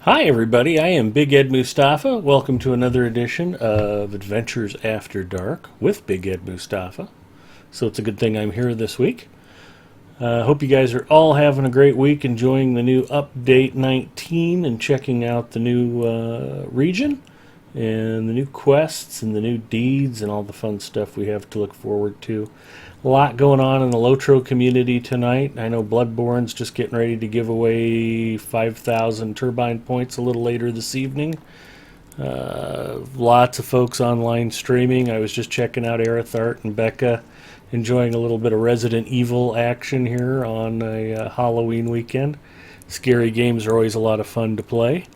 Hi, everybody. I am Big Ed Mustafa. Welcome to another edition of Adventures After Dark with Big Ed Mustafa. So it's a good thing I'm here this week. Hope you guys are all having a great week, enjoying the new Update 19 and checking out the new region and the new quests and the new deeds and all the fun stuff we have to look forward to. A lot going on in the LOTRO community tonight. I know Bloodborne's just getting ready to give away 5,000 turbine points a little later this evening. Lots of folks online streaming. I was just checking out Arithart and Becca enjoying a little bit of Resident Evil action here on a Halloween weekend. Scary games are always a lot of fun to play.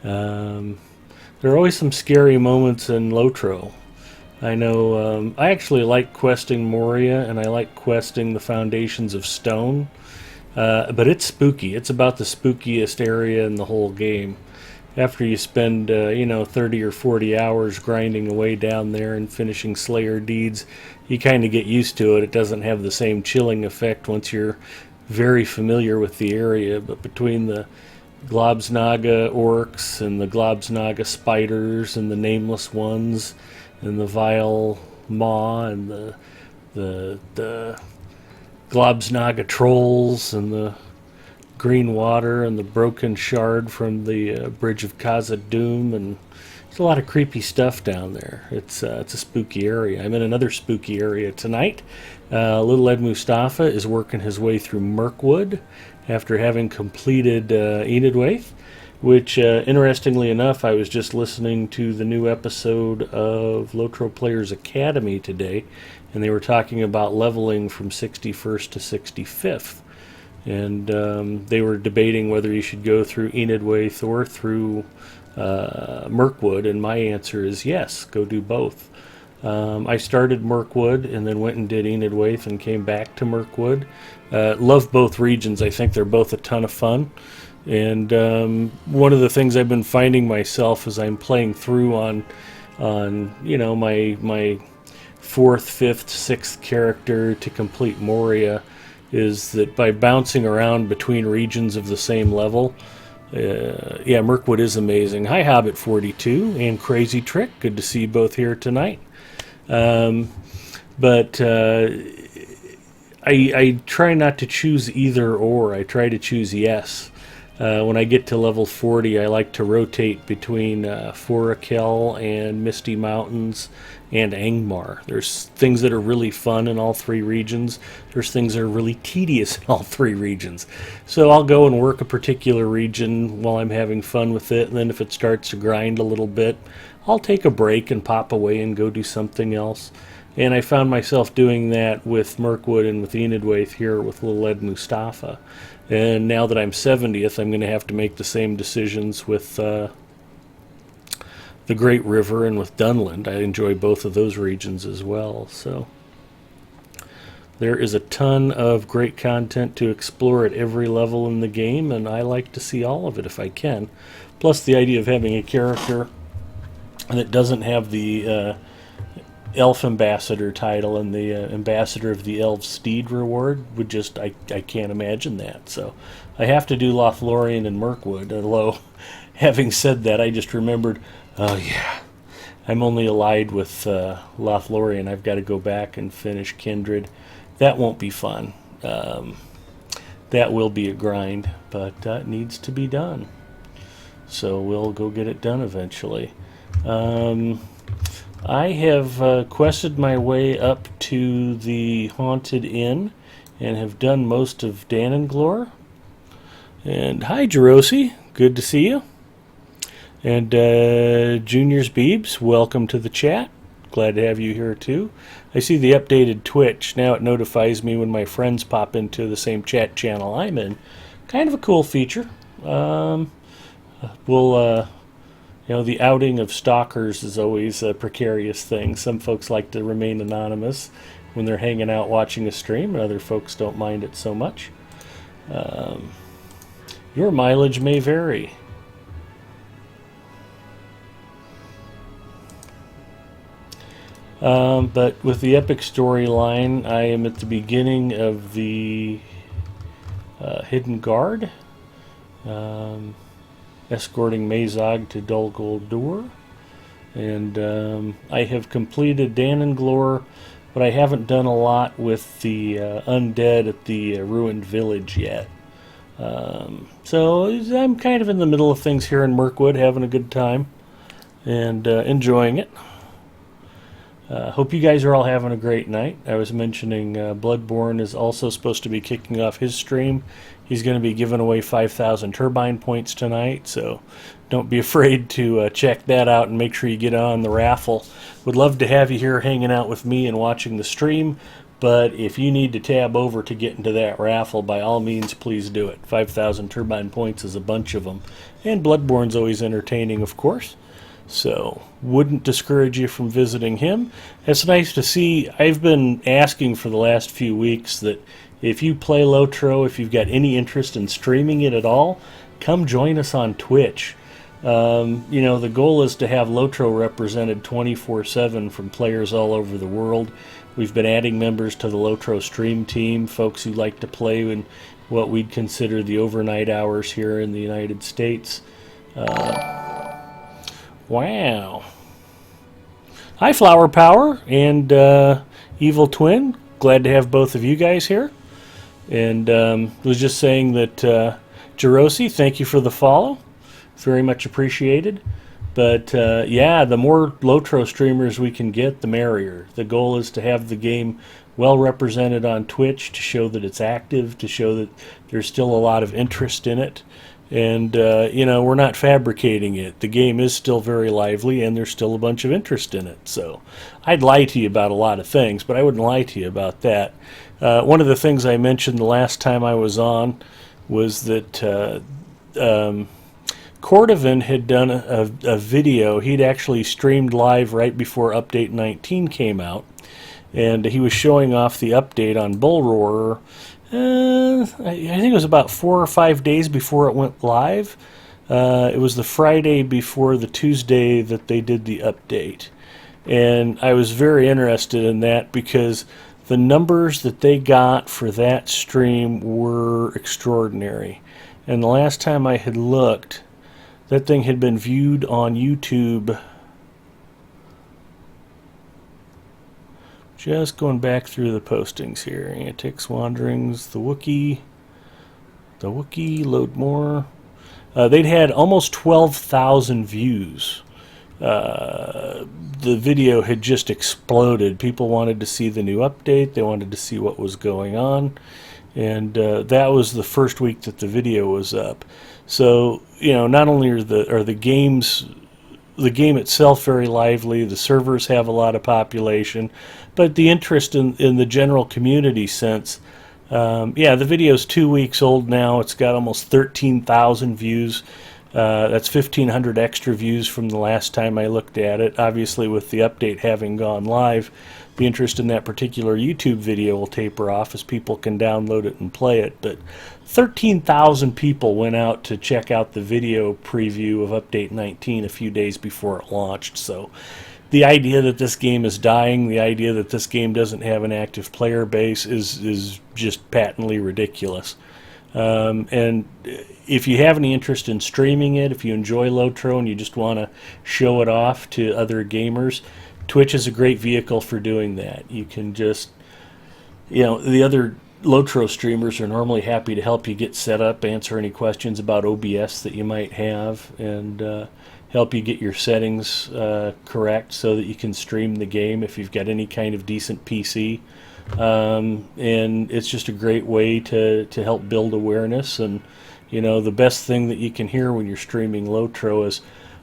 There are always some scary moments in LOTRO. I know I actually like questing Moria, and I like questing the Foundations of Stone, but it's spooky. It's about the spookiest area in the whole game. After you spend 30 or 40 hours grinding away down there and finishing Slayer deeds, you kind of get used to it. It doesn't have the same chilling effect once you're very familiar with the area, but between the Globsnaga orcs and the Globsnaga spiders and the nameless ones and the vile maw and the Globsnaga trolls and the green water and the broken shard from the bridge of Khazad-dûm, and there's a lot of creepy stuff down there. It's a spooky area. I'm in another spooky area tonight. Little Ed Mustafa is working his way through Mirkwood after having completed Enidwaith, which, interestingly enough, I was just listening to the new episode of LOTRO Players Academy today, and they were talking about leveling from 61st to 65th. And they were debating whether you should go through Enidwaith or through Mirkwood, and my answer is yes, go do both. I started Mirkwood and then went and did Enidwaith and came back to Mirkwood. Love both regions. I think they're both a ton of fun. And one of the things I've been finding myself as I'm playing through on my fourth, fifth, sixth character to complete Moria is that by bouncing around between regions of the same level, Mirkwood is amazing. Hi, Hobbit 42 and Crazy Trick. Good to see you both here tonight. But I try not to choose either or. I try to choose yes. When I get to level 40, I like to rotate between Forakel and Misty Mountains and Angmar. There's things that are really fun in all three regions. There's things that are really tedious in all three regions. So I'll go and work a particular region while I'm having fun with it, and then if it starts to grind a little bit, I'll take a break and pop away and go do something else. And I found myself doing that with Mirkwood and with Enidwaith here with Little Ed Mustafa. And now that I'm 70th, I'm going to have to make the same decisions with the Great River and with Dunland. I enjoy both of those regions as well. So there is a ton of great content to explore at every level in the game, and I like to see all of it if I can. Plus the idea of having a character that doesn't have the Elf Ambassador title and the Ambassador of the Elves Steed reward would just, I can't imagine that. So I have to do Lothlorien and Mirkwood, although having said that, I just remembered, oh yeah, I'm only allied with Lothlorien. I've got to go back and finish Kindred. That won't be fun. That will be a grind, but it needs to be done. So we'll go get it done eventually. I have quested my way up to the Haunted Inn and have done most of Dananglore. And hi, Jerosi. Good to see you. And Juniors Beebs, welcome to the chat. Glad to have you here too. I see the updated Twitch. Now it notifies me when my friends pop into the same chat channel I'm in. Kind of a cool feature. The outing of stalkers is always a precarious thing. Some folks like to remain anonymous when they're hanging out watching a stream, and other folks don't mind it so much. Your mileage may vary. But with the epic storyline, I am at the beginning of the Hidden Guard. escorting Mazog to Dol Guldur. And I have completed Dananglor, but I haven't done a lot with the undead at the ruined village yet. So I'm kind of in the middle of things here in Mirkwood, having a good time and enjoying it. Hope you guys are all having a great night. I was mentioning Bloodborne is also supposed to be kicking off his stream. He's going to be giving away 5,000 turbine points tonight, so don't be afraid to check that out and make sure you get on the raffle. Would love to have you here hanging out with me and watching the stream, but if you need to tab over to get into that raffle, by all means, please do it. 5,000 turbine points is a bunch of them. And Bloodborne's always entertaining, of course. So, wouldn't discourage you from visiting him. It's nice to see. I've been asking for the last few weeks that if you play LOTRO, if you've got any interest in streaming it at all, come join us on Twitch. The goal is to have LOTRO represented 24/7 from players all over the world. We've been adding members to the LOTRO stream team, folks who like to play in what we'd consider the overnight hours here in the United States. Wow. Hi, Flower Power and Evil Twin. Glad to have both of you guys here. And was just saying that Jerosi, thank you for the follow. It's very much appreciated. But yeah, the more LOTRO streamers we can get, the merrier. The goal is to have the game well represented on Twitch, to show that it's active, to show that there's still a lot of interest in it. And, we're not fabricating it. The game is still very lively, and there's still a bunch of interest in it. So I'd lie to you about a lot of things, but I wouldn't lie to you about that. One of the things I mentioned the last time I was on was that Cordovan had done a video. He'd actually streamed live right before Update 19 came out, and he was showing off the update on Bull Roarer. I think it was about 4 or 5 days before it went live. It was the Friday before the Tuesday that they did the update. And I was very interested in that because the numbers that they got for that stream were extraordinary. And the last time I had looked, that thing had been viewed on YouTube. Just going back through the postings here. Antics, Wanderings, the Wookiee, load more. They'd had almost 12,000 views. The video had just exploded. People wanted to see the new update. They wanted to see what was going on. And that was the first week that the video was up. So, not only are the game itself very lively, the servers have a lot of population, but the interest in the general community sense. The video's 2 weeks old now. It's got almost 13,000 views. That's 1,500 extra views from the last time I looked at it. Obviously, with the update having gone live, the interest in that particular YouTube video will taper off as people can download it and play it. But 13,000 people went out to check out the video preview of Update 19 a few days before it launched. So the idea that this game is dying, the idea that this game doesn't have an active player base is just patently ridiculous. And if you have any interest in streaming it, if you enjoy LOTRO and you just want to show it off to other gamers, Twitch is a great vehicle for doing that. You can just, the other LOTRO streamers are normally happy to help you get set up, answer any questions about OBS that you might have, and help you get your settings correct so that you can stream the game if you've got any kind of decent PC. And it's just a great way to help build awareness. And the best thing that you can hear when you're streaming LOTRO is,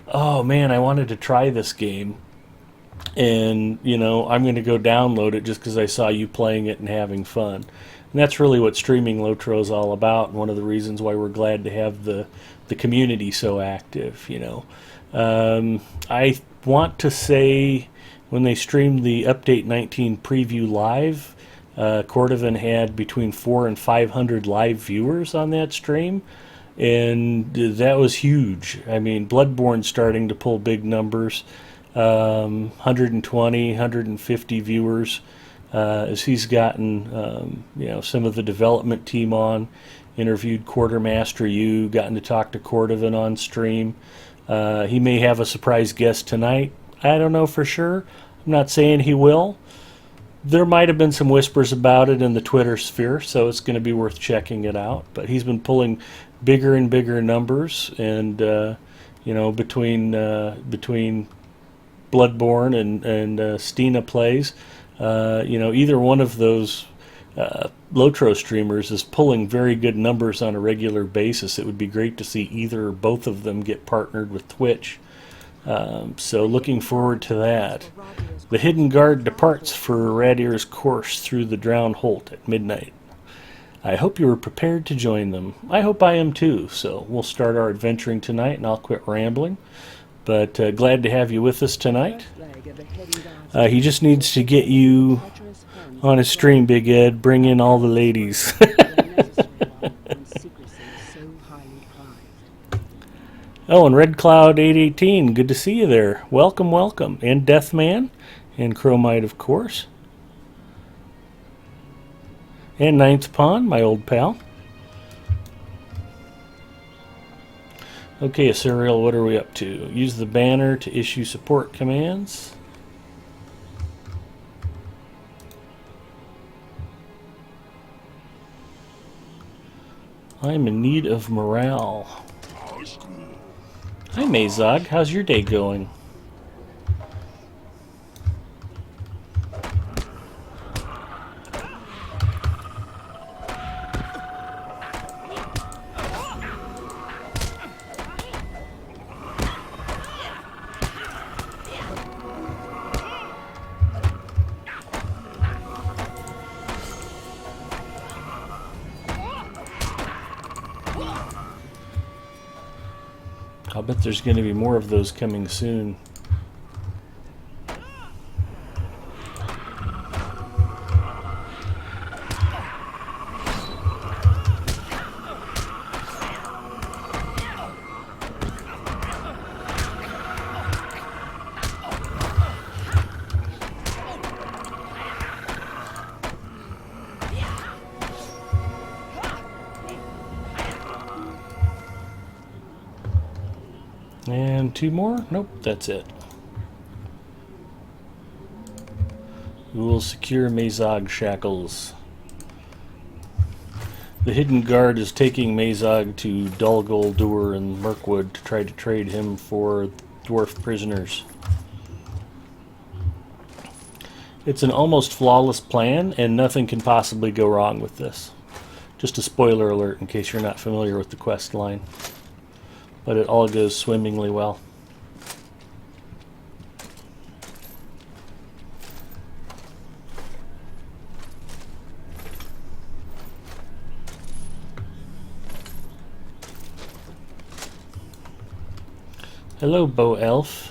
oh man, I wanted to try this game, and I'm going to go download it just because I saw you playing it and having fun. And that's really what streaming LOTRO is all about, and one of the reasons why we're glad to have the community so active. I want to say when they streamed the Update 19 preview live, Cordovan had between 400 and 500 live viewers on that stream, and that was huge. I mean, Bloodborne's starting to pull big numbers, 120, 150 viewers, as he's gotten some of the development team on, interviewed Quartermaster U, gotten to talk to Cordovan on stream. He may have a surprise guest tonight. I don't know for sure. I'm not saying he will. There might have been some whispers about it in the Twitter sphere, so it's going to be worth checking it out. But he's been pulling bigger and bigger numbers, and between Bloodborne and Stina plays, either one of those LOTRO streamers is pulling very good numbers on a regular basis. It would be great to see either or both of them get partnered with Twitch. So looking forward to that. The Hidden Guard departs for Radir's course through the Drowned Holt at midnight. I hope you are prepared to join them. I hope I am too, so we'll start our adventuring tonight and I'll quit rambling. But glad to have you with us tonight. He just needs to get you on his stream, Big Ed. Bring in all the ladies. Oh, and Red Cloud 818, good to see you there. Welcome, welcome. And Deathman, and Chromite, of course. And Ninth Pawn, my old pal. Okay, Serial, what are we up to? Use the banner to issue support commands. I'm in need of morale. Hi, Mazog. How's your day going? I'll bet there's going to be more of those coming soon. And 2 more? Nope, that's it. We will secure Mazog shackles. The Hidden Guard is taking Mazog to Dol Guldur and Mirkwood to try to trade him for dwarf prisoners. It's an almost flawless plan, and nothing can possibly go wrong with this. Just a spoiler alert in case you're not familiar with the quest line. But it all goes swimmingly well. Hello, Bo Elf.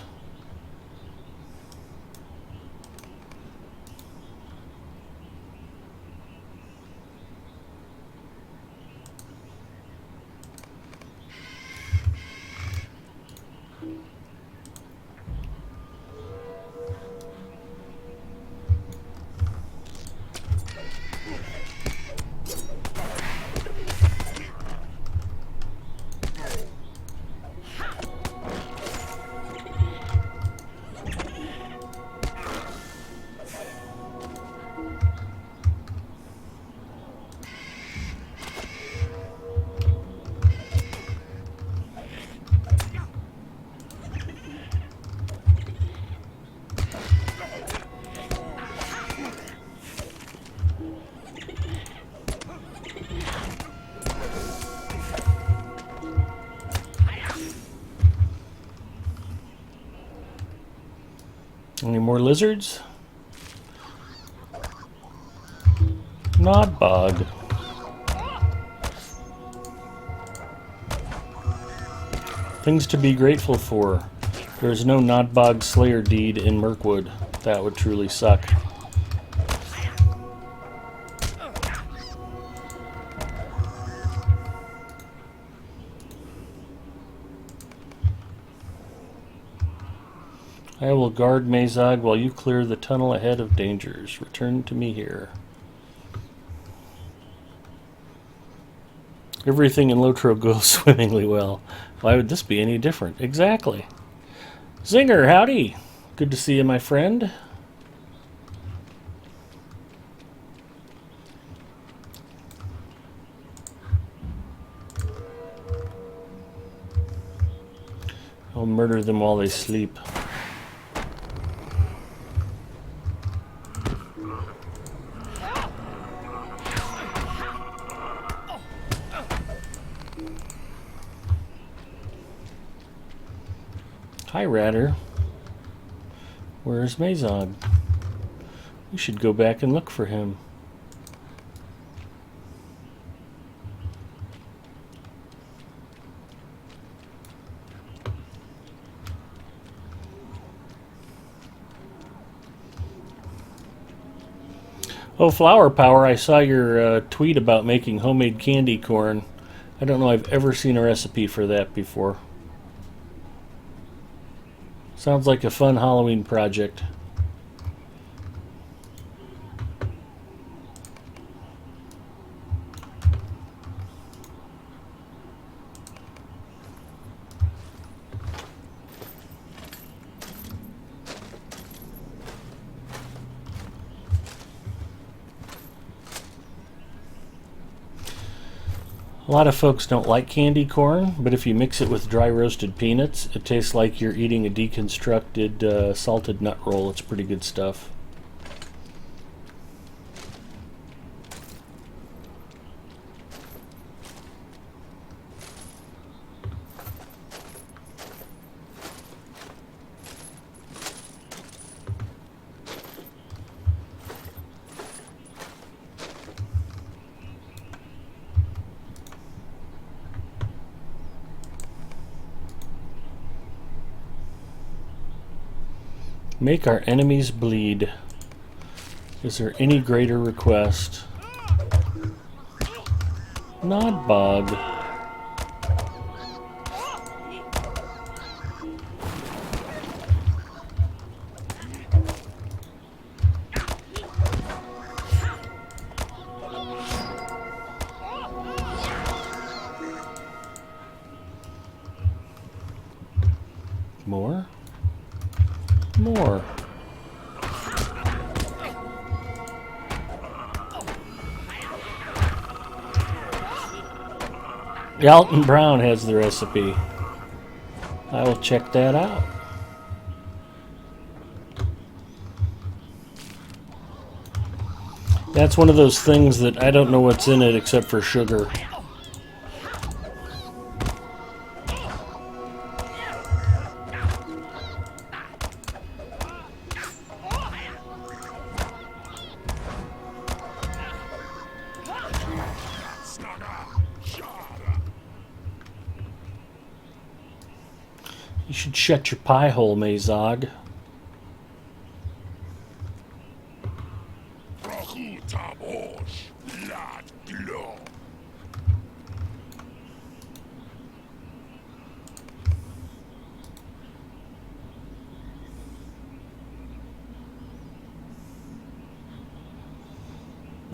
Any more lizards? Nodbog. Things to be grateful for. There's no Nodbog Slayer deed in Mirkwood. That would truly suck. I will guard Mazog while you clear the tunnel ahead of dangers. Return to me here. Everything in LOTRO goes swimmingly well. Why would this be any different? Exactly. Zinger, howdy. Good to see you, my friend. I'll murder them while they sleep. Hi, Ratter. Where's Mazog? We should go back and look for him. Oh, Flower Power, I saw your tweet about making homemade candy corn. I don't know I've ever seen a recipe for that before. Sounds like a fun Halloween project. A lot of folks don't like candy corn, but if you mix it with dry roasted peanuts, it tastes like you're eating a deconstructed salted nut roll. It's pretty good stuff. Make our enemies bleed. Is there any greater request? Not bug. More? More. Alton Brown has the recipe. I will check that out. That's one of those things that I don't know what's in it except for sugar. You should shut your pie hole, Mazog.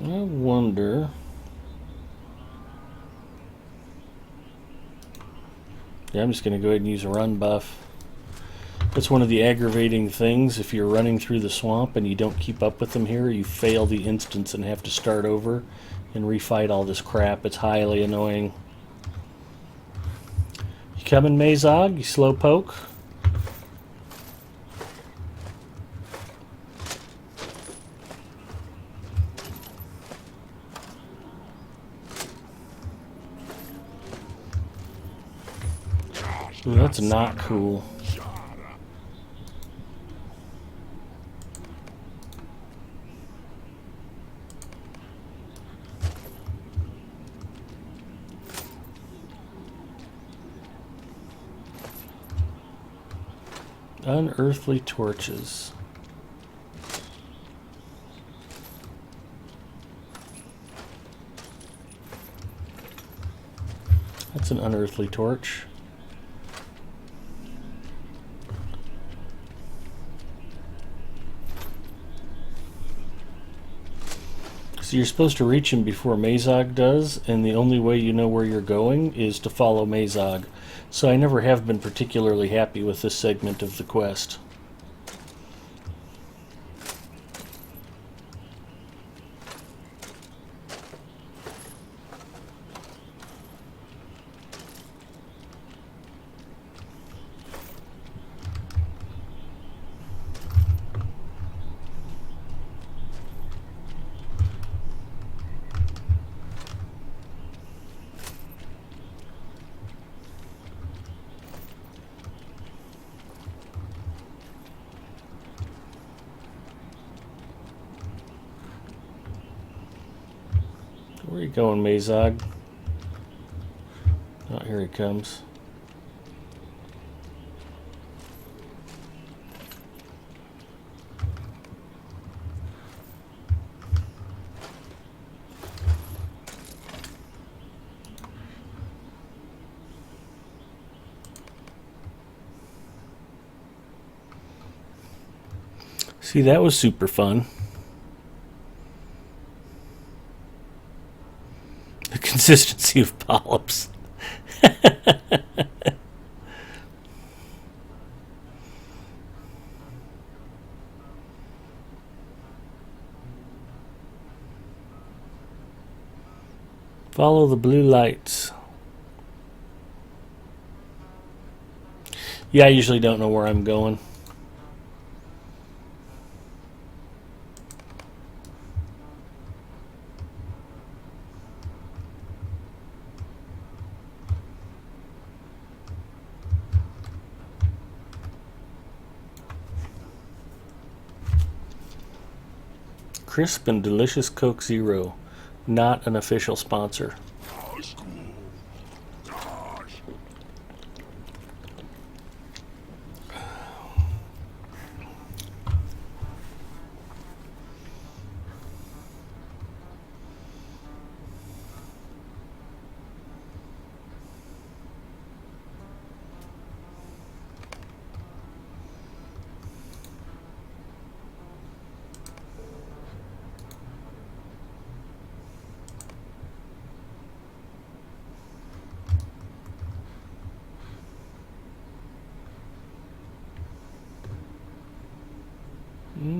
I wonder... Yeah, I'm just going to go ahead and use a run buff. That's one of the aggravating things. If you're running through the swamp and you don't keep up with them here, you fail the instance and have to start over and refight all this crap. It's highly annoying. You coming, Mazog? You slowpoke? Ooh, that's not cool. Unearthly torches. That's an unearthly torch. So you're supposed to reach him before Mazog does, and the only way you know where you're going is to follow Mazog. So I never have been particularly happy with this segment of the quest. Where are you going, Mazog? Oh, here he comes. See, that was super fun. The consistency of polyps. Follow the blue lights. Yeah, I usually don't know where I'm going. Crisp and delicious Coke Zero, not an official sponsor.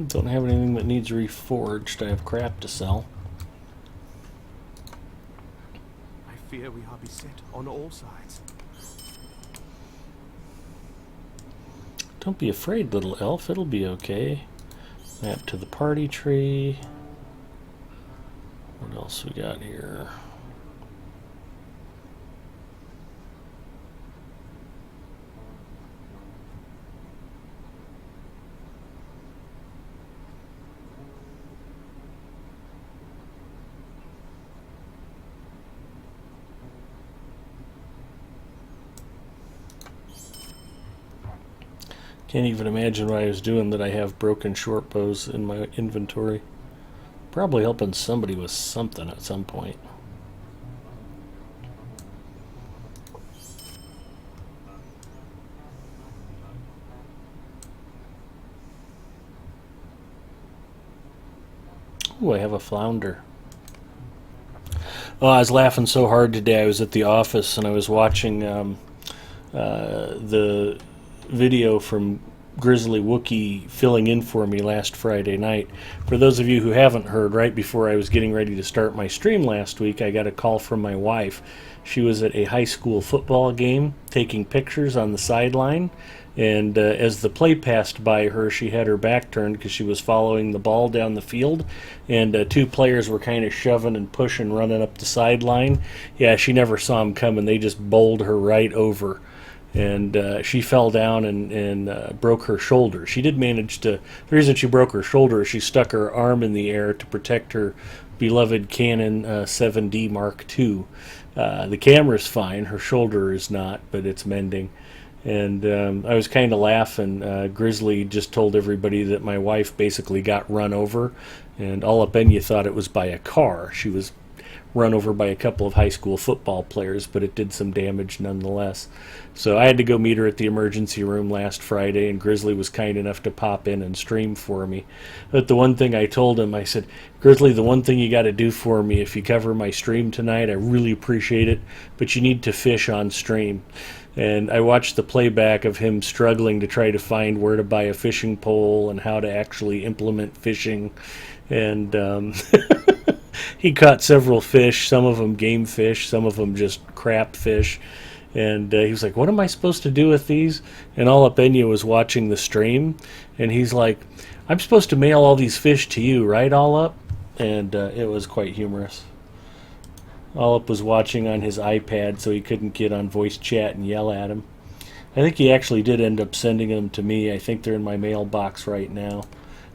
Don't have anything that needs reforged. I have crap to sell. I fear we are beset on all sides. Don't be afraid, little elf. It'll be okay. Map to the party tree. What else we got here? Can't even imagine what I was doing that I have broken short bows in my inventory. Probably helping somebody with something at some point. Ooh, I have a flounder. Oh, I was laughing so hard today. I was at the office and I was watching the video from Grizzly Wookie filling in for me last Friday night. For those of you who haven't heard, right before I was getting ready to start my stream last week, I got a call from my wife. She was at a high school football game taking pictures on the sideline, and as the play passed by her, she had her back turned because she was following the ball down the field, and two players were kind of shoving and pushing, running up the sideline. Yeah, she never saw them coming. They just bowled her right over. And she fell down and broke her shoulder. She did manage to. The reason she broke her shoulder is she stuck her arm in the air to protect her beloved Canon 7D Mark II. The camera's fine. Her shoulder is not, but it's mending. And I was kind of laughing. Grizzly just told everybody that my wife basically got run over, and all up in you thought it was by a car. She was run over by a couple of high school football players, but it did some damage nonetheless. So I had to go meet her at the emergency room last Friday, and Grizzly was kind enough to pop in and stream for me. But the one thing I told him, I said, Grizzly, the one thing you got to do for me, if you cover my stream tonight, I really appreciate it, but you need to fish on stream. And I watched the playback of him struggling to try to find where to buy a fishing pole and how to actually implement fishing. And he caught several fish, some of them game fish, some of them just crap fish. And he was like, what am I supposed to do with these? And all Alapena was watching the stream. And he's like, I'm supposed to mail all these fish to you, right, All Up? And it was quite humorous. All Up was watching on his iPad, so he couldn't get on voice chat and yell at him. I think he actually did end up sending them to me. I think they're in my mailbox right now.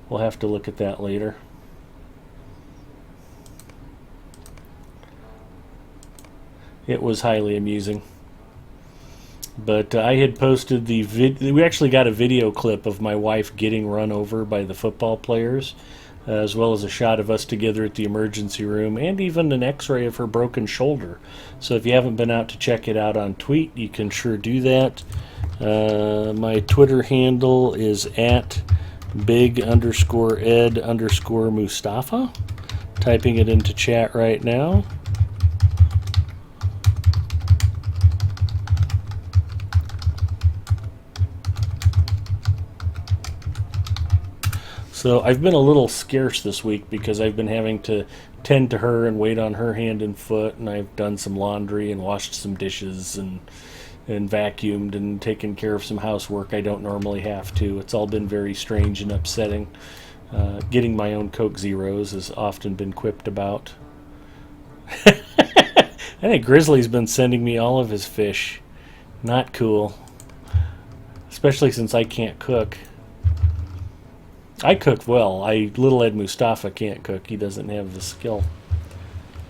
We'll have to look at that later. It was highly amusing. But I had posted the we actually got a video clip of my wife getting run over by the football players, as well as a shot of us together at the emergency room, and even an x-ray of her broken shoulder. So if you haven't been out to check it out on Tweet, you can sure do that. My Twitter handle is at big_ed_Mustafa. Typing it into chat right now. So I've been a little scarce this week because I've been having to tend to her and wait on her hand and foot, and I've done some laundry and washed some dishes and vacuumed and taken care of some housework I don't normally have to. It's all been very strange and upsetting. Getting my own Coke Zeros has often been quipped about. I think Grizzly's been sending me all of his fish. Not cool. Especially since I can't cook. I cook well. Little Ed Mustafa can't cook. He doesn't have the skill.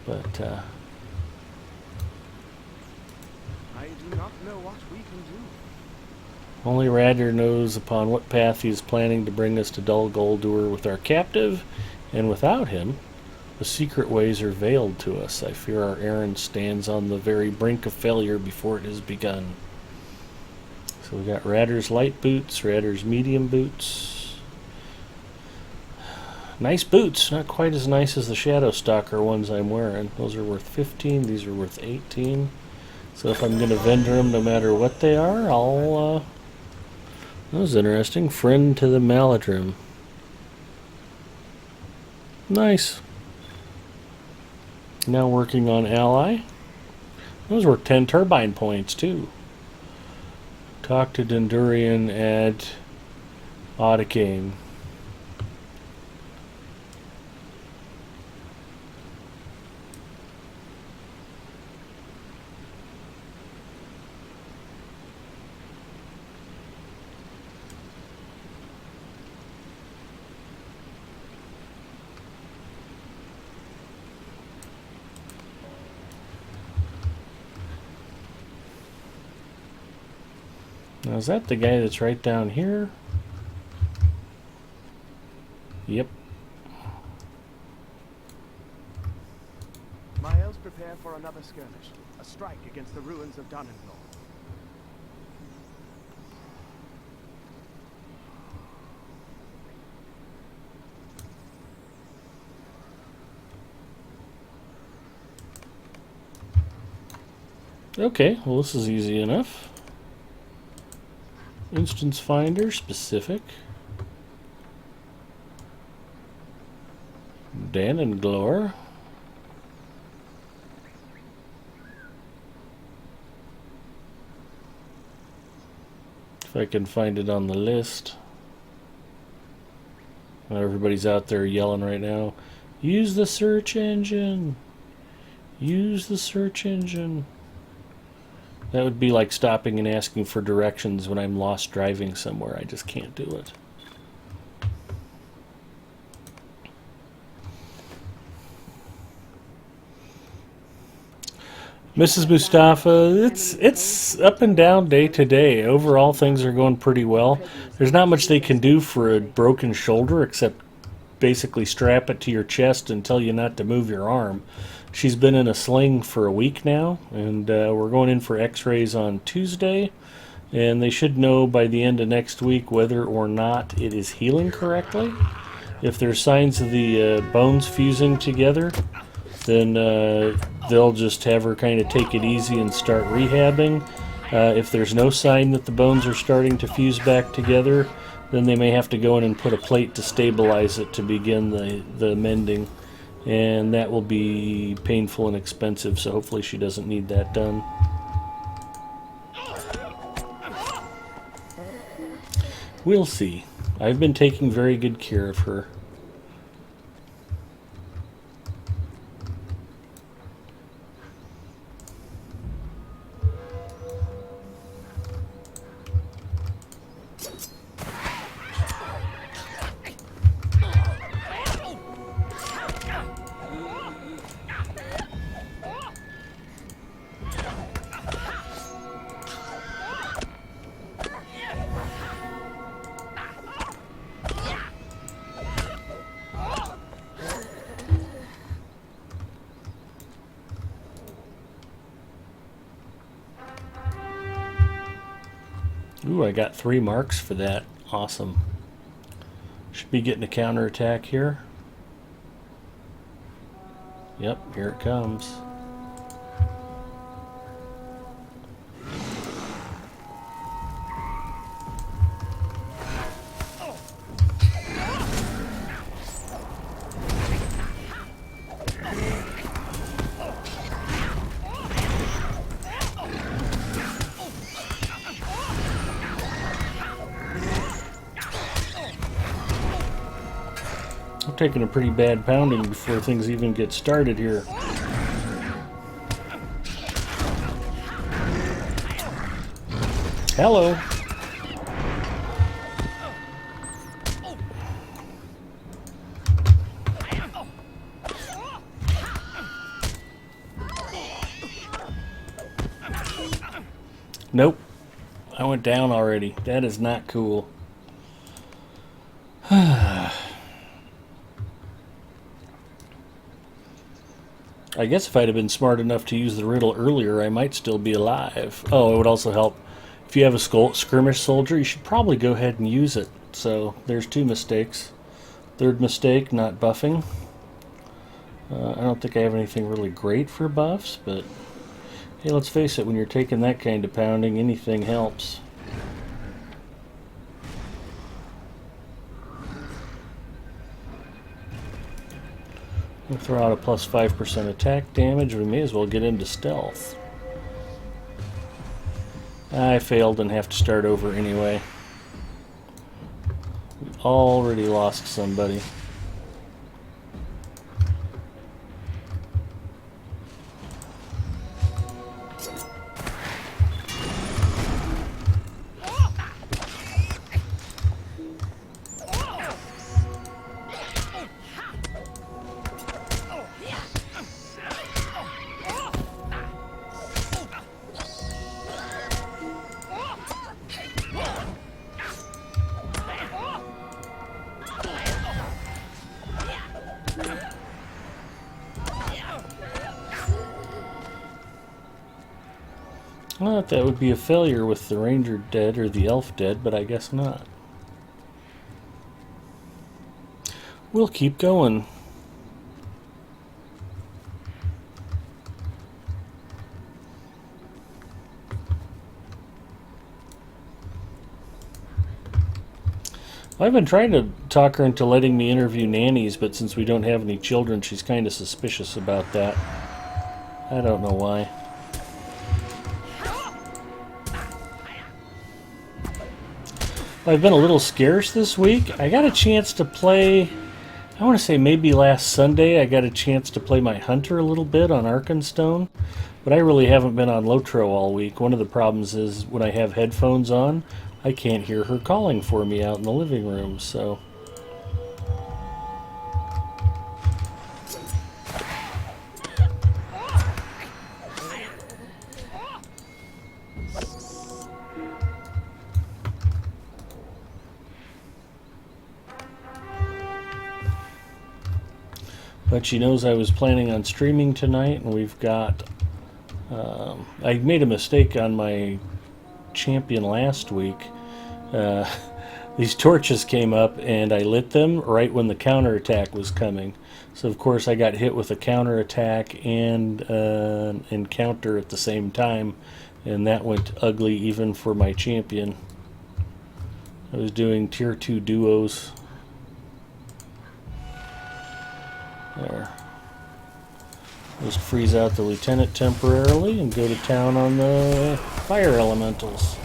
But I do not know what we can do. only Radder knows upon what path he is planning to bring us to Dol Guldur with our captive, and without him, the secret ways are veiled to us. I fear our errand stands on the very brink of failure before it has begun. So we got Radder's light boots, Radder's medium boots. Nice boots, not quite as nice as the Shadow Stalker ones I'm wearing. Those are worth 15, these are worth 18. So if I'm going to vendor them no matter what they are, I'll... that was interesting. Friend to the Maladrim. Nice. Now working on Ally. Those were 10 turbine points too. Talk to Dendurian at Audicane. Now is that the guy that's right down here? Yep. My elves prepare for another skirmish. A strike against the ruins of Dunenlaw. Okay, well this is easy enough. Instance finder, specific. Dan and Glor. If I can find it on the list. Everybody's out there yelling right now. Use the search engine. Use the search engine. That would be like stopping and asking for directions when I'm lost driving somewhere. I just can't do it. Mrs. Mustafa, it's up and down day to day. Overall, things are going pretty well. There's not much they can do for a broken shoulder except basically strap it to your chest and tell you not to move your arm. She's been in a sling for a week now, and we're going in for x-rays on Tuesday, and they should know by the end of next week whether or not it is healing correctly. If there's signs of the bones fusing together, then they'll just have her kind of take it easy and start rehabbing. If there's no sign that the bones are starting to fuse back together, then they may have to go in and put a plate to stabilize it to begin the mending. And that will be painful and expensive, so hopefully she doesn't need that done. We'll see. I've been taking very good care of her. Ooh, I got 3 marks for that. Awesome. Should be getting a counterattack here. Yep, here it comes. I'm taking a pretty bad pounding before things even get started here. Hello. Nope. I went down already. That is not cool. I guess if I'd have been smart enough to use the riddle earlier, I might still be alive. Oh, it would also help. If you have a skirmish soldier, you should probably go ahead and use it. So, there's 2 mistakes. Third mistake, not buffing. I don't think I have anything really great for buffs, but hey, let's face it, when you're taking that kind of pounding, anything helps. We'll throw out a plus 5% attack damage. We may as well get into stealth. I failed and have to start over anyway. We already lost somebody. I thought that would be a failure with the ranger dead or the elf dead, but I guess not. We'll keep going. I've been trying to talk her into letting me interview nannies, but since we don't have any children, she's kind of suspicious about that. I don't know why. I've been a little scarce this week. I got a chance to play, I want to say maybe last Sunday, I got a chance to play my hunter a little bit on Arkenstone, but I really haven't been on LOTRO all week. One of the problems is when I have headphones on, I can't hear her calling for me out in the living room, so... But she knows I was planning on streaming tonight, and we've got... I made a mistake on my champion last week. These torches came up, and I lit them right when the counterattack was coming. So, of course, I got hit with a counterattack and an encounter at the same time, and that went ugly even for my champion. I was doing tier 2 duos. There. Just freeze out the lieutenant temporarily and go to town on the fire elementals.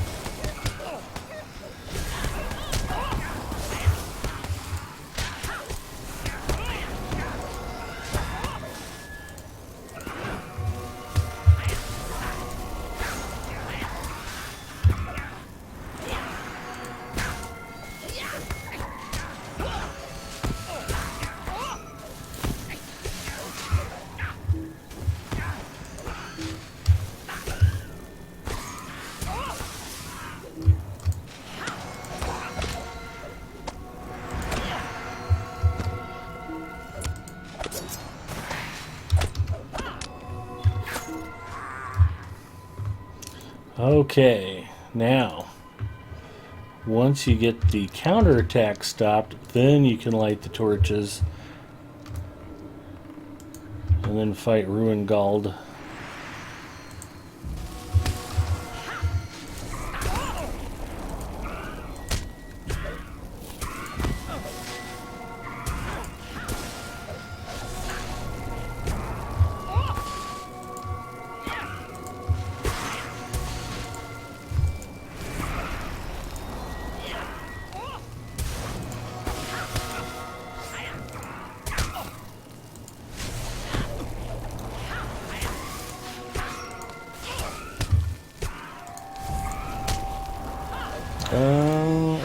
Okay, now, once you get the counterattack stopped, then you can light the torches and then fight Ruingald.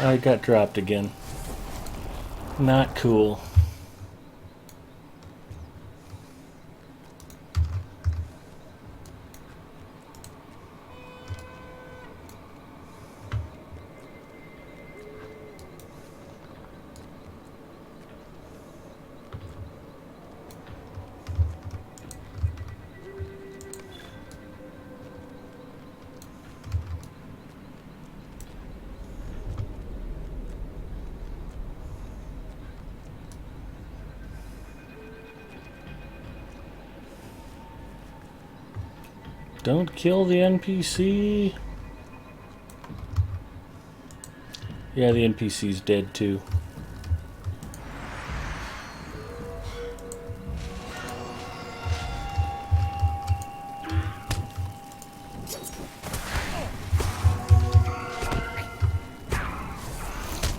I got dropped again. Not cool. Don't kill the NPC. Yeah, the NPC's dead too.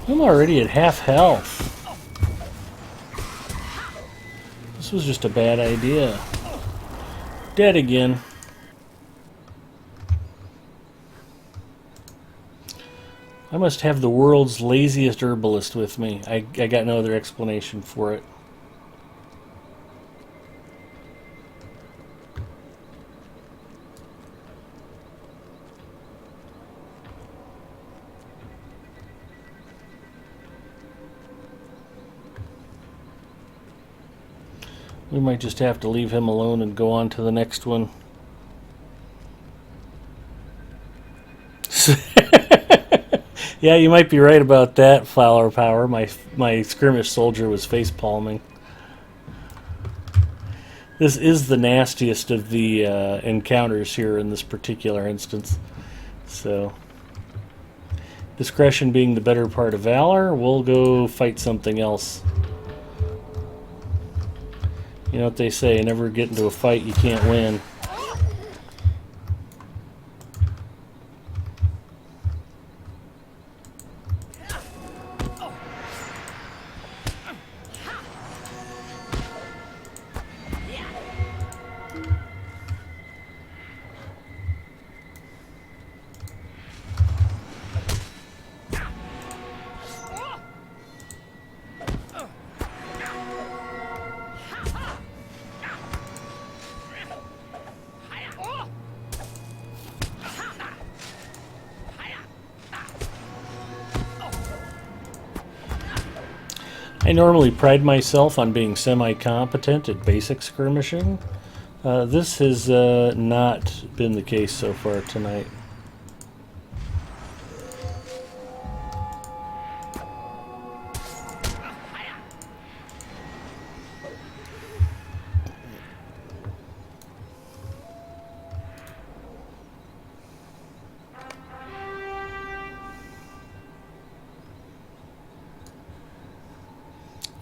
I'm already at half health. This was just a bad idea. Dead again. I must have the world's laziest herbalist with me. I got no other explanation for it. We might just have to leave him alone and go on to the next one. Yeah, you might be right about that, Flower Power. My skirmish soldier was face palming. This is the nastiest of the encounters here in this particular instance. So, discretion being the better part of valor, we'll go fight something else. You know what they say, never get into a fight you can't win. I normally pride myself on being semi-competent at basic skirmishing. This has not been the case so far tonight.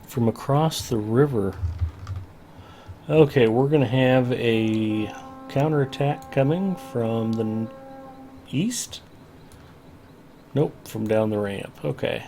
From across the river. Okay, we're going to have a counterattack coming from the east? Nope, from down the ramp. Okay.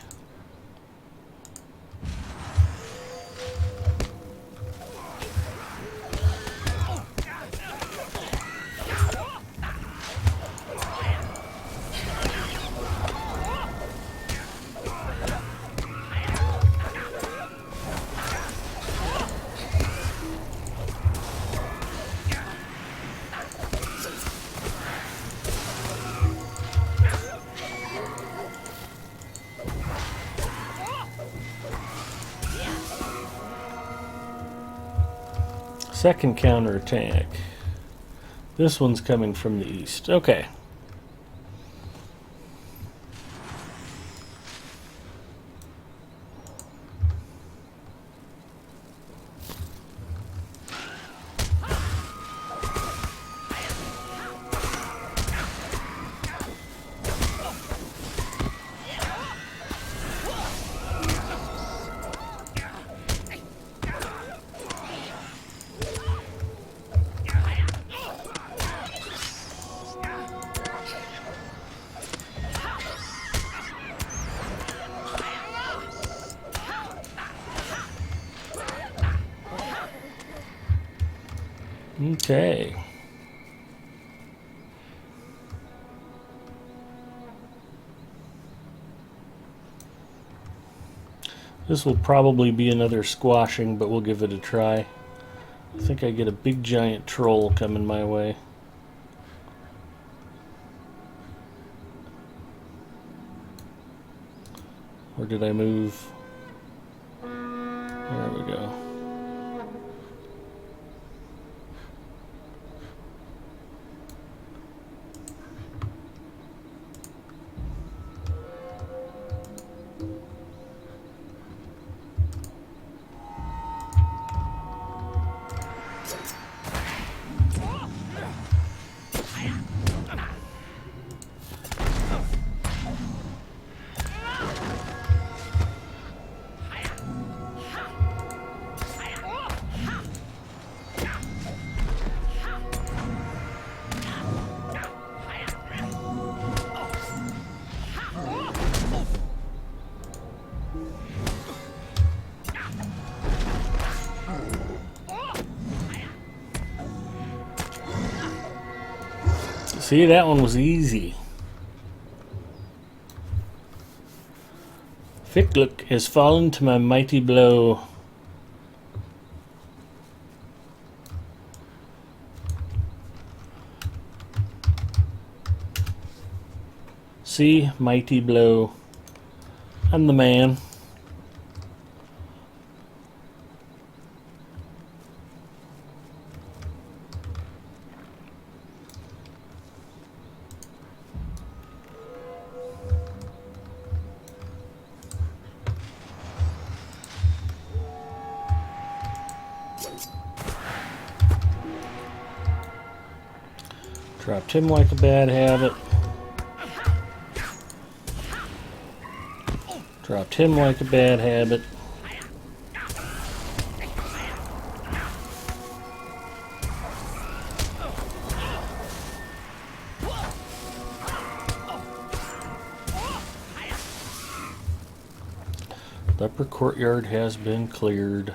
Second counterattack. This one's coming from the east. Okay. Okay. This will probably be another squashing, but we'll give it a try. I think I get a big giant troll coming my way. Or did I move? There we go. See, that one was easy. Ficklook has fallen to my mighty blow. See, mighty blow. I'm the man. Dropped him like a bad habit. Dropped him like a bad habit. The upper courtyard has been cleared.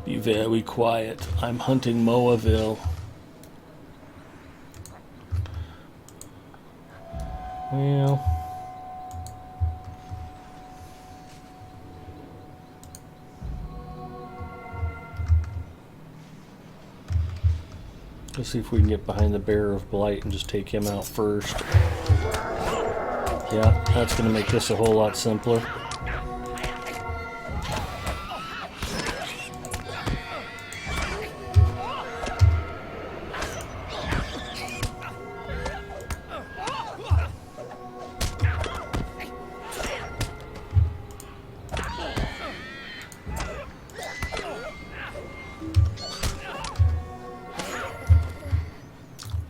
Be very quiet. I'm hunting Moaville. Well, Let's see if we can get behind the Bearer of Blight and just take him out first. Yeah, that's going to make this a whole lot simpler.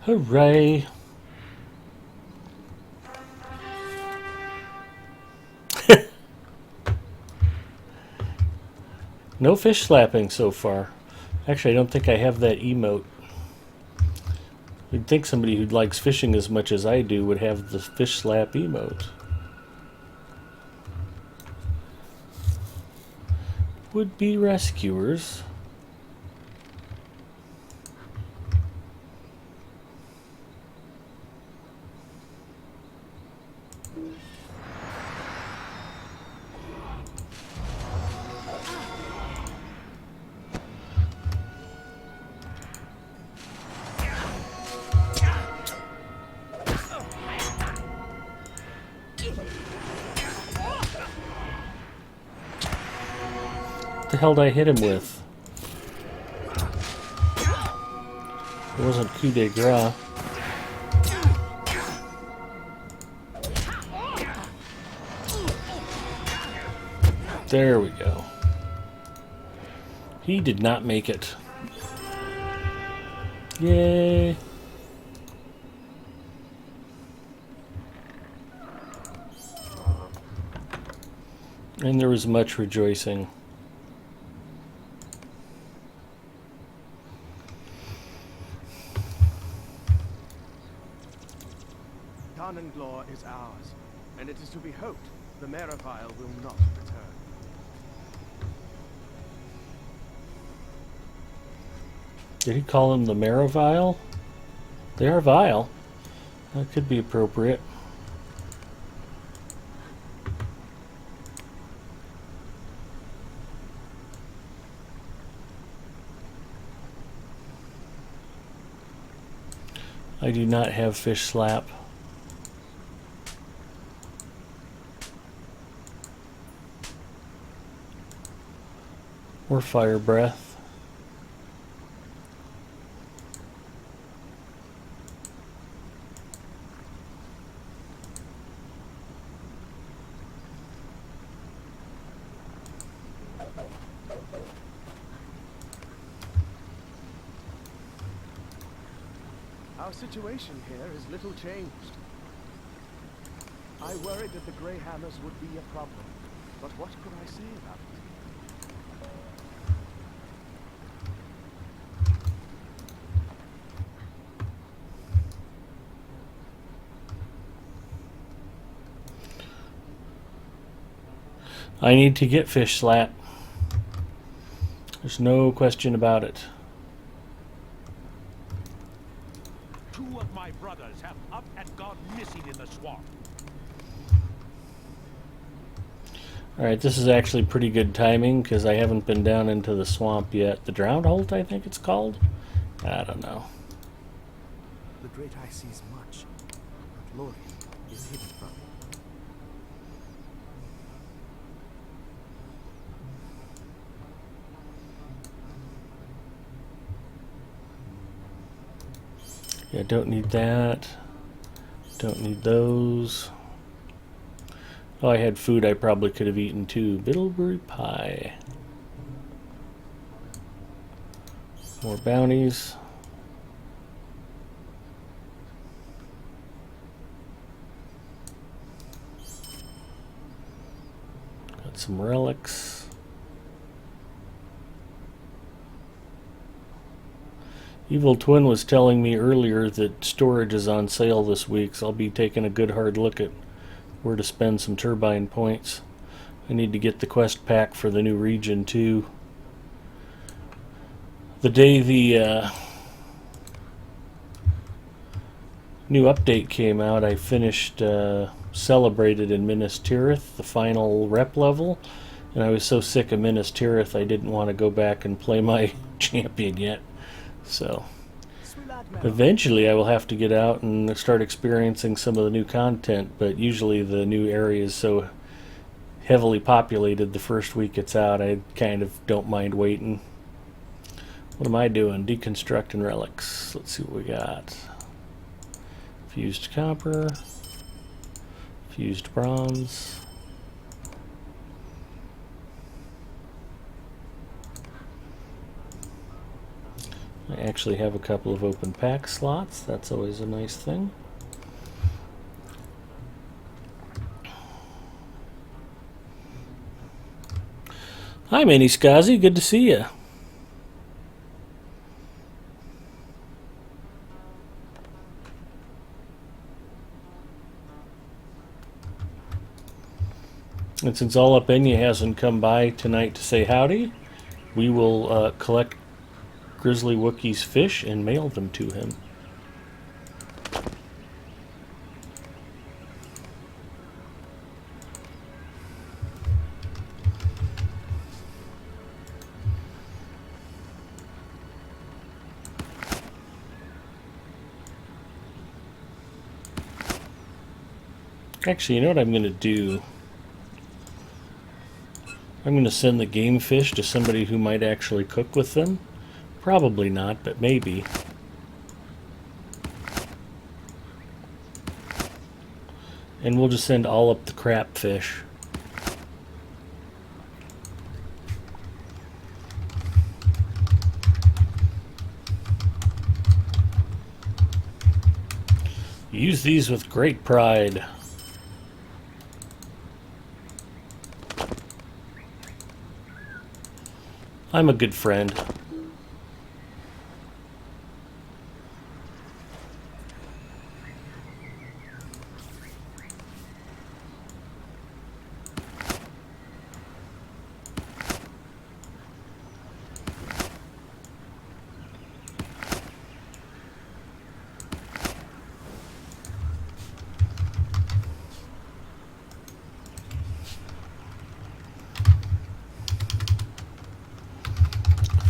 Hooray! No fish slapping so far. Actually, I don't think I have that emote. You'd think somebody who likes fishing as much as I do would have the fish slap emote. Would-be rescuers. What the hell did I hit him with? It wasn't coup de grace. There we go. He did not make it. Yay! And there was much rejoicing. Tarnanglaw is ours, and it is to be hoped the Merivale will not return. Did he call them the Merivale? They are vile. That could be appropriate. I do not have fish slap. Or fire breath. Our situation here is little changed. I worried that the Grey Hammers would be a problem, but what could I say about it? I need to get fish slap. There's no question about it. Two of my brothers have up and gone missing in the swamp. Alright, this is actually pretty good timing because I haven't been down into the swamp yet. The Drowned Holt, I think it's called? I don't know. The Great Eye sees much, but Lori is hidden from it. Yeah, don't need that. Don't need those. Oh, I had food I probably could have eaten too. Biddlebury pie. More bounties. Got some relics. Evil Twin was telling me earlier that storage is on sale this week, so I'll be taking a good hard look at where to spend some turbine points. I need to get the quest pack for the new region too. The day the new update came out, I finished Celebrated in Minas Tirith, the final rep level, and I was so sick of Minas Tirith I didn't want to go back and play my champion yet. So smell. Eventually, I will have to get out and start experiencing some of the new content, but usually the new area is so heavily populated the first week it's out, I kind of don't mind waiting. What am I doing? Deconstructing relics. Let's see what we got. Fused copper. Fused bronze. I actually have a couple of open pack slots. That's always a nice thing. Hi, Manny Scazzi. Good to see you. And since All Up In You hasn't come by tonight to say howdy, we will collect Grizzly Wookiee's fish and mail them to him. Actually, you know what I'm going to do? I'm going to send the game fish to somebody who might actually cook with them. Probably not, but maybe. And we'll just send all up the crap fish. Use these with great pride. I'm a good friend.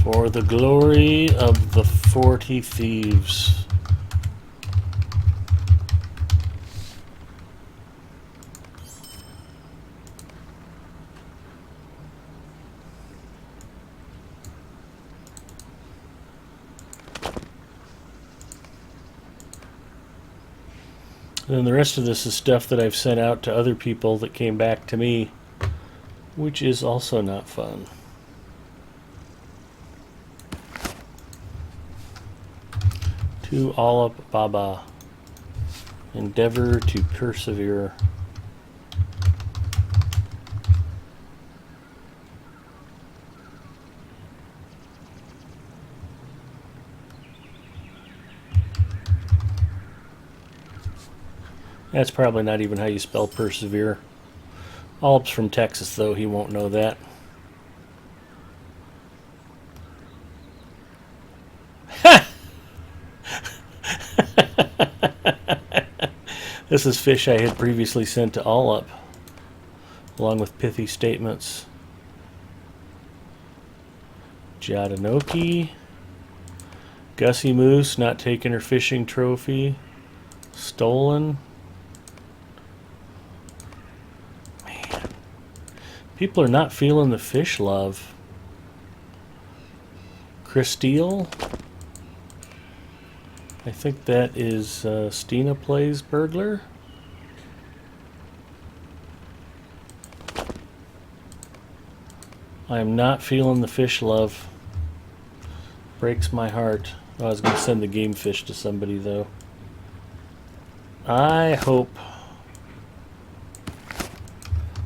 For the glory of the 40 thieves. And then the rest of this is stuff that I've sent out to other people that came back to me, which is also not fun. To all up Baba. Endeavor to persevere. That's probably not even how you spell persevere. Allup's from Texas, though. He won't know that. This is fish I had previously sent to Allup, along with pithy statements. Jadanoki. Gussie Moose not taking her fishing trophy. Stolen. Man. People are not feeling the fish love. Christelle. I think that is Stina Plays Burglar. I am not feeling the fish love. Breaks my heart. Oh, I was going to send the game fish to somebody, though. I hope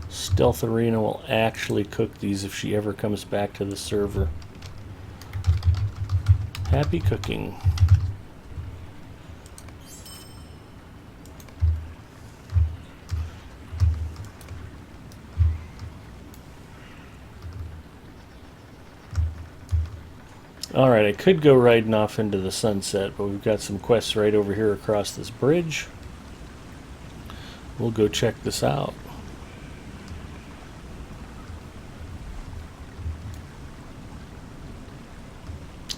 Stealth Arena will actually cook these if she ever comes back to the server. Happy cooking. Alright, I could go riding off into the sunset, but we've got some quests right over here across this bridge. We'll go check this out.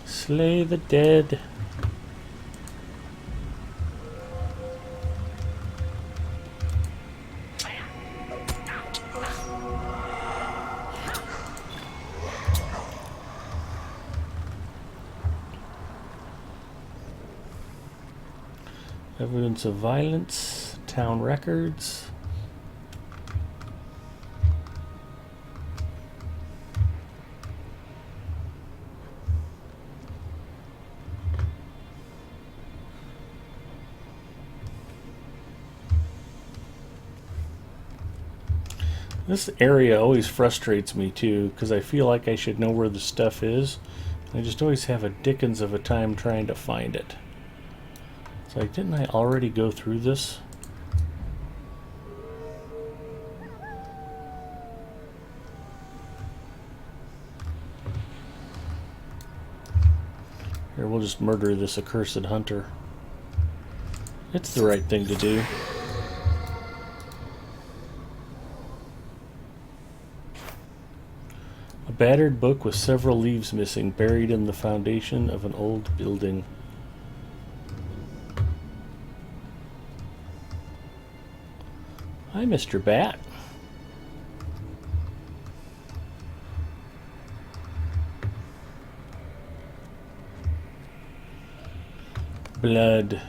Slay the dead. Evidence of violence. Town records. This area always frustrates me too, because I feel like I should know where the stuff is. I just always have a dickens of a time trying to find it. It's like, didn't I already go through this? Here, we'll just murder this accursed hunter. It's the right thing to do. A battered book with several leaves missing, buried in the foundation of an old building. Hi, Mr. Bat. Blood.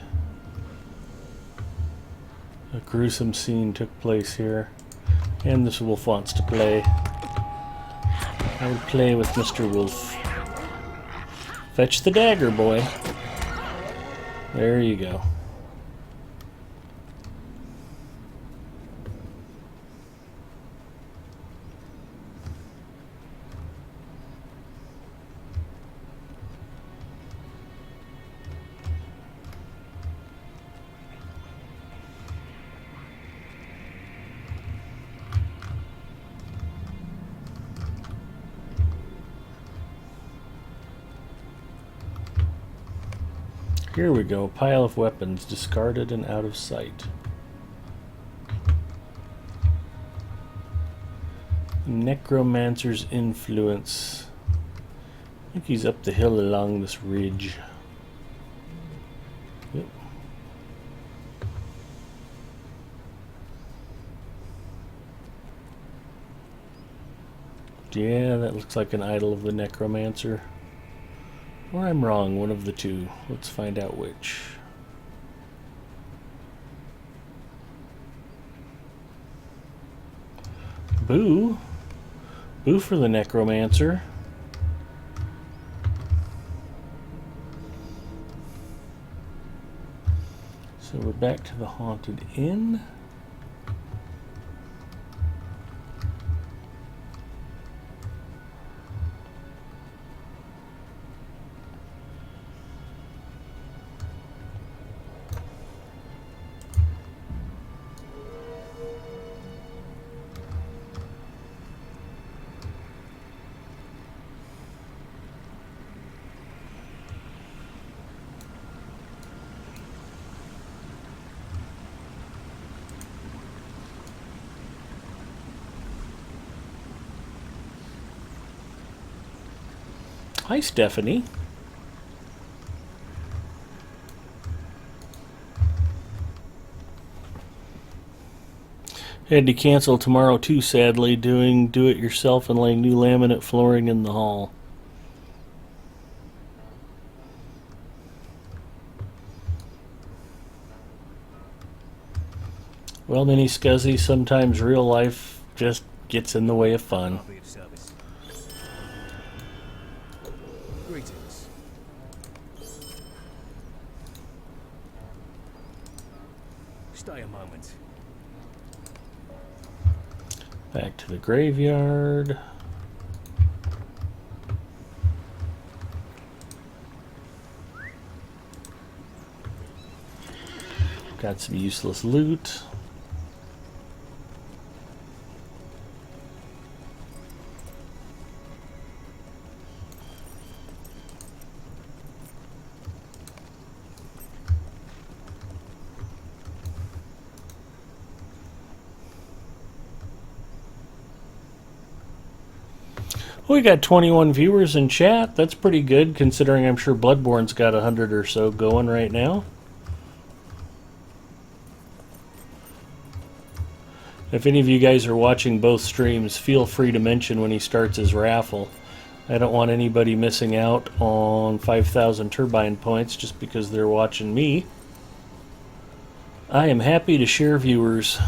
A gruesome scene took place here, and this wolf wants to play. I would play with Mr. Wolf. Fetch the dagger, boy. There you go. Here we go. Pile of weapons, discarded and out of sight. Necromancer's influence. I think he's up the hill along this ridge. Yep. Yeah, that looks like an idol of the necromancer. Or I'm wrong, one of the two. Let's find out which. Boo. Boo for the necromancer. So we're back to the haunted inn. Hi, Stephanie. Had to cancel tomorrow too, sadly, doing do-it-yourself and laying new laminate flooring in the hall. Well, Mini Scuzzy, sometimes real life just gets in the way of fun. Greetings. Stay a moment. Back to the graveyard. Got some useless loot. We got 21 viewers in chat. That's pretty good, considering I'm sure Bloodborne's got 100 or so going right now. If any of you guys are watching both streams, feel free to mention when he starts his raffle. I don't want anybody missing out on 5,000 turbine points just because they're watching me. I am happy to share viewers.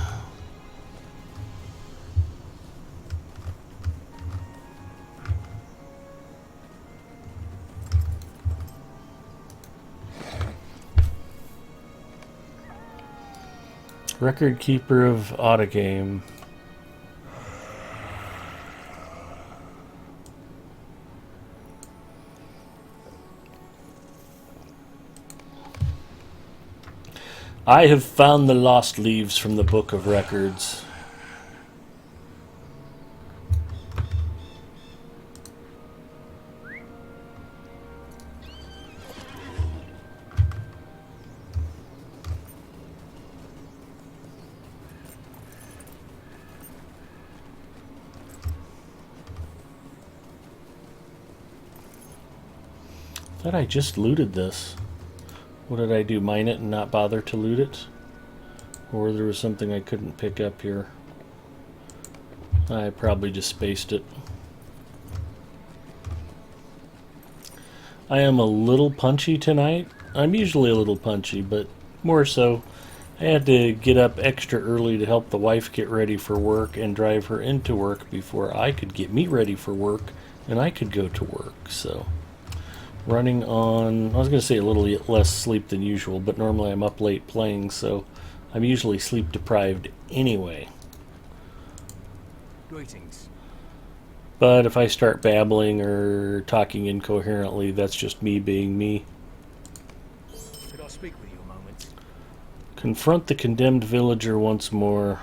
Record keeper of Autogame. I have found the lost leaves from the Book of Records. Thought I just looted this. What did I do? Mine it and not bother to loot it? Or there was something I couldn't pick up here. I probably just spaced it. I am a little punchy tonight. I'm usually a little punchy, but more so, I had to get up extra early to help the wife get ready for work and drive her into work before I could get me ready for work and I could go to work. So, running on, I was going to say a little less sleep than usual, but normally I'm up late playing, so I'm usually sleep deprived anyway. Greetings. But if I start babbling or talking incoherently, that's just me being me. Could I speak with you a moment? Confront the condemned villager once more.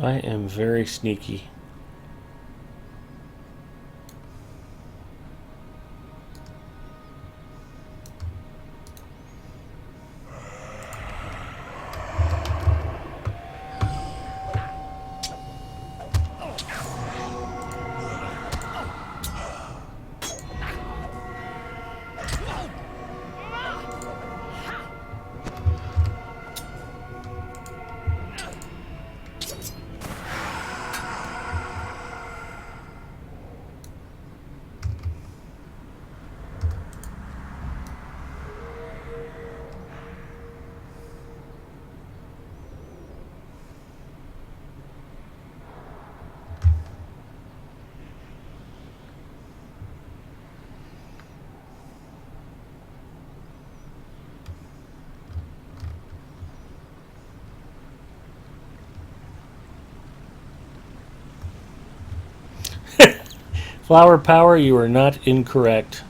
I am very sneaky. Flower power, you are not incorrect.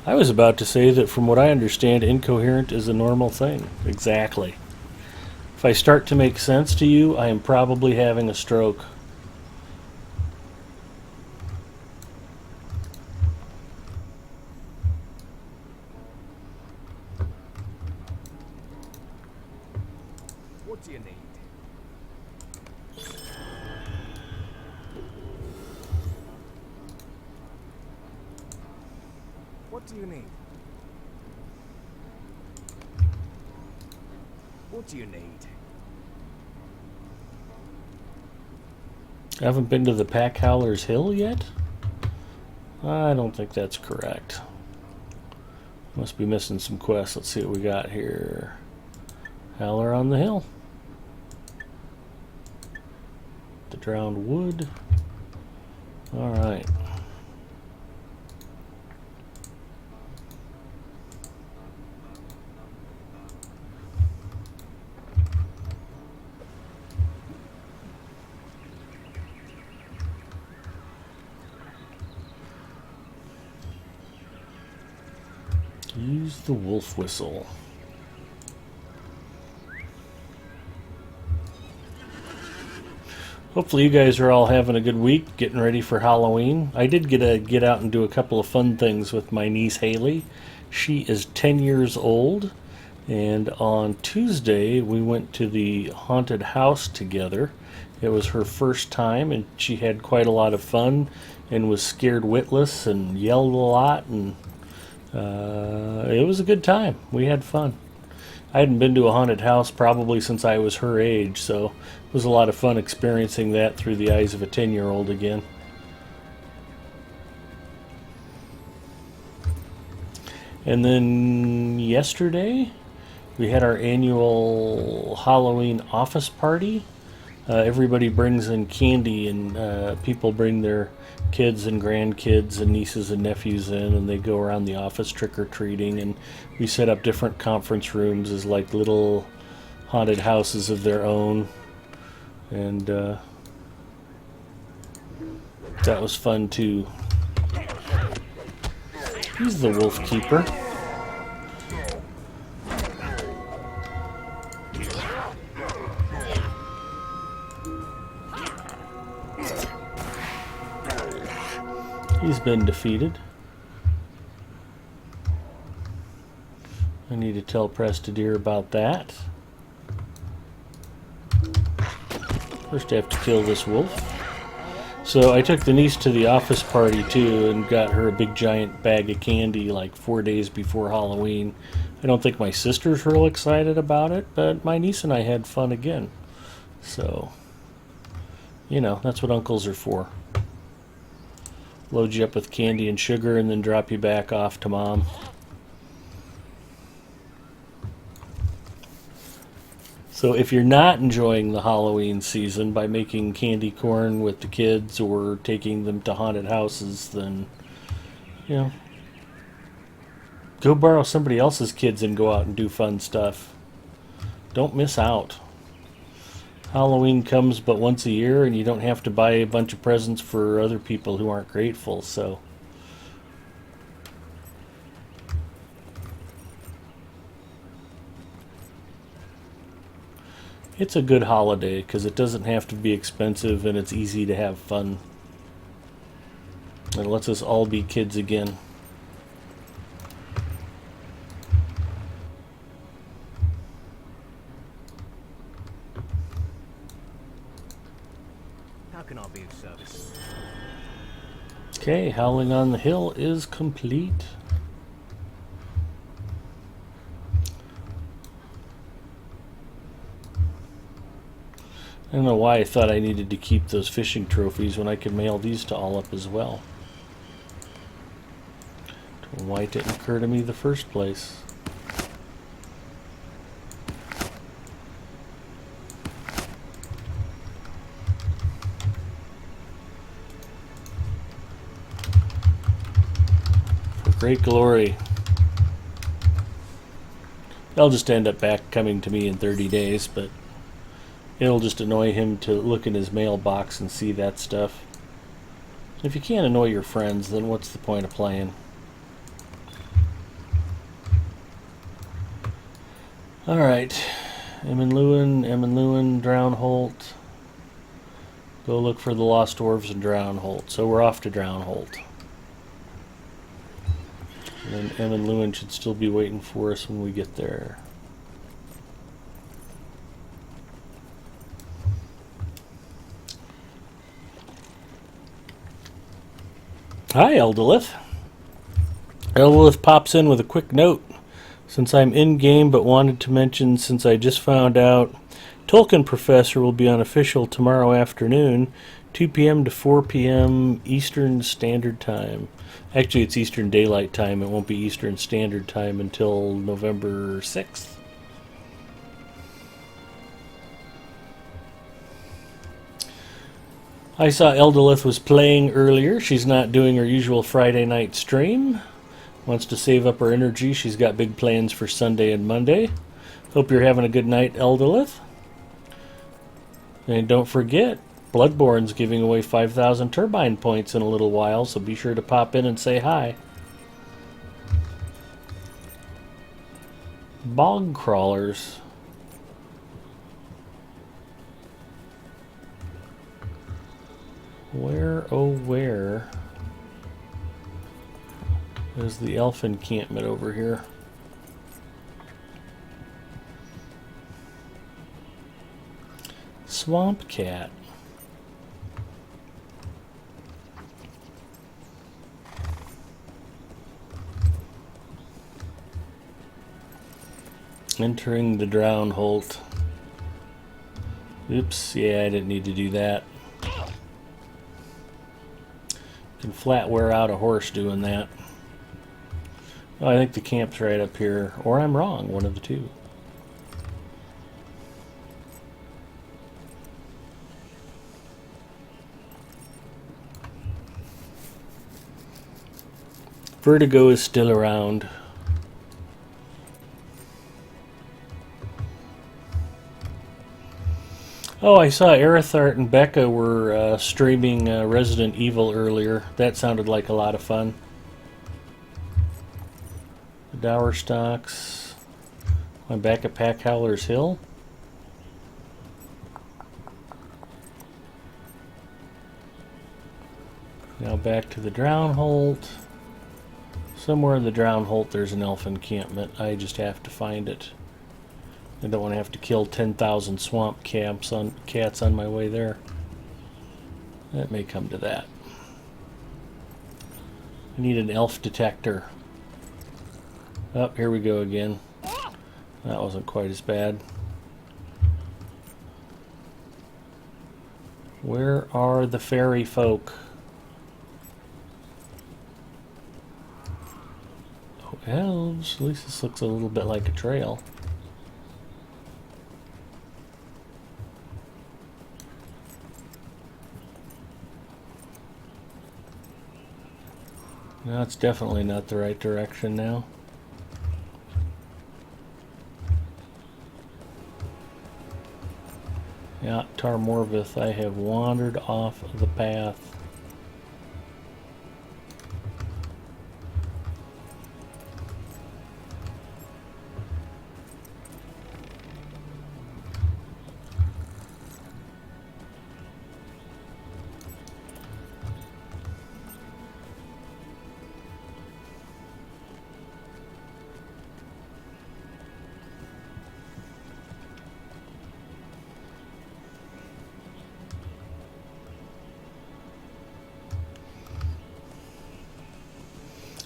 I was about to say that from what I understand, incoherent is a normal thing. Exactly. If I start to make sense to you, I am probably having a stroke. What do you need? What do you need? What do you need? Haven't been to the Pack Howler's Hill yet? I don't think that's correct. Must be missing some quests. Let's see what we got here. Howler on the Hill. The drowned wood. Alright. the wolf whistle. Hopefully you guys are all having a good week, getting ready for Halloween. I did get out and do a couple of fun things with my niece Haley. She is 10 years old, and on Tuesday we went to the haunted house together. It was her first time, and she had quite a lot of fun and was scared witless and yelled a lot, and it was a good time. We had fun. I hadn't been to a haunted house probably since I was her age, so it was a lot of fun experiencing that through the eyes of a 10-year-old again. And then yesterday, we had our annual Halloween office party. Everybody brings in candy, and people bring their kids and grandkids and nieces and nephews in, and they go around the office trick-or-treating, and we set up different conference rooms as like little haunted houses of their own, and that was fun too. He's the wolf keeper. He's been defeated. I need to tell Prestideer about that. First I have to kill this wolf. So I took the niece to the office party too and got her a big giant bag of candy like 4 days before Halloween. I don't think my sister's real excited about it, but my niece and I had fun again. So, you know, that's what uncles are for. Load you up with candy and sugar and then drop you back off to mom. So if you're not enjoying the Halloween season by making candy corn with the kids or taking them to haunted houses, then, you know, go borrow somebody else's kids and go out and do fun stuff. Don't miss out. Halloween comes but once a year, and you don't have to buy a bunch of presents for other people who aren't grateful, so. It's a good holiday because it doesn't have to be expensive and it's easy to have fun. It lets us all be kids again. How can I be of service? Okay, Howling on the Hill is complete. I don't know why I thought I needed to keep those fishing trophies when I could mail these to all up as well. Don't know why it didn't occur to me the first place. For great glory. They'll just end up back coming to me in 30 days, but it'll just annoy him to look in his mailbox and see that stuff. If you can't annoy your friends, then what's the point of playing? Alright. Emmenlewin, Drownholt. Go look for the Lost Dwarves in Drownholt. So we're off to Drownholt. And then Emmenlewin should still be waiting for us when we get there. Hi, Eldolith. Eldolith pops in with a quick note. Since I'm in-game but wanted to mention, since I just found out, Tolkien Professor will be unofficial tomorrow afternoon, 2 p.m. to 4 p.m. Eastern Standard Time. Actually, it's Eastern Daylight Time. It won't be Eastern Standard Time until November 6th. I saw Eldolith was playing earlier. She's not doing her usual Friday night stream. Wants to save up her energy. She's got big plans for Sunday and Monday. Hope you're having a good night, Eldolith. And don't forget, Bloodborne's giving away 5,000 turbine points in a little while, so be sure to pop in and say hi. Bog crawlers. Where, oh where is the elf encampment over here? Swamp cat. Entering the drown holt. Oops, yeah, I didn't need to do that. Can flat wear out a horse doing that. Oh, I think the camp's right up here. Or I'm wrong, one of the two. Vertigo is still around. Oh, I saw Erithart and Becca were streaming Resident Evil earlier. That sounded like a lot of fun. The Dower Stocks. I'm back at Pack Howler's Hill. Now back to the Drown Holt. Somewhere in the Drown Holt there's an elf encampment. I just have to find it. I don't want to have to kill 10,000 swamp cats on my way there. That may come to that. I need an elf detector. Oh, here we go again. That wasn't quite as bad. Where are the fairy folk? Oh, elves. At least this looks a little bit like a trail. No, it's definitely not the right direction now. Yeah, Tar Morvith, I have wandered off the path.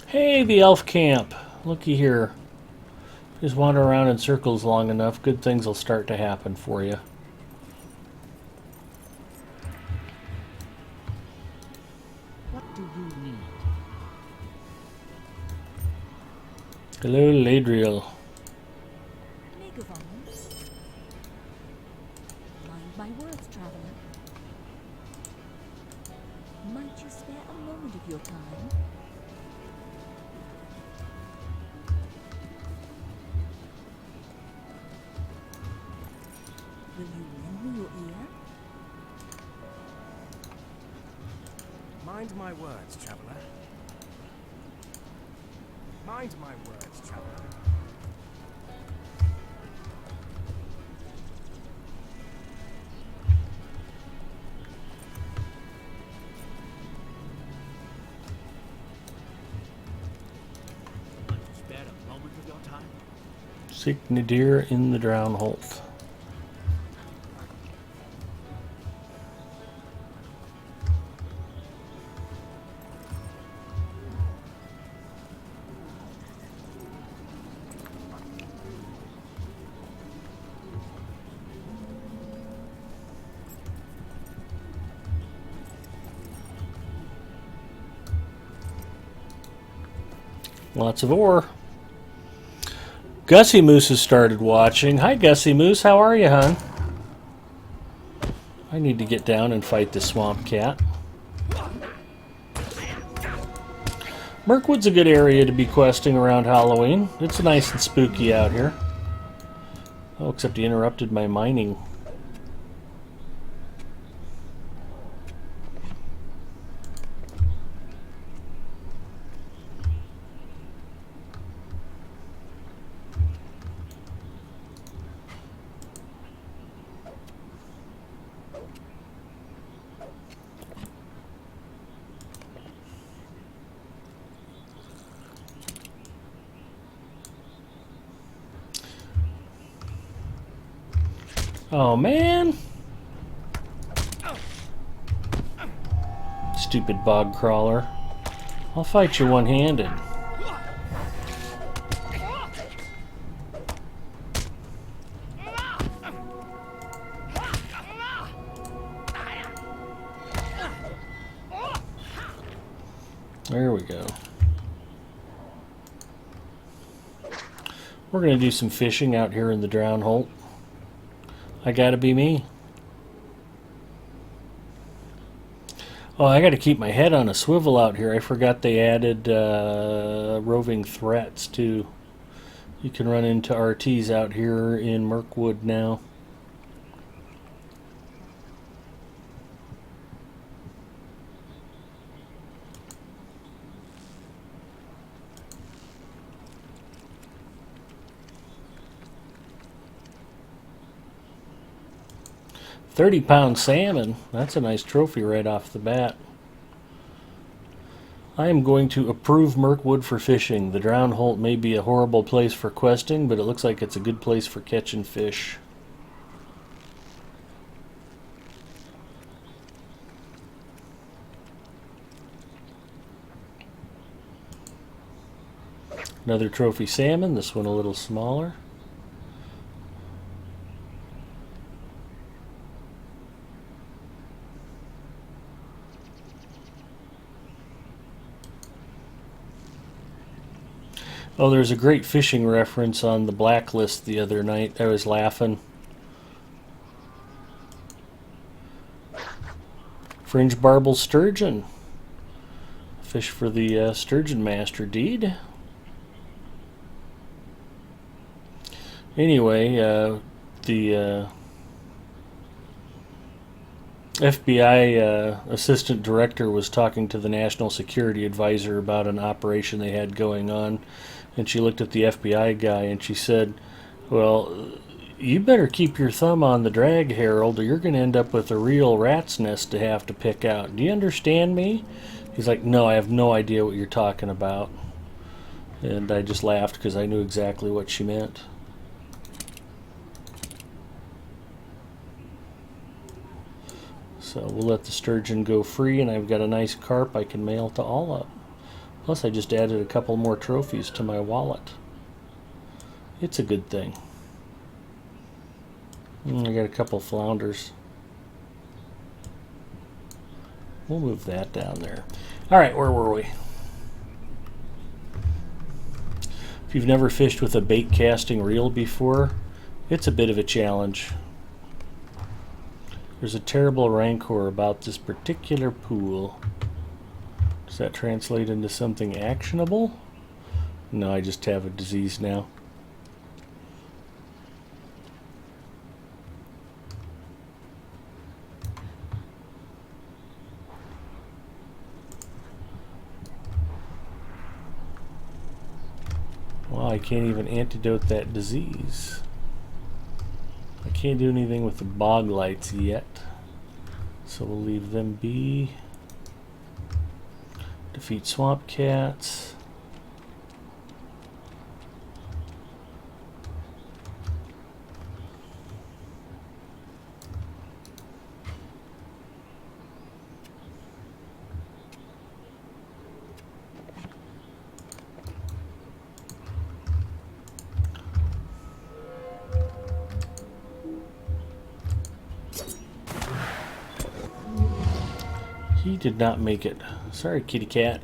Hey, the elf camp. Looky here. Just wander around in circles long enough, good things will start to happen for you. What do you need? Hello, Ladriel. Megavons. Mind my words, traveler. Might you spare a moment of your time? Will you lend me your ear? Mind my words, traveler. Mind my words, traveler. Want to spare a moment of your time? Seek Nadir in the Drown Holt. Lots of ore. Gussie Moose has started watching. Hi, Gussie Moose. How are you, hon? I need to get down and fight the swamp cat. Mirkwood's a good area to be questing around Halloween. It's nice and spooky out here. Oh, except he interrupted my mining. Oh, man. Stupid bog crawler. I'll fight you one-handed. There we go. We're going to do some fishing out here in the Drown Holt. I gotta be me. Oh, I gotta keep my head on a swivel out here. I forgot they added roving threats too. You can run into RTs out here in Mirkwood now. £30 salmon. That's a nice trophy right off the bat. I am going to approve Mirkwood for fishing. The Drown Holt may be a horrible place for questing, but it looks like it's a good place for catching fish. Another trophy salmon, this one a little smaller. Oh, there's a great fishing reference on the Blacklist the other night. I was laughing. Fringe barbel sturgeon. Fish for the sturgeon master deed. Anyway, the FBI assistant director was talking to the national security advisor about an operation they had going on, and she looked at the FBI guy and she said, well, you better keep your thumb on the drag, Harold, or you're going to end up with a real rat's nest to have to pick out. Do you understand me? He's like, no, I have no idea what you're talking about. And I just laughed because I knew exactly what she meant. So we'll let the sturgeon go free, and I've got a nice carp I can mail to all up. Plus I just added a couple more trophies to my wallet. It's a good thing. I got a couple flounders. We'll move that down there. Alright, where were we? If you've never fished with a bait casting reel before, it's a bit of a challenge. There's a terrible rancor about this particular pool. Does that translate into something actionable? No, I just have a disease now. Well, I can't even antidote that disease. I can't do anything with the bog lights yet, so we'll leave them be. Defeat swamp cats. He did not make it. Sorry, kitty cat.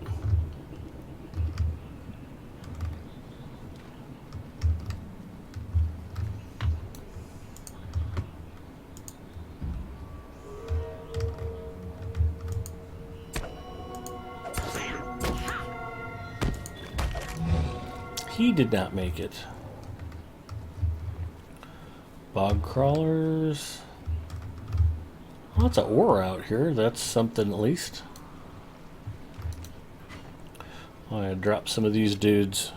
He did not make it. Bog crawlers. Lots of ore out here. That's something at least. I'm gonna drop some of these dudes.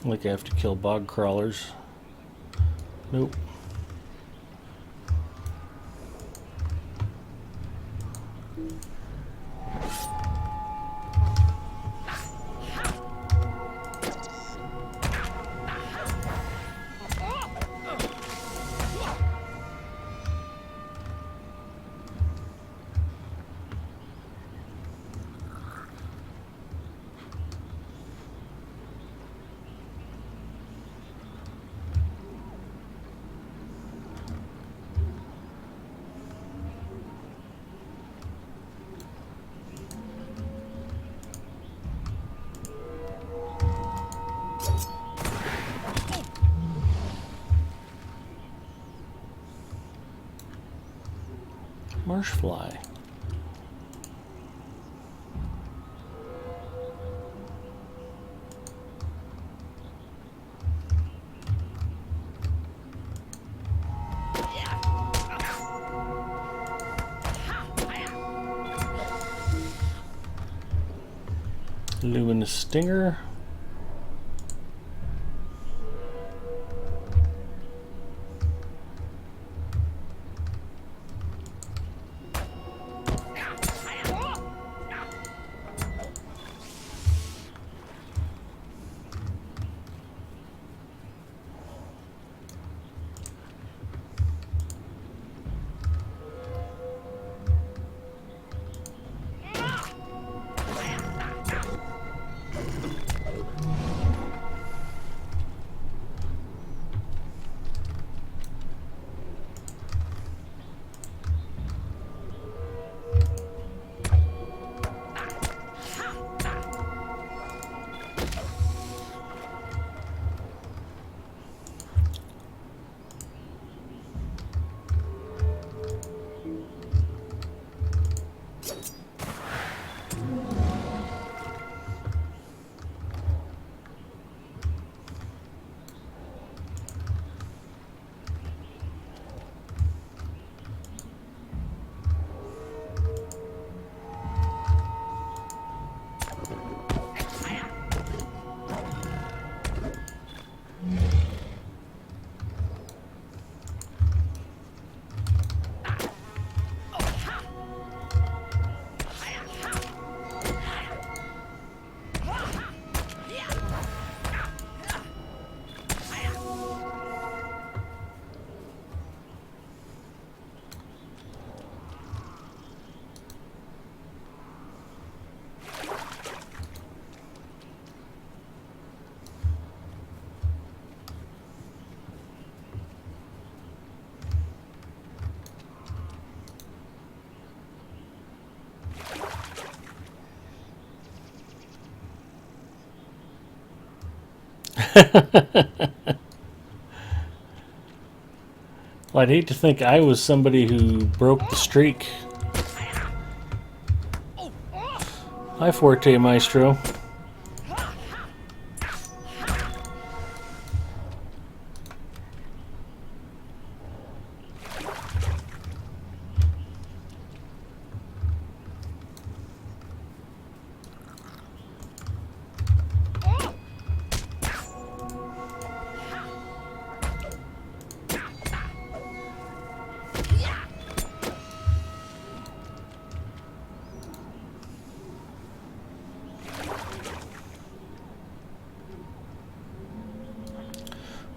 Like I have to kill bog crawlers. Nope. Marsh fly. Luminous stinger. Well, I'd hate to think I was somebody who broke the streak. Hi, Forte Maestro.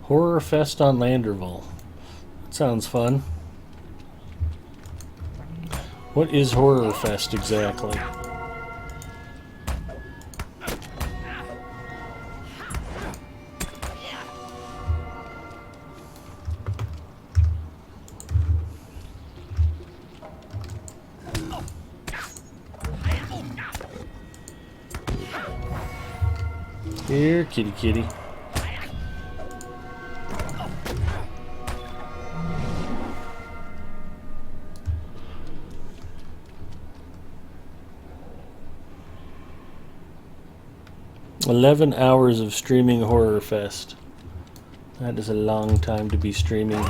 Horror Fest on Landerville. That sounds fun. What is Horror Fest exactly? Here, kitty kitty. "11 hours of streaming Horror Fest. That is a long time to be streaming.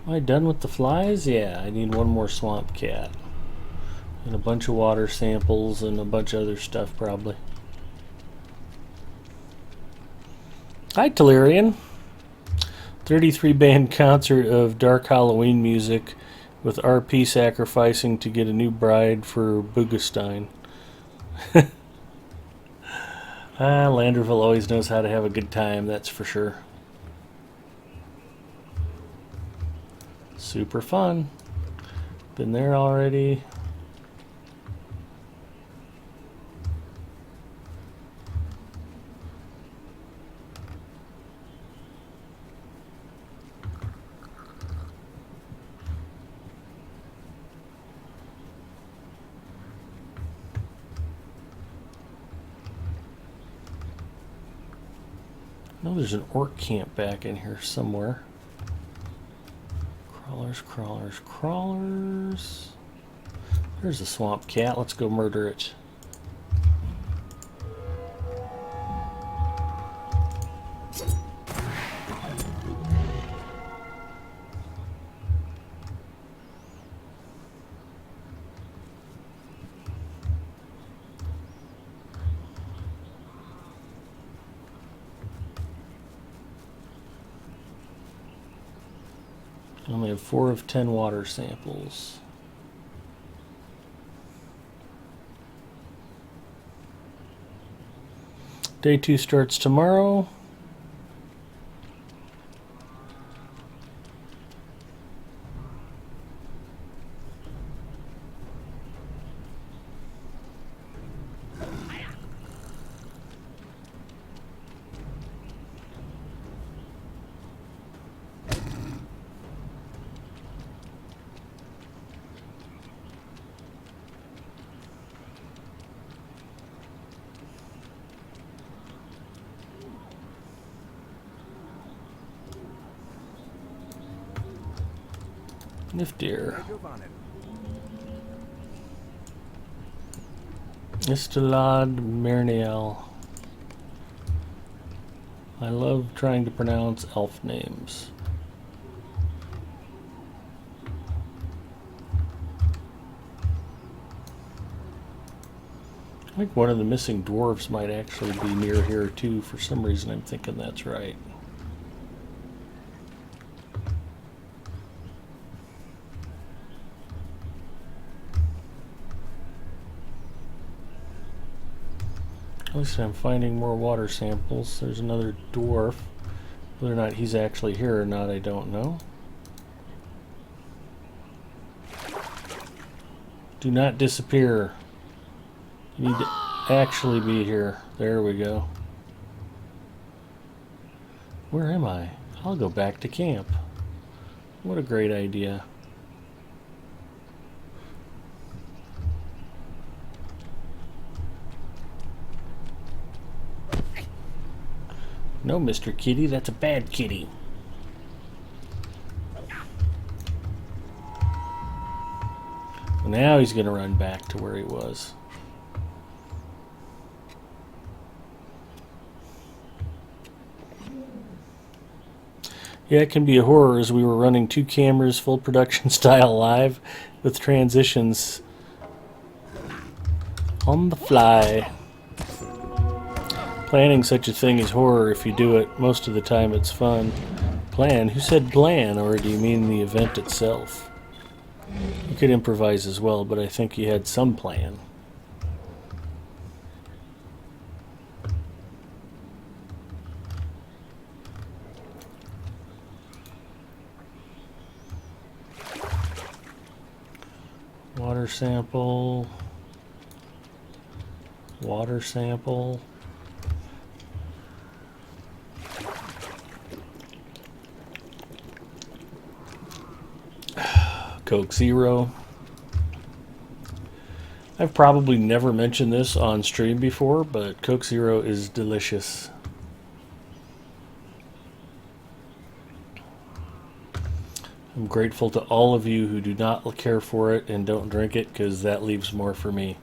Am I done with the flies? Yeah, I need one more swamp cat. And a bunch of water samples and a bunch of other stuff probably. Hi, Telerian. 33 band concert of dark Halloween music with RP sacrificing to get a new bride for Bugestein. Landerville always knows how to have a good time, that's for sure. Super fun. Been there already. I know there's an orc camp back in here somewhere. Crawlers, crawlers, crawlers. There's a swamp cat. Let's go murder it. I only have 4 of 10 water samples. Day 2 starts tomorrow. Niftier. Estelade Merniel. I love trying to pronounce elf names. I think one of the missing dwarves might actually be near here too. For some reason I'm thinking that's right. At least I'm finding more water samples. There's another dwarf. Whether or not he's actually here or not, I don't know. Do not disappear. You need to actually be here. There we go. Where am I? I'll go back to camp. What a great idea. No, Mr. Kitty, that's a bad kitty. Well, now he's going to run back to where he was. Yeah, it can be a horror as we were running 2 cameras, full production style live with transitions on the fly. Planning such a thing is horror if you do it. Most of the time it's fun. Plan? Who said plan? Or do you mean the event itself? You could improvise as well, but I think you had some plan. Water sample. Water sample. Coke Zero. I've probably never mentioned this on stream before, but Coke Zero is delicious. I'm grateful to all of you who do not care for it and don't drink it, because that leaves more for me.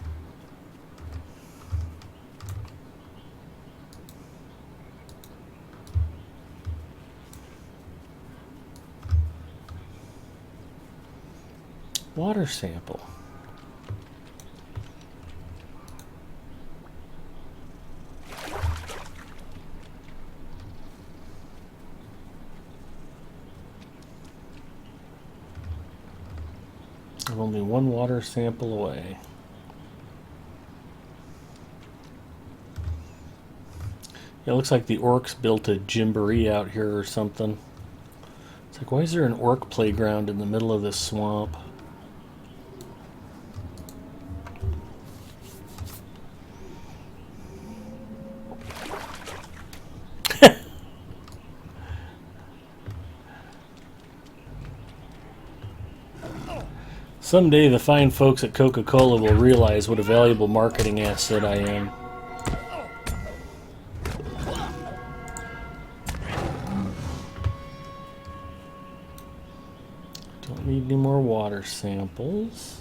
Water sample. I'm only one water sample away. It looks like the orcs built a gymboree out here or something. It's like, why is there an orc playground in the middle of this swamp? Someday the fine folks at Coca-Cola will realize what a valuable marketing asset I am. Don't need any more water samples.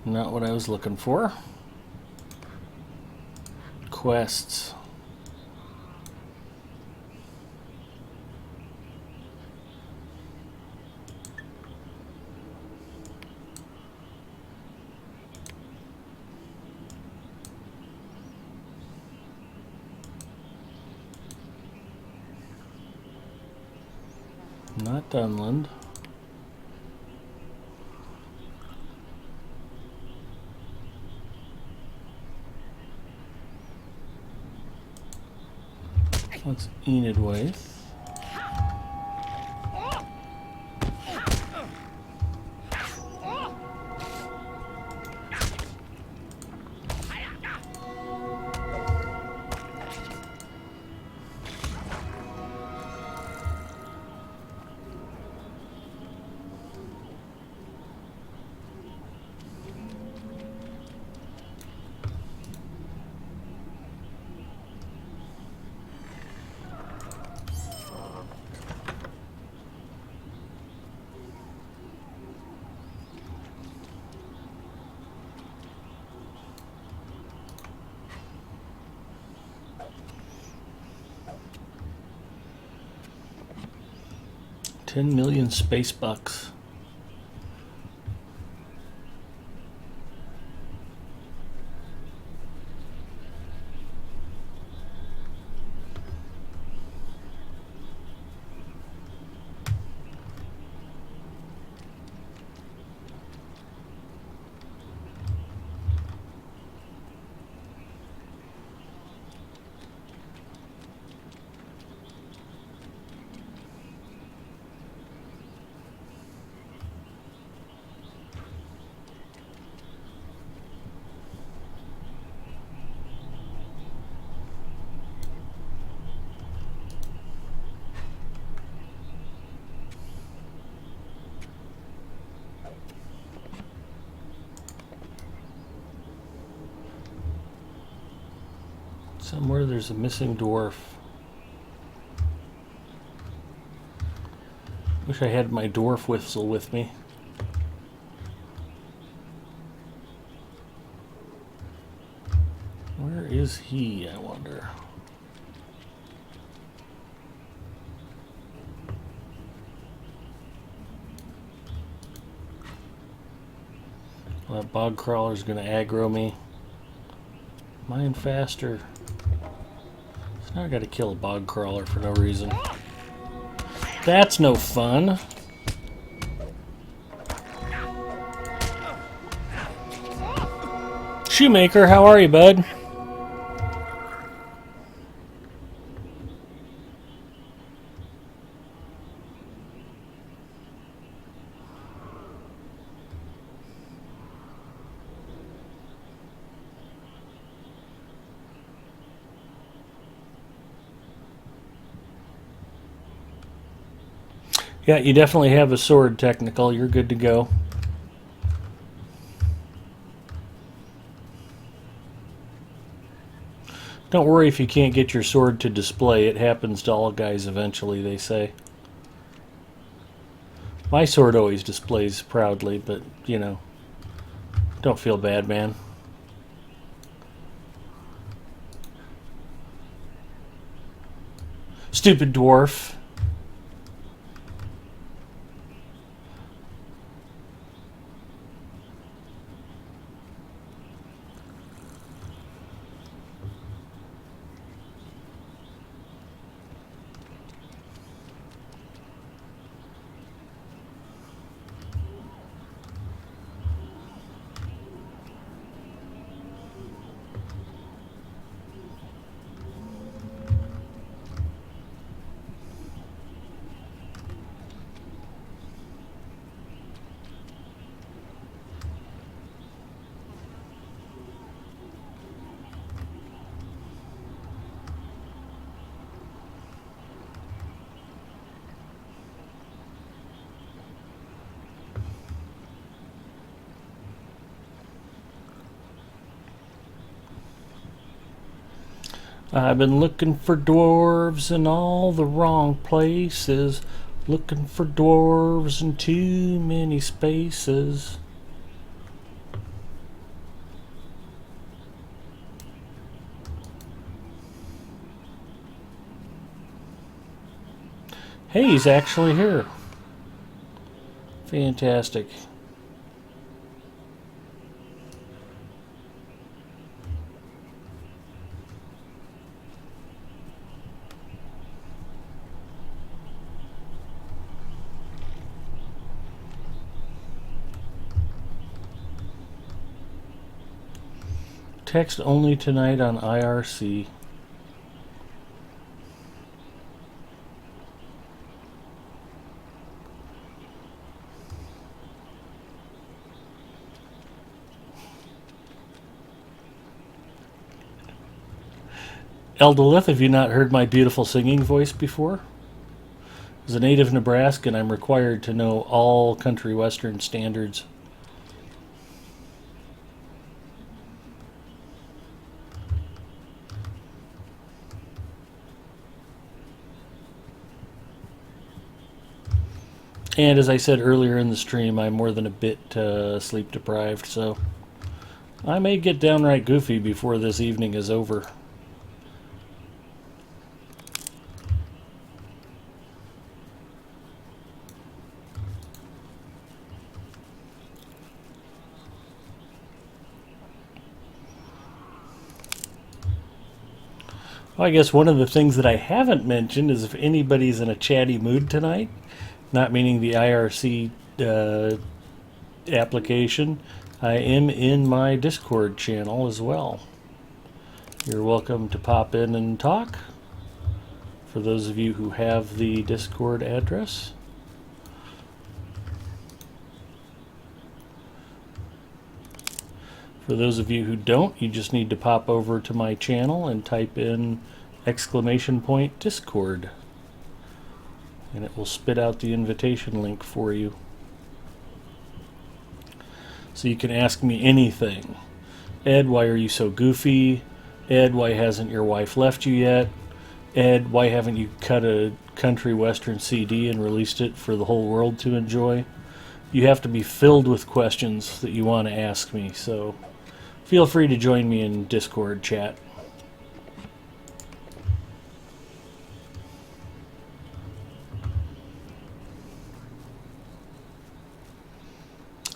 Not what I was looking for. Quests. Not Dunland. What's Enidwaith? $10 million space bucks. Somewhere there's a missing dwarf. Wish I had my dwarf whistle with me. Where is he, I wonder? Well, that bog crawler's gonna aggro me. Mine faster. So now I gotta kill a bog crawler for no reason. That's no fun. Shoemaker, how are you, bud? Yeah, you definitely have a sword, technical. You're good to go. Don't worry if you can't get your sword to display. It happens to all guys eventually, they say. My sword always displays proudly, but, you know, don't feel bad, man. Stupid dwarf. I've been looking for dwarves in all the wrong places. Looking for dwarves in too many spaces. Hey, he's actually here. Fantastic. Text only tonight on IRC. Eldolith, have you not heard my beautiful singing voice before? As a native Nebraskan, I'm required to know all country western standards. And as I said earlier in the stream, I'm more than a bit sleep deprived, so I may get downright goofy before this evening is over. Well, I guess one of the things that I haven't mentioned is if anybody's in a chatty mood tonight, not meaning the IRC application, I am in my Discord channel as well. You're welcome to pop in and talk, for those of you who have the Discord address. For those of you who don't, you just need to pop over to my channel and type in !Discord. And it will spit out the invitation link for you. So you can ask me anything. Ed, why are you so goofy? Ed, why hasn't your wife left you yet? Ed, why haven't you cut a country western CD and released it for the whole world to enjoy? You have to be filled with questions that you want to ask me, so feel free to join me in Discord chat.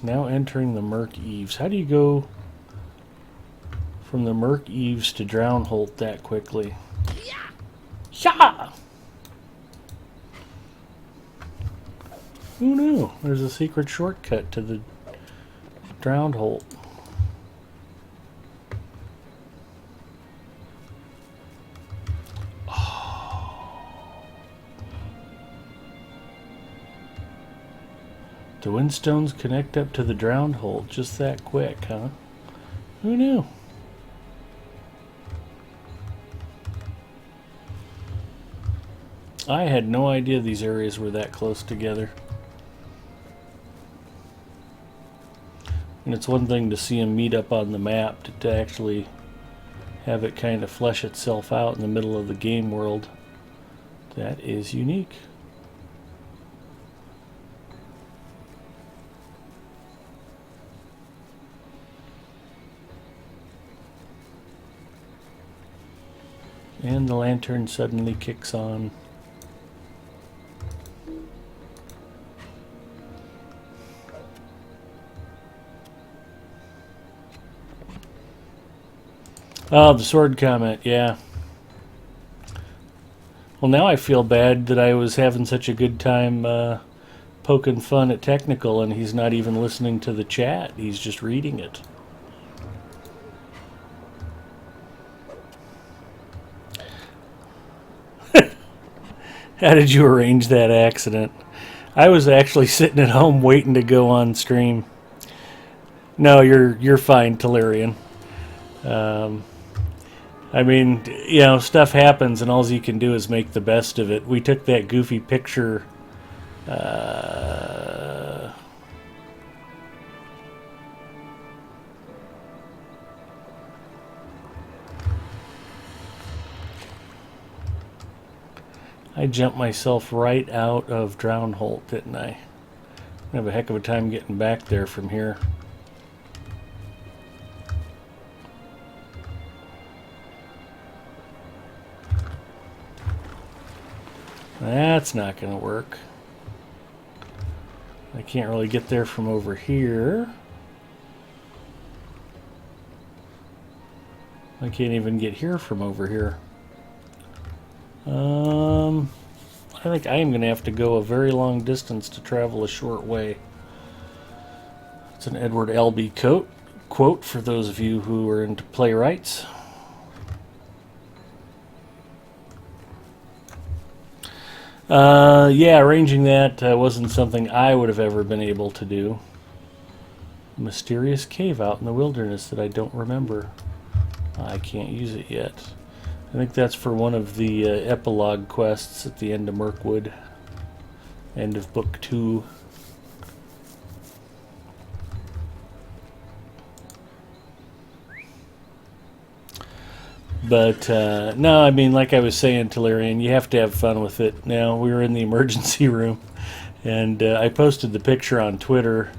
Now entering the Murk Eaves. How do you go from the Murk Eaves to Drownholt that quickly? Yeah! Who knew? There's a secret shortcut to the Drownholt. The Windstones connect up to the Drownholt just that quick, huh? Who knew? I had no idea these areas were that close together. And it's one thing to see them meet up on the map, to actually have it kind of flesh itself out in the middle of the game world. That is unique. And the lantern suddenly kicks on. Oh, the sword comment, yeah. Well, now I feel bad that I was having such a good time poking fun at Technical, and he's not even listening to the chat. He's just reading it. How did you arrange that accident? I was actually sitting at home waiting to go on stream. No, you're fine, Telerian. I mean, you know, stuff happens, and all you can do is make the best of it. We took that goofy picture. I jumped myself right out of Drownholt, didn't I? I have a heck of a time getting back there from here. That's not going to work. I can't really get there from over here. I can't even get here from over here. I think I am going to have to go a very long distance to travel a short way. It's an Edward Albee quote for those of you who are into playwrights. Yeah, arranging that wasn't something I would have ever been able to do. A mysterious cave out in the wilderness that I don't remember. I can't use it yet. I think that's for one of the epilogue quests at the end of Mirkwood. End of book 2. But, no, I mean, like I was saying, Telerian, you have to have fun with it. Now, we were in the emergency room, and I posted the picture on Twitter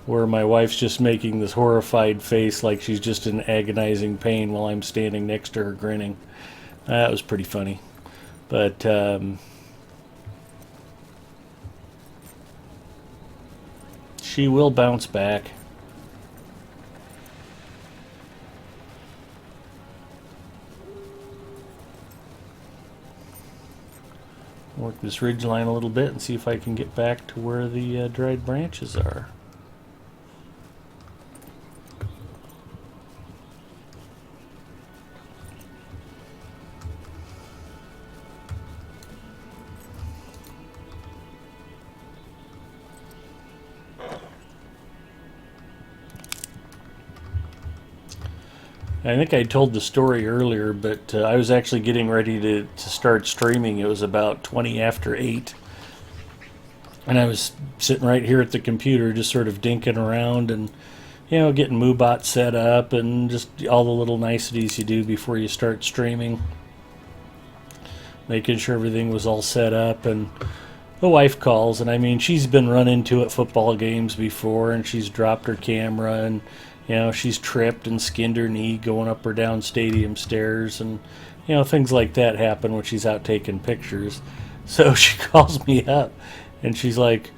where my wife's just making this horrified face like she's just in agonizing pain while I'm standing next to her grinning. That was pretty funny. But, she will bounce back. Work this ridge line a little bit and see if I can get back to where the dried branches are. I think I told the story earlier, but I was actually getting ready to start streaming. It was about 20 after 8. And I was sitting right here at the computer just sort of dinking around and, you know, getting MooBot set up and just all the little niceties you do before you start streaming. Making sure everything was all set up, and the wife calls, and I mean, she's been run into at football games before, and she's dropped her camera, and you know, she's tripped and skinned her knee going up or down stadium stairs, and you know, things like that happen when she's out taking pictures. So she calls me up, and she's like,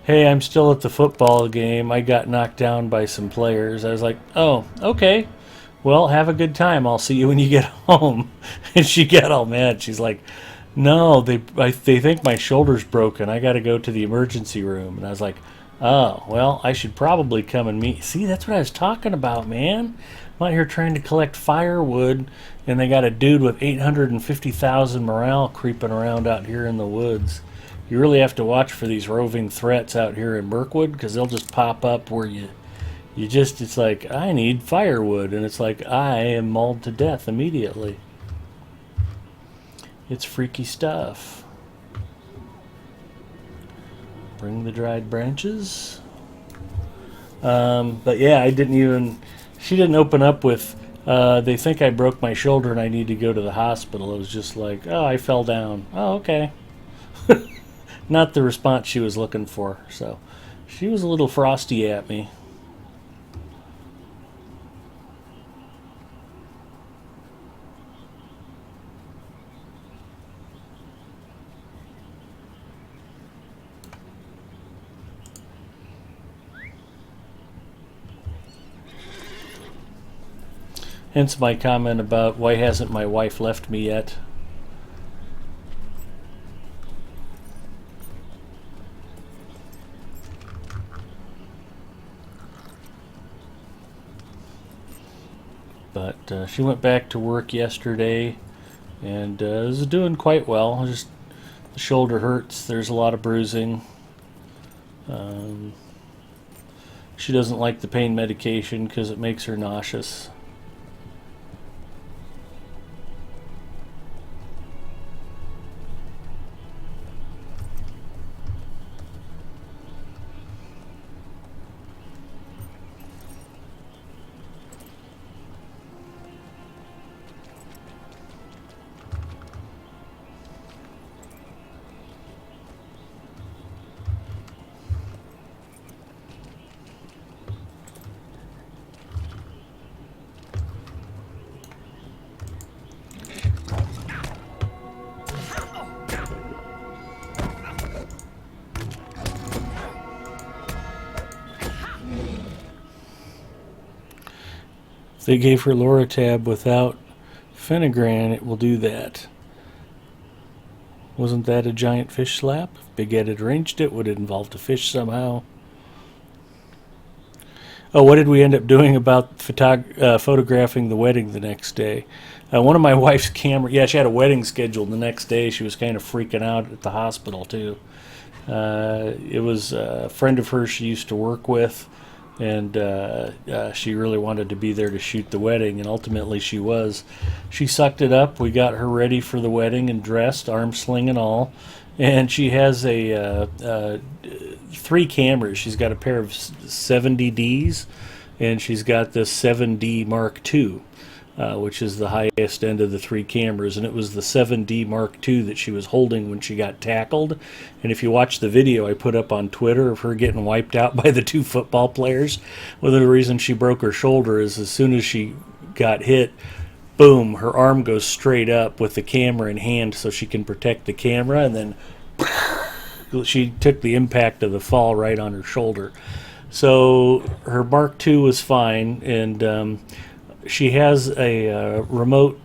"Hey, I'm still at the football game. I got knocked down by some players." I was like, "Oh, okay. Well, have a good time. I'll see you when you get home." And she got all mad. She's like, "No, they think my shoulder's broken. I got to go to the emergency room." And I was like, "Oh, well, I should probably come and meet." See, that's what I was talking about, man. I'm out here trying to collect firewood, and they got a dude with 850,000 morale creeping around out here in the woods. You really have to watch for these roving threats out here in Mirkwood, because they'll just pop up where you just, it's like, I need firewood, and it's like, I am mauled to death immediately. It's freaky stuff. Bring the dried branches. But yeah, she didn't open up with, They think I broke my shoulder and I need to go to the hospital. It was just like, oh, I fell down. Oh, okay. Not the response she was looking for. So she was a little frosty at me. Hence my comment about why hasn't my wife left me yet. But she went back to work yesterday and is doing quite well. Just the shoulder hurts. There's a lot of bruising. She doesn't like the pain medication because it makes her nauseous. If they gave her Loratab without Phenagran, it will do that. Wasn't that a giant fish slap? If Big Ed had arranged it, would it involved a fish somehow? Oh, what did we end up doing about photographing the wedding the next day? One of my wife's camera, yeah, she had a wedding scheduled the next day. She was kind of freaking out at the hospital, too. It was a friend of hers she used to work with, and she really wanted to be there to shoot the wedding, and ultimately she was. She sucked it up. We got her ready for the wedding and dressed, arm sling and all, and she has a 3 cameras. She's got a pair of 70Ds, and she's got this 7D Mark II, which is the highest end of the 3 cameras, and it was the 7D Mark II that she was holding when she got tackled. And if you watch the video I put up on Twitter of her getting wiped out by the 2 football players, well, the reason she broke her shoulder is as soon as she got hit, boom, her arm goes straight up with the camera in hand so she can protect the camera, and then she took the impact of the fall right on her shoulder. So her Mark II was fine, and she has a remote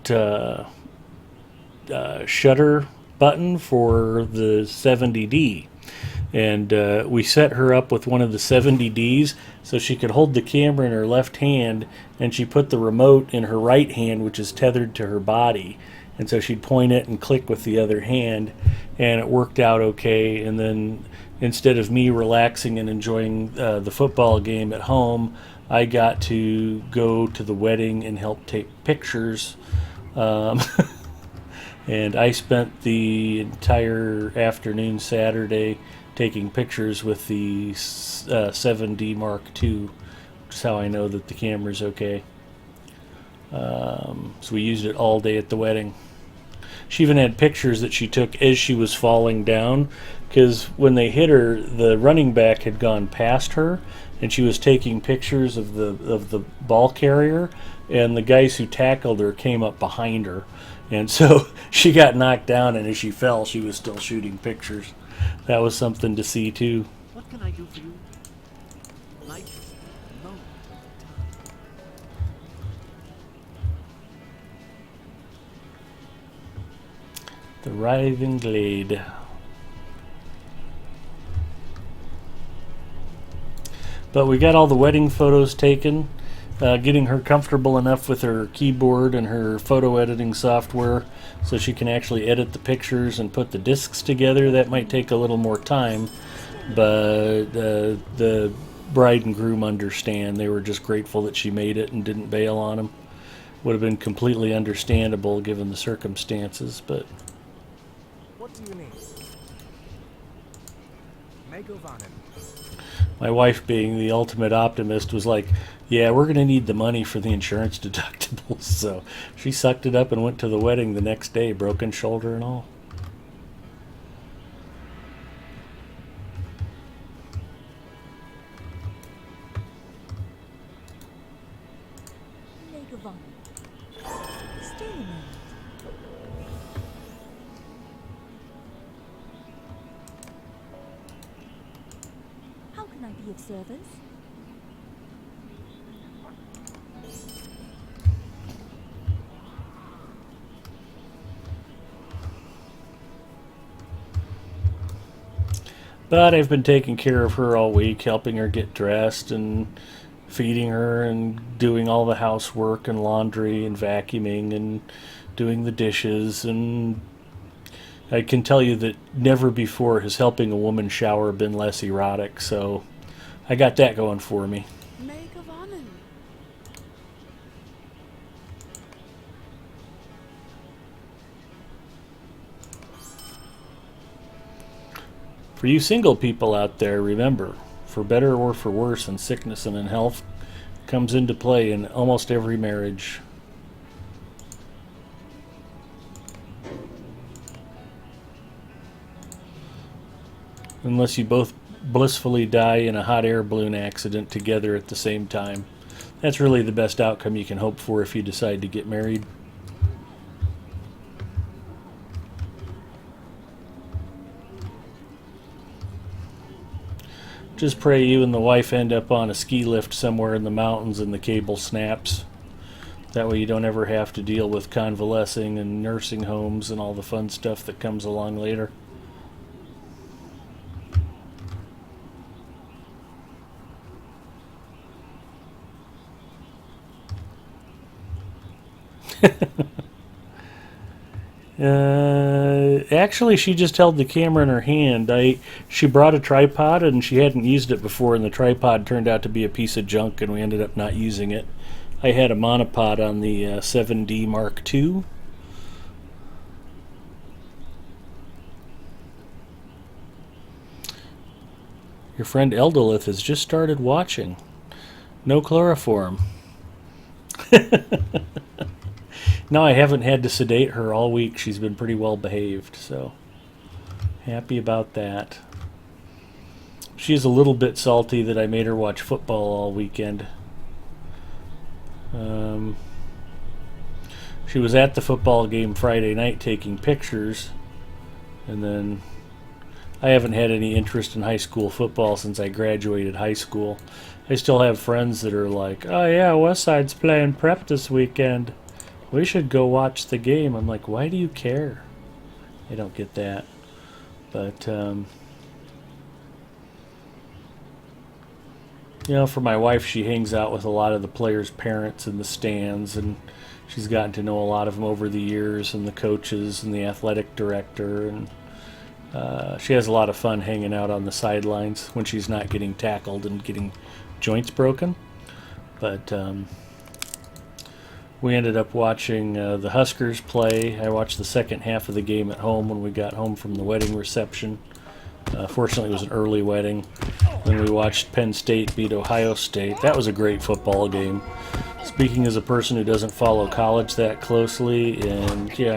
shutter button for the 70D, and we set her up with one of the 70Ds so she could hold the camera in her left hand, and she put the remote in her right hand, which is tethered to her body, and so she'd point it and click with the other hand, and it worked out okay. And then instead of me relaxing and enjoying the football game at home, I got to go to the wedding and help take pictures. And I spent the entire afternoon Saturday taking pictures with the 7D Mark II, which is how I know that the camera's okay. So we used it all day at the wedding. She even had pictures that she took as she was falling down, because when they hit her, the running back had gone past her, and she was taking pictures of the ball carrier, and the guys who tackled her came up behind her, and so she got knocked down, and as she fell, she was still shooting pictures. That was something to see too. What can I do for you? Life, moment. The writhing glade. But we got all the wedding photos taken, getting her comfortable enough with her keyboard and her photo editing software so she can actually edit the pictures and put the discs together. That might take a little more time, but the bride and groom understand. They were just grateful that she made it and didn't bail on them. Would have been completely understandable given the circumstances, but What do you need? Megovanen. My wife, being the ultimate optimist, was like, yeah, we're going to need the money for the insurance deductibles. So she sucked it up and went to the wedding the next day, broken shoulder and all. Make of honor. Stay a moment. How can I be of service? But I've been taking care of her all week, helping her get dressed and feeding her and doing all the housework and laundry and vacuuming and doing the dishes. And I can tell you that never before has helping a woman shower been less erotic, so I got that going for me. Make of honor. For you single people out there, remember, for better or for worse, and sickness and in health comes into play in almost every marriage. Unless you both blissfully die in a hot air balloon accident together at the same time. That's really the best outcome you can hope for if you decide to get married. Just pray you and the wife end up on a ski lift somewhere in the mountains and the cable snaps. That way you don't ever have to deal with convalescing and nursing homes and all the fun stuff that comes along later. Actually, she just held the camera in her hand. She brought a tripod and she hadn't used it before, and the tripod turned out to be a piece of junk, and we ended up not using it. I had a monopod on the 7D Mark II. Your friend Eldolith has just started watching. No chloroform. No, I haven't had to sedate her all week. She's been pretty well behaved, so happy about that. She's a little bit salty that I made her watch football all weekend. She was at the football game Friday night taking pictures, and then I haven't had any interest in high school football since I graduated high school. I still have friends that are like, oh yeah, Westside's playing prep this weekend. We should go watch the game. I'm like, why do you care? I don't get that. But, for my wife, she hangs out with a lot of the players' parents in the stands, and she's gotten to know a lot of them over the years, and the coaches and the athletic director, and she has a lot of fun hanging out on the sidelines when she's not getting tackled and getting joints broken. But we ended up watching the Huskers play. I watched the second half of the game at home when we got home from the wedding reception. Fortunately, it was an early wedding. Then we watched Penn State beat Ohio State. That was a great football game. Speaking as a person who doesn't follow college that closely, and yeah,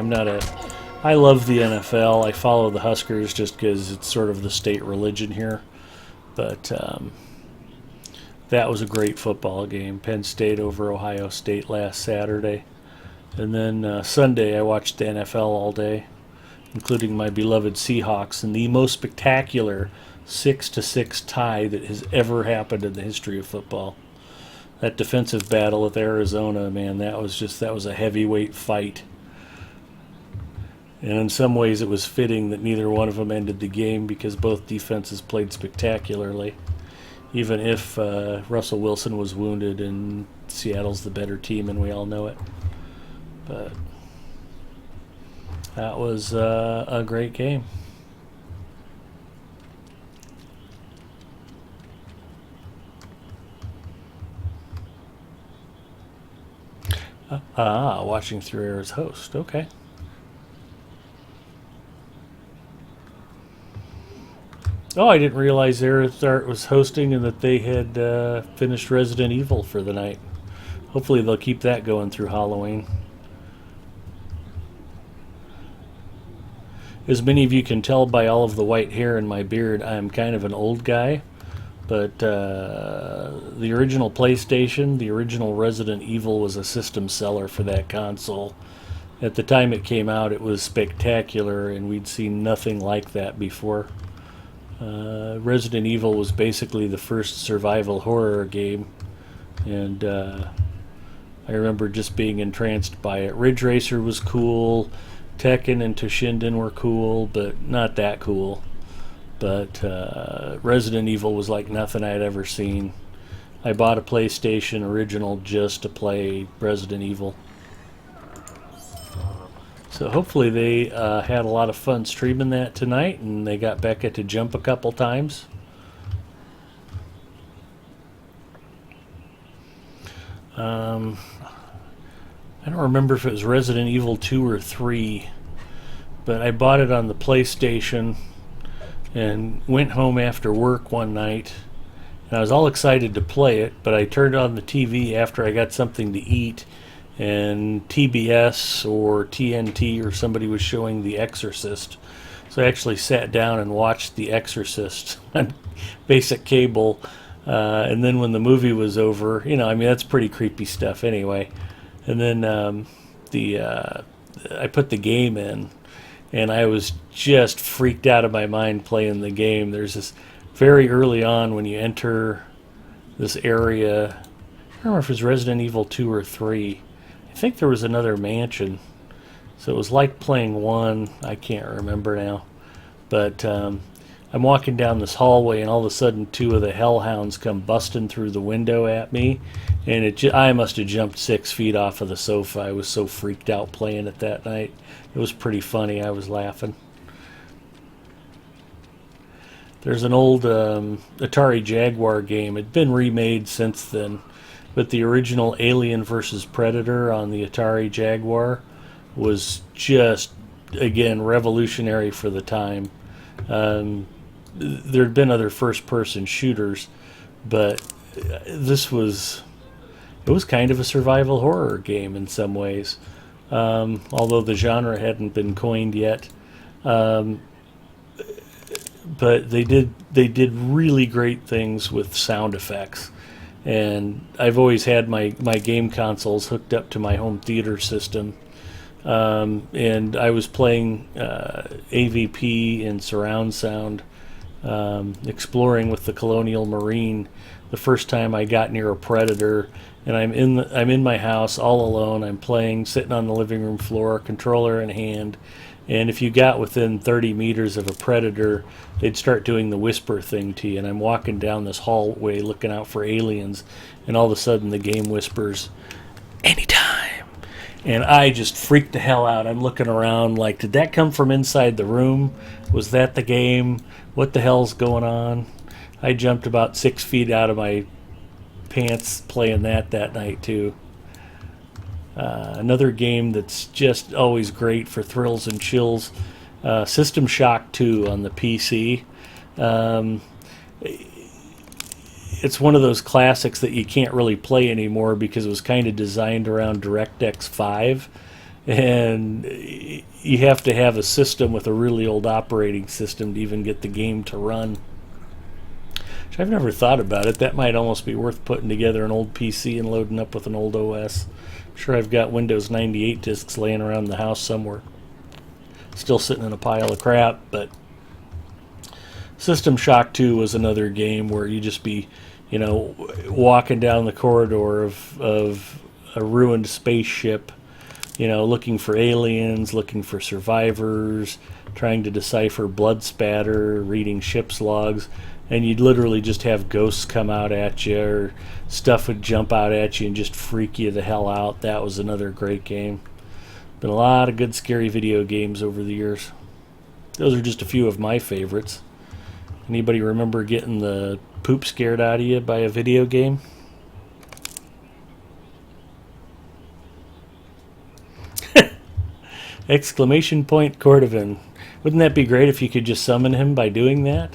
I love the NFL. I follow the Huskers just because it's sort of the state religion here. But that was a great football game. Penn State over Ohio State last Saturday. And then Sunday I watched the NFL all day, including my beloved Seahawks in the most spectacular 6-6 tie that has ever happened in the history of football. That defensive battle with Arizona, man, that was a heavyweight fight. And in some ways it was fitting that neither one of them ended the game because both defenses played spectacularly. Even if Russell Wilson was wounded and Seattle's the better team and we all know it. But that was a great game. Watching through Era's host. Okay. Oh, I didn't realize Art was hosting and that they had finished Resident Evil for the night. Hopefully they'll keep that going through Halloween. As many of you can tell by all of the white hair in my beard, I am kind of an old guy. But the original PlayStation, the original Resident Evil was a system seller for that console. At the time it came out, it was spectacular, and we'd seen nothing like that before. Resident Evil was basically the first survival horror game, and I remember just being entranced by it. Ridge Racer was cool, Tekken and Toshinden were cool, but not that cool. But Resident Evil was like nothing I'd ever seen. I bought a PlayStation original just to play Resident Evil. So hopefully they had a lot of fun streaming that tonight, and they got Becca to jump a couple times. I don't remember if it was Resident Evil 2 or 3, but I bought it on the PlayStation and went home after work one night, and I was all excited to play it, but I turned on the TV after I got something to eat, and TBS or TNT or somebody was showing The Exorcist. So I actually sat down and watched The Exorcist on basic cable, and then when the movie was over, I mean, that's pretty creepy stuff anyway. And then I put the game in, and I was just freaked out of my mind playing the game. There's this very early on when you enter this area. I don't remember if it was Resident Evil 2 or 3. I think there was another mansion. So it was like playing 1. I can't remember now. But I'm walking down this hallway, and all of a sudden 2 of the hellhounds come busting through the window at me. And I must have jumped 6 feet off of the sofa. I was so freaked out playing it that night. It was pretty funny. I was laughing. There's an old Atari Jaguar game. It'd been remade since then, but the original Alien vs. Predator on the Atari Jaguar was just, again, revolutionary for the time. There had been other first-person shooters, but it was kind of a survival horror game in some ways, although the genre hadn't been coined yet. But they did really great things with sound effects, and I've always had my game consoles hooked up to my home theater system, and I was playing AVP and surround sound, exploring with the Colonial Marine the first time I got near a predator, and I'm in my house all alone. I'm playing, sitting on the living room floor, controller in hand. And if you got within 30 meters of a predator, they'd start doing the whisper thing to you. And I'm walking down this hallway looking out for aliens, and all of a sudden the game whispers, "Anytime." And I just freaked the hell out. I'm looking around like, did that come from inside the room? Was that the game? What the hell's going on? I jumped about 6 feet out of my pants playing that night too. Another game that's just always great for thrills and chills, System Shock 2 on the PC. It's one of those classics that you can't really play anymore because it was kind of designed around DirectX 5, and you have to have a system with a really old operating system to even get the game to run. Which I've never thought about it. That might almost be worth putting together an old PC and loading up with an old OS. I'm sure I've got Windows 98 disks laying around the house somewhere. Still sitting in a pile of crap, but System Shock 2 was another game where you just be, walking down the corridor of a ruined spaceship, looking for aliens, looking for survivors, trying to decipher blood spatter, reading ship's logs, and you'd literally just have ghosts come out at you, or stuff would jump out at you and just freak you the hell out. That was another great game. Been a lot of good scary video games over the years. Those are just a few of my favorites. Anybody remember getting the poop scared out of you by a video game? Exclamation point Cordovan. Wouldn't that be great if you could just summon him by doing that?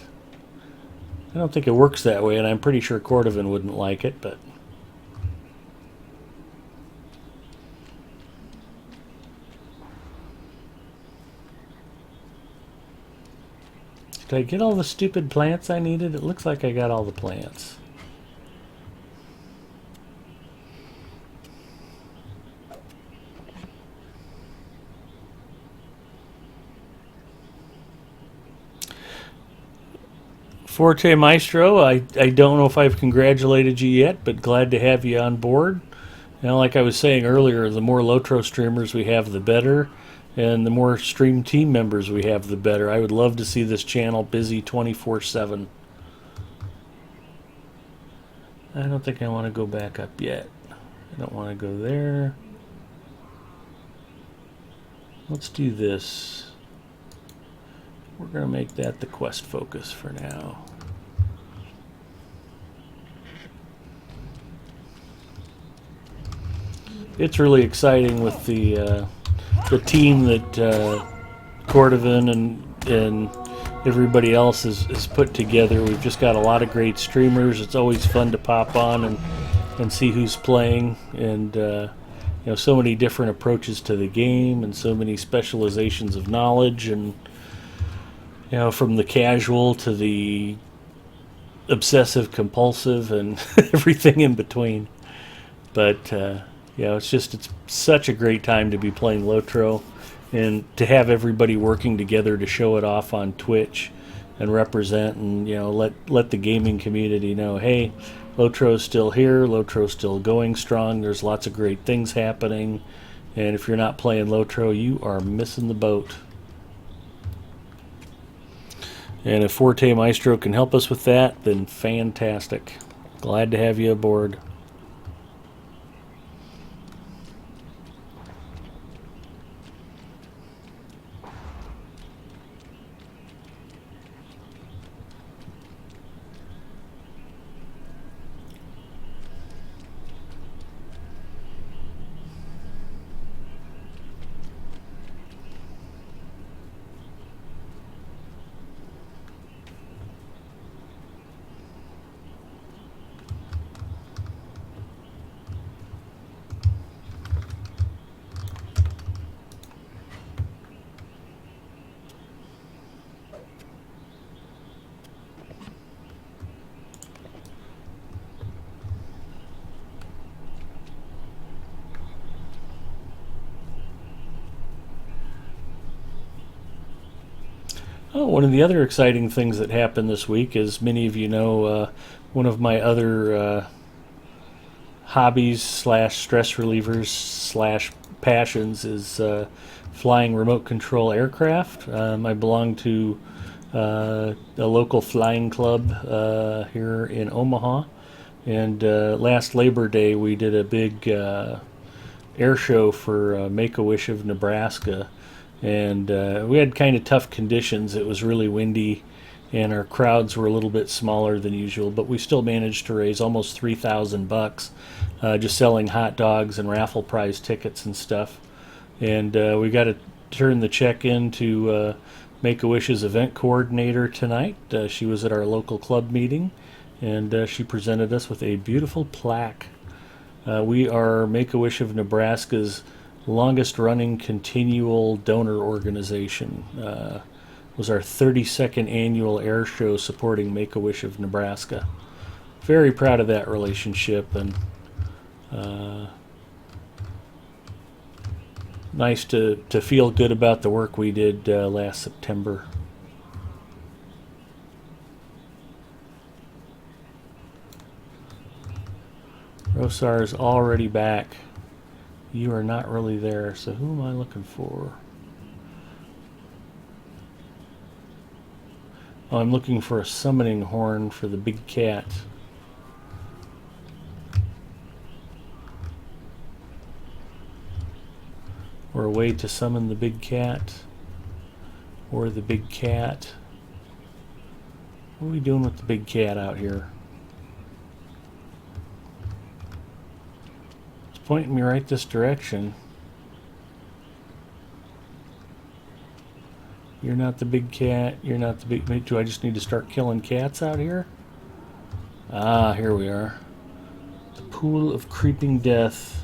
don't think it works that way, and I'm pretty sure Cordovan wouldn't like it, but... Did I get all the stupid plants I needed? It looks like I got all the plants. Forte Maestro, I don't know if I've congratulated you yet, but glad to have you on board. Now, like I was saying earlier, the more LOTRO streamers we have, the better. And the more stream team members we have, the better. I would love to see this channel busy 24/7. I don't think I want to go back up yet. I don't want to go there. Let's do this. We're going to make that the quest focus for now. It's really exciting with the team that Cordovan and everybody else is put together. We've just got a lot of great streamers. It's always fun to pop on and see who's playing, and you know, so many different approaches to the game and so many specializations of knowledge, and you know, from the casual to the obsessive compulsive and everything in between. But you know, it's such a great time to be playing LOTRO, and to have everybody working together to show it off on Twitch and represent, and you know, let the gaming community know, hey, LOTRO's still here, LOTRO's still going strong, there's lots of great things happening, and if you're not playing LOTRO, you are missing the boat. And if Forte Maestro can help us with that, then fantastic. Glad to have you aboard. Oh, one of the other exciting things that happened this week, as many of you know, one of my other hobbies slash stress relievers slash passions is flying remote control aircraft. I belong to a local flying club here in Omaha, and last Labor Day we did a big air show for Make-A-Wish of Nebraska. And we had kind of tough conditions. It was really windy, and our crowds were a little bit smaller than usual, but we still managed to raise almost $3,000 just selling hot dogs and raffle prize tickets and stuff. And we got to turn the check in to Make-A-Wish's event coordinator tonight. She was at our local club meeting, and she presented us with a beautiful plaque. We are Make-A-Wish of Nebraska's longest running continual donor organization. Was our 32nd annual air show supporting Make-A-Wish of Nebraska. Very proud of that relationship, and nice to feel good about the work we did last September. Rosar is already back. You are not really there, so who am I looking for? Oh, I'm looking for a summoning horn for the big cat. Or a way to summon the big cat. Or the big cat. What are we doing with the big cat out here? Pointing me right this direction. You're not the big cat. You're not the big... Do I just need to start killing cats out here? Ah, here we are. The Pool of Creeping Death.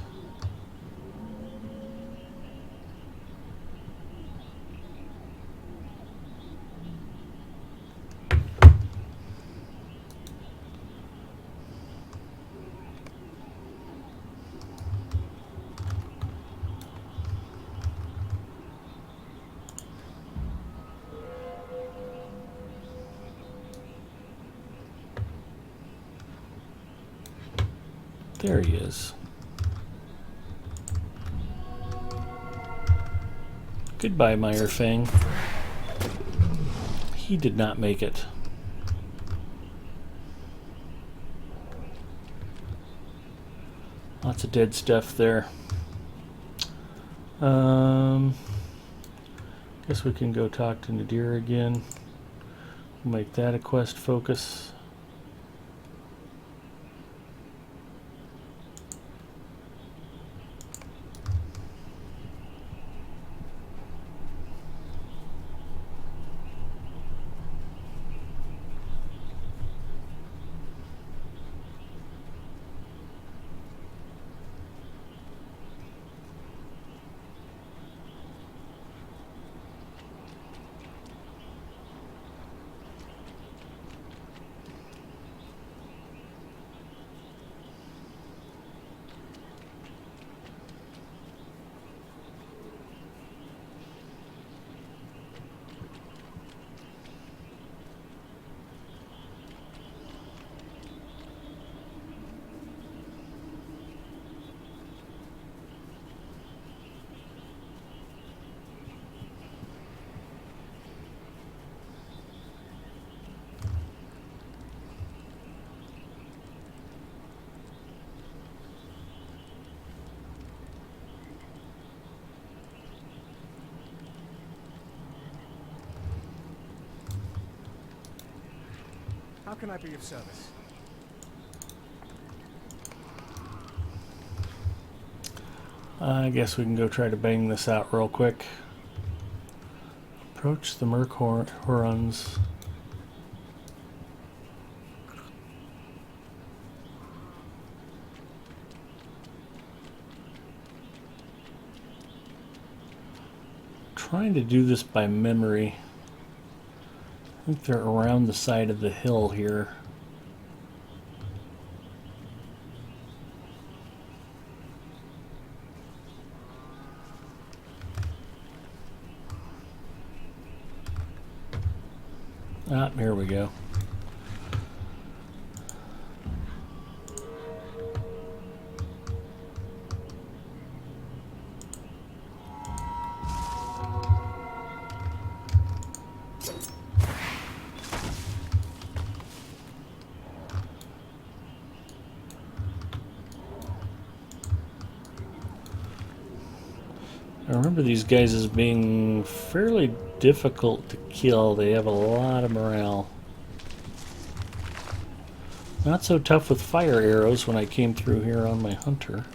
There he is. Goodbye, Meyerfang. He did not make it. Lots of dead stuff there. Guess we can go talk to Nadir again. Make that a quest focus. How can I be of service? I guess we can go try to bang this out real quick. Approach the Merc Hurons. Trying to do this by memory. I think they're around the side of the hill here. Ah, here we go. I remember these guys as being fairly difficult to kill. They have a lot of morale. Not so tough with fire arrows when I came through here on my hunter.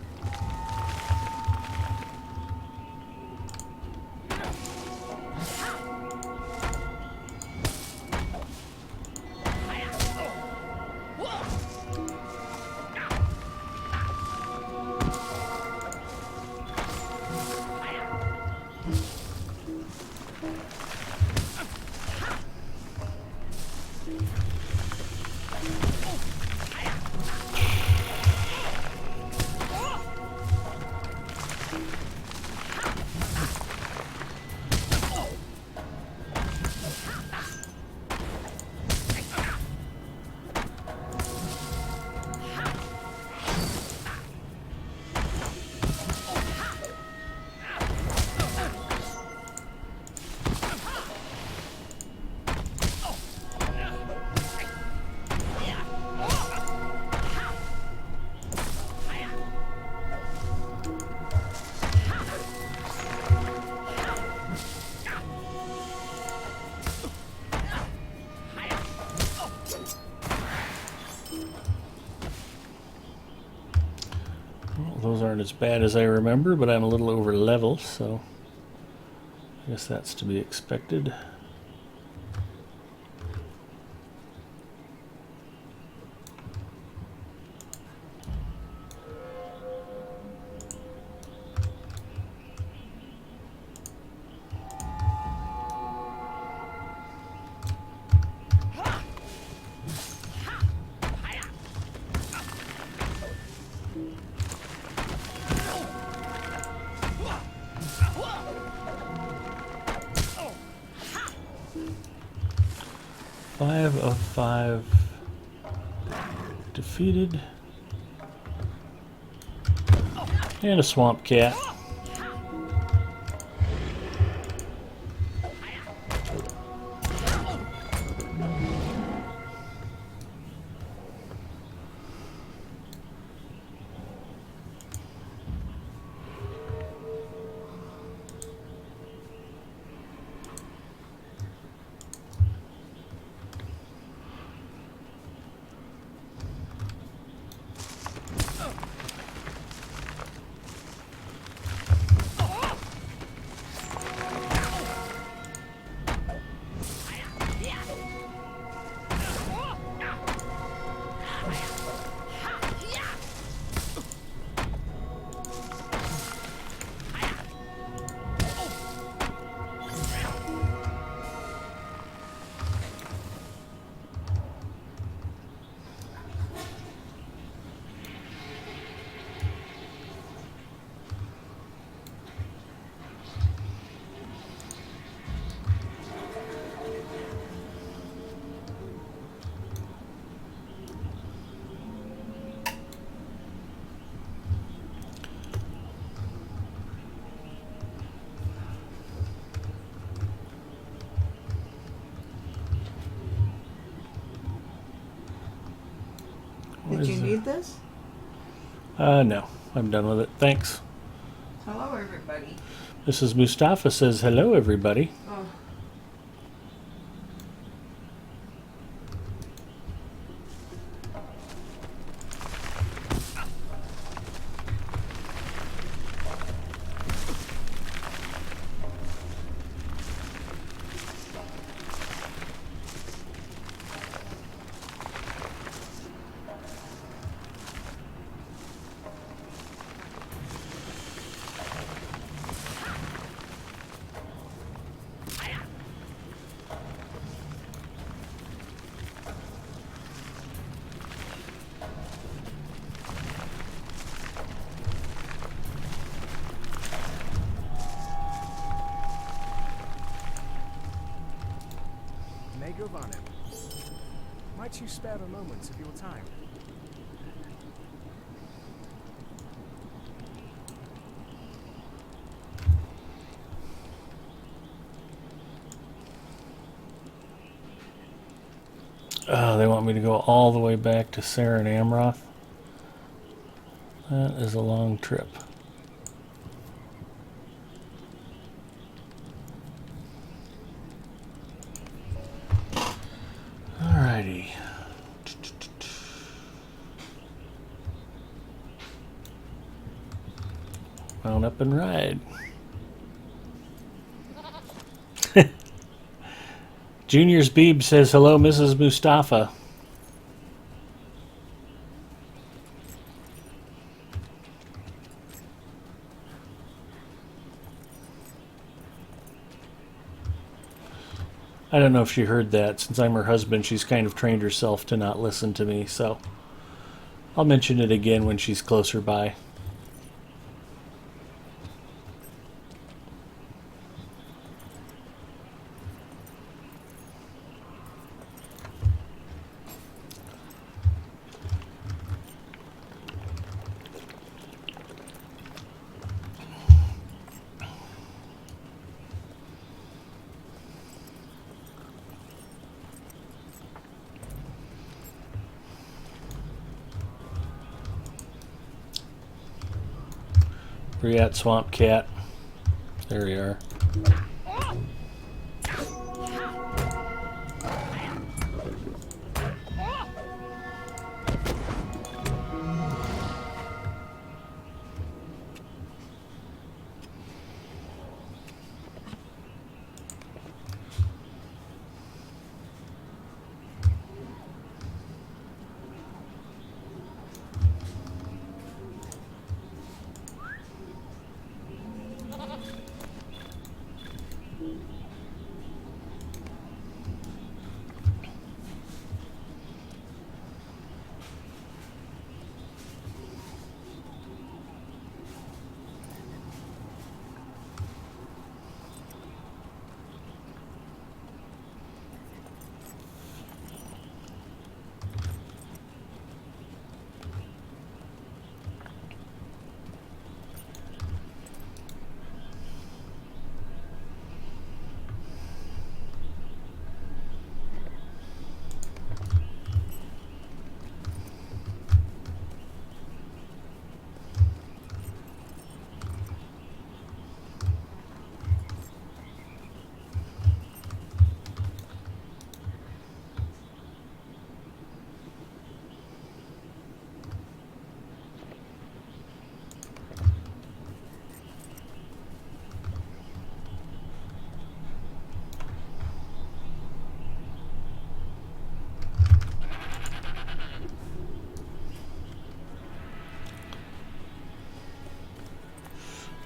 Those aren't as bad as I remember, but I'm a little over level, so I guess that's to be expected. 5 of 5 defeated. And a swamp cat. Did you need this? No. I'm done with it. Thanks. Hello, everybody. Mrs. Mustafa says, hello, everybody. Oh. May Giovanni, might you spare a moment of your time? Oh, they want me to go all the way back to Saren Amroth. That is a long trip. Alrighty. Mount up and ride. Junior's Beeb says, hello, Mrs. Mustafa. I don't know if she heard that. Since I'm her husband, she's kind of trained herself to not listen to me, so I'll mention it again when she's closer by. Where you at, Swamp Cat? There we are.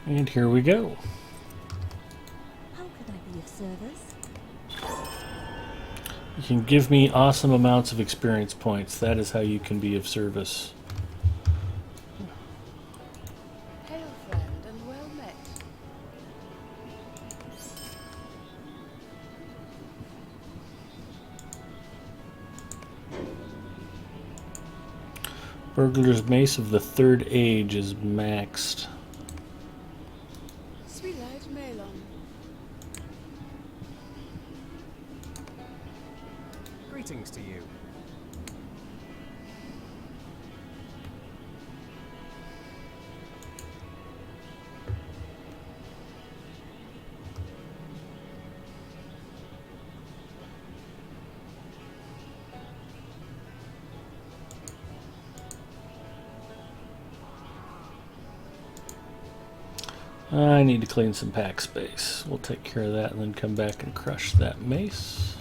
And here we go. How can I be of service? You can give me awesome amounts of experience points. That is how you can be of service. Hail, friend, and well met. Burglar's Mace of the Third Age is maxed. Sweet light Melon. Greetings to you. I need to clean some pack space. We'll take care of that and then come back and crush that mace.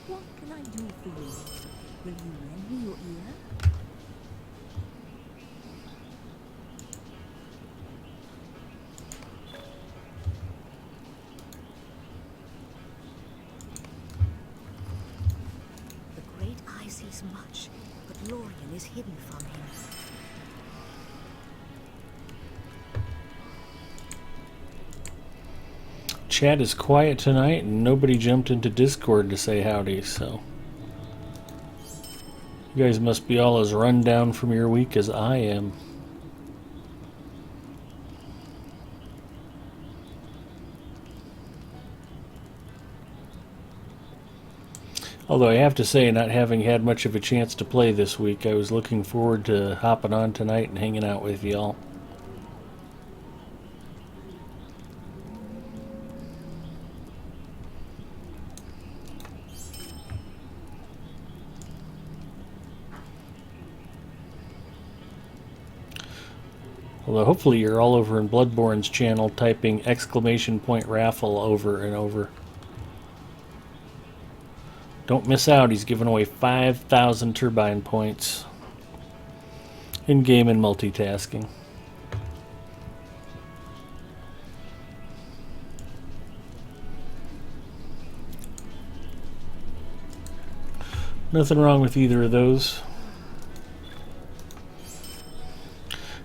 What can I do for you? Will you lend me your ear? The great eye sees much, but Lorien is hidden from him. Chat is quiet tonight and nobody jumped into Discord to say howdy, so you guys must be all as run down from your week as I am. Although I have to say, not having had much of a chance to play this week, I was looking forward to hopping on tonight and hanging out with y'all. Although hopefully you're all over in Bloodborne's channel typing !raffle over and over. Don't miss out, he's giving away 5,000 turbine points. In-game and multitasking. Nothing wrong with either of those.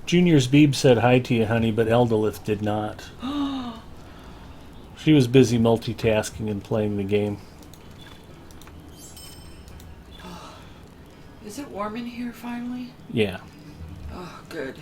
Junior's Beeb said hi to you, honey, but Eldalith did not. She was busy multitasking and playing the game. Is it warm in here finally? Yeah. Oh, good.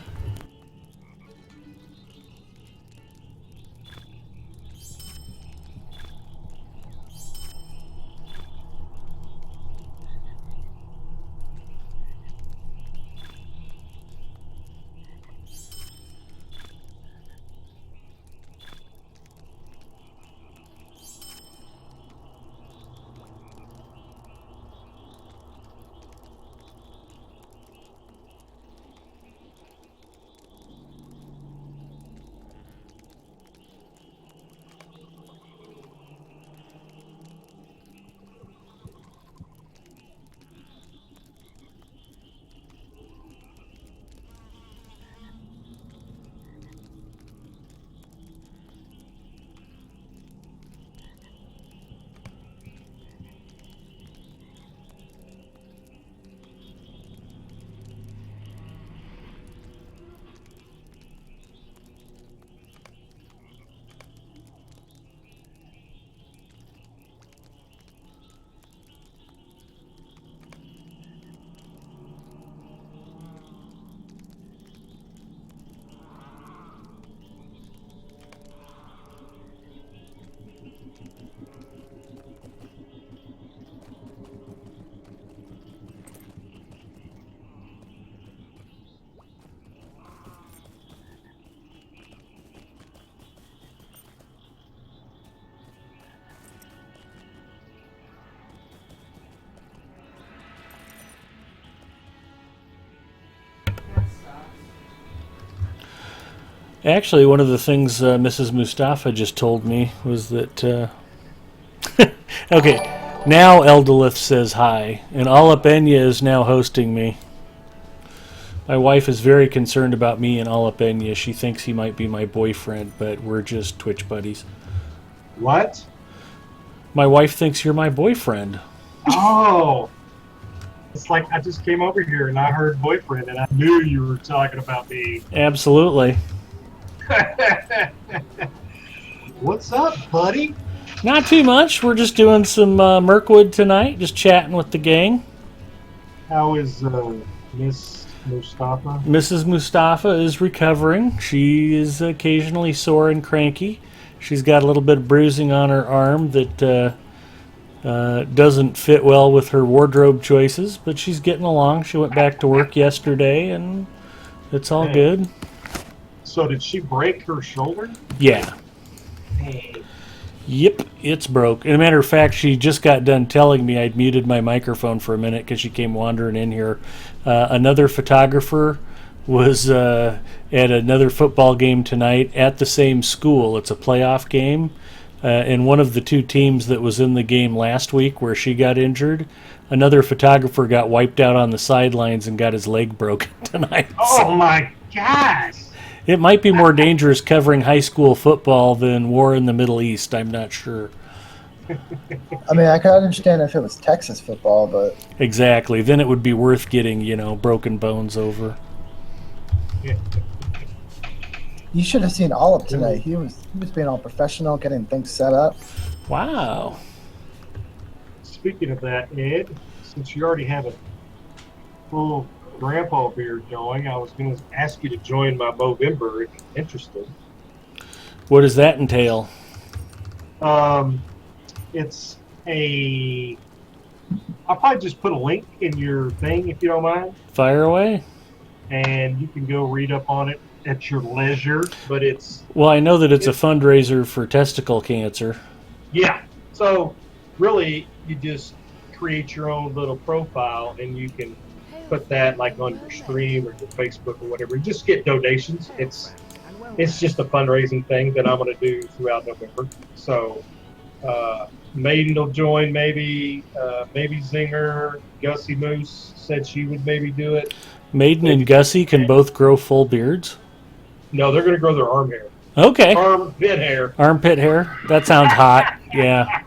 Actually, one of the things Mrs. Mustafa just told me was that... okay, now Eldalith says hi, and Alapenya is now hosting me. My wife is very concerned about me and Alapena. She thinks he might be my boyfriend, but we're just Twitch buddies. What? My wife thinks you're my boyfriend. Oh. It's like I just came over here and I heard boyfriend and I knew you were talking about me. Absolutely. What's up, buddy? Not too much. We're just doing some Mirkwood tonight, just chatting with the gang. How is Miss Mustafa? Mrs. Mustafa is recovering. She is occasionally sore and cranky. She's got a little bit of bruising on her arm that doesn't fit well with her wardrobe choices, but she's getting along. She went back to work yesterday, and it's all good. So did she break her shoulder? Yeah. Hey. Yep, it's broke. As a matter of fact, she just got done telling me I'd muted my microphone for a minute because she came wandering in here. Another photographer was at another football game tonight at the same school. It's a playoff game. And one of the two teams that was in the game last week where she got injured, another photographer got wiped out on the sidelines and got his leg broken tonight. Oh, my gosh. It might be more dangerous covering high school football than war in the Middle East. I'm not sure. I mean, I could understand if it was Texas football, but... Exactly. Then it would be worth getting, broken bones over. You should have seen Olive tonight. He was being all professional, getting things set up. Wow. Speaking of that, Ed, since you already have a full grandpa beard going, I was going to ask you to join my Movember if you're interested. What does that entail? It's a... I'll probably just put a link in your thing if you don't mind. Fire away. And you can go read up on it at your leisure, but it's... Well, I know that it's a fundraiser for testicle cancer. Yeah. So, really, you just create your own little profile, and you can put that, like, on your stream or your Facebook or whatever. Just get donations. It's just a fundraising thing that I'm going to do throughout November. So, Maiden will join, maybe Zinger. Gussie Moose said she would maybe do it. Maiden and Gussie can both grow full beards? No, they're going to grow their arm hair. Okay. Armpit hair. Armpit hair? That sounds hot. Yeah.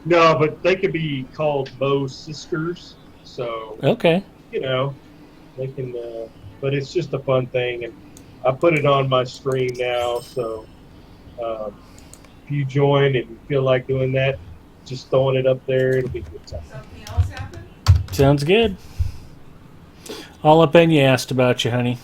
No, but they could be called Mo Sisters. So, okay. They can, but it's just a fun thing. And I put it on my stream now. So, if you join and you feel like doing that, just throwing it up there, it'll be a good time. Something else happened? Sounds good. All up in you asked about you, honey.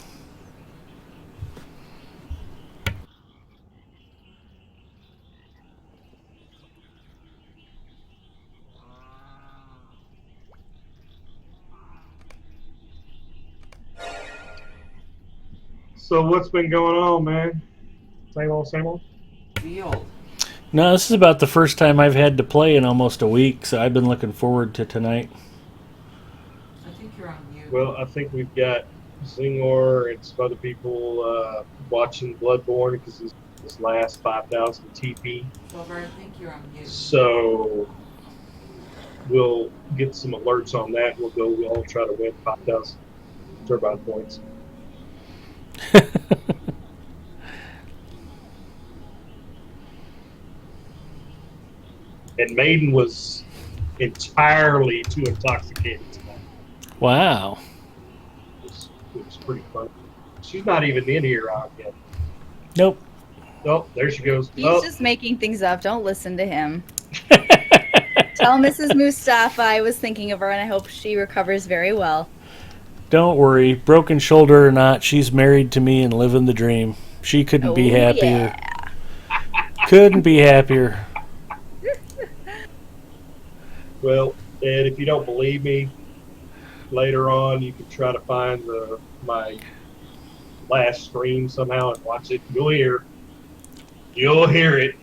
So what's been going on, man? Same old, same old? Field. No, this is about the first time I've had to play in almost a week, so I've been looking forward to tonight. I think you're on mute. Well, I think we've got Zingor and some other people watching Bloodborne because his last 5,000 TP. Silver, I think you're on mute. So we'll get some alerts on that. We'll all try to win 5,000 turbine points. And Maiden was entirely too intoxicated tonight. Wow. It was pretty fun. She's not even in here out yet. Nope. Oh, there she goes. He's Oh, just making things up. Don't listen to him. Tell Mrs. Mustafa I was thinking of her and I hope she recovers very well. Don't worry. Broken shoulder or not, she's married to me and living the dream. She couldn't be happier. Yeah. Couldn't be happier. well, Ed, if you don't believe me, later on you can try to find my last stream somehow and watch it. You'll hear it.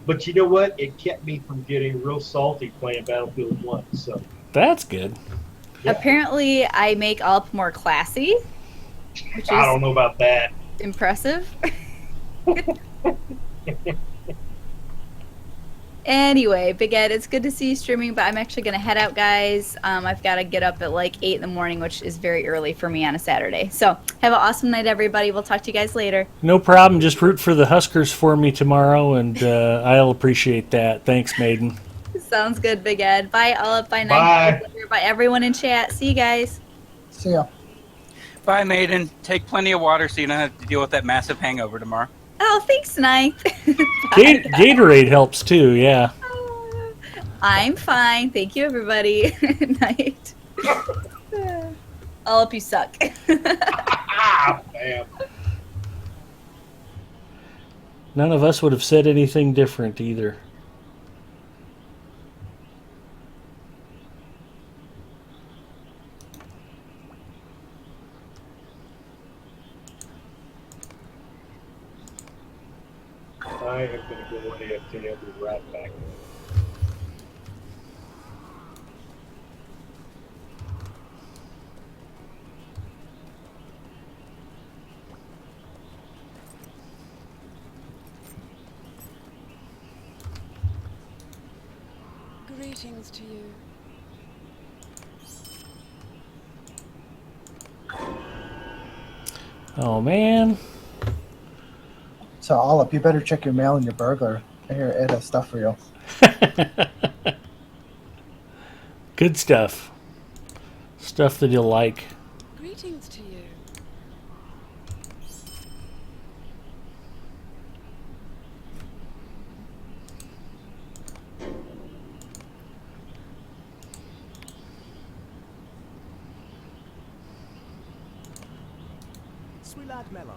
But you know what? It kept me from getting real salty playing Battlefield 1. So That's good. yeah. Apparently I make Alp more classy, which I is don't know about that. impressive. Anyway, Big Ed, it's good to see you streaming, but I'm actually going to head out, guys. I've got to get up at like 8 in the morning, which is very early for me on a Saturday. So have an awesome night, everybody. We'll talk to you guys later. No problem. Just root for the Huskers for me tomorrow, and I'll appreciate that. Thanks, Maiden. Sounds good, Big Ed. Bye, Olive. Bye, Bye. Night. Bye, everyone in chat. See you guys. See ya. Bye, Maiden. Take plenty of water so you don't have to deal with that massive hangover tomorrow. Oh, thanks, Night. Gatorade helps too, yeah. I'm fine. Thank you, everybody. Night. All up, you suck. Bam. None of us would have said anything different either. I am going to go ahead and be right back. Greetings to you. Oh, man. So, Olive, you better check your mail and your burglar. Here, Ed has stuff for you. Good stuff. Stuff that you'll like. Greetings to you. Swilad Melon.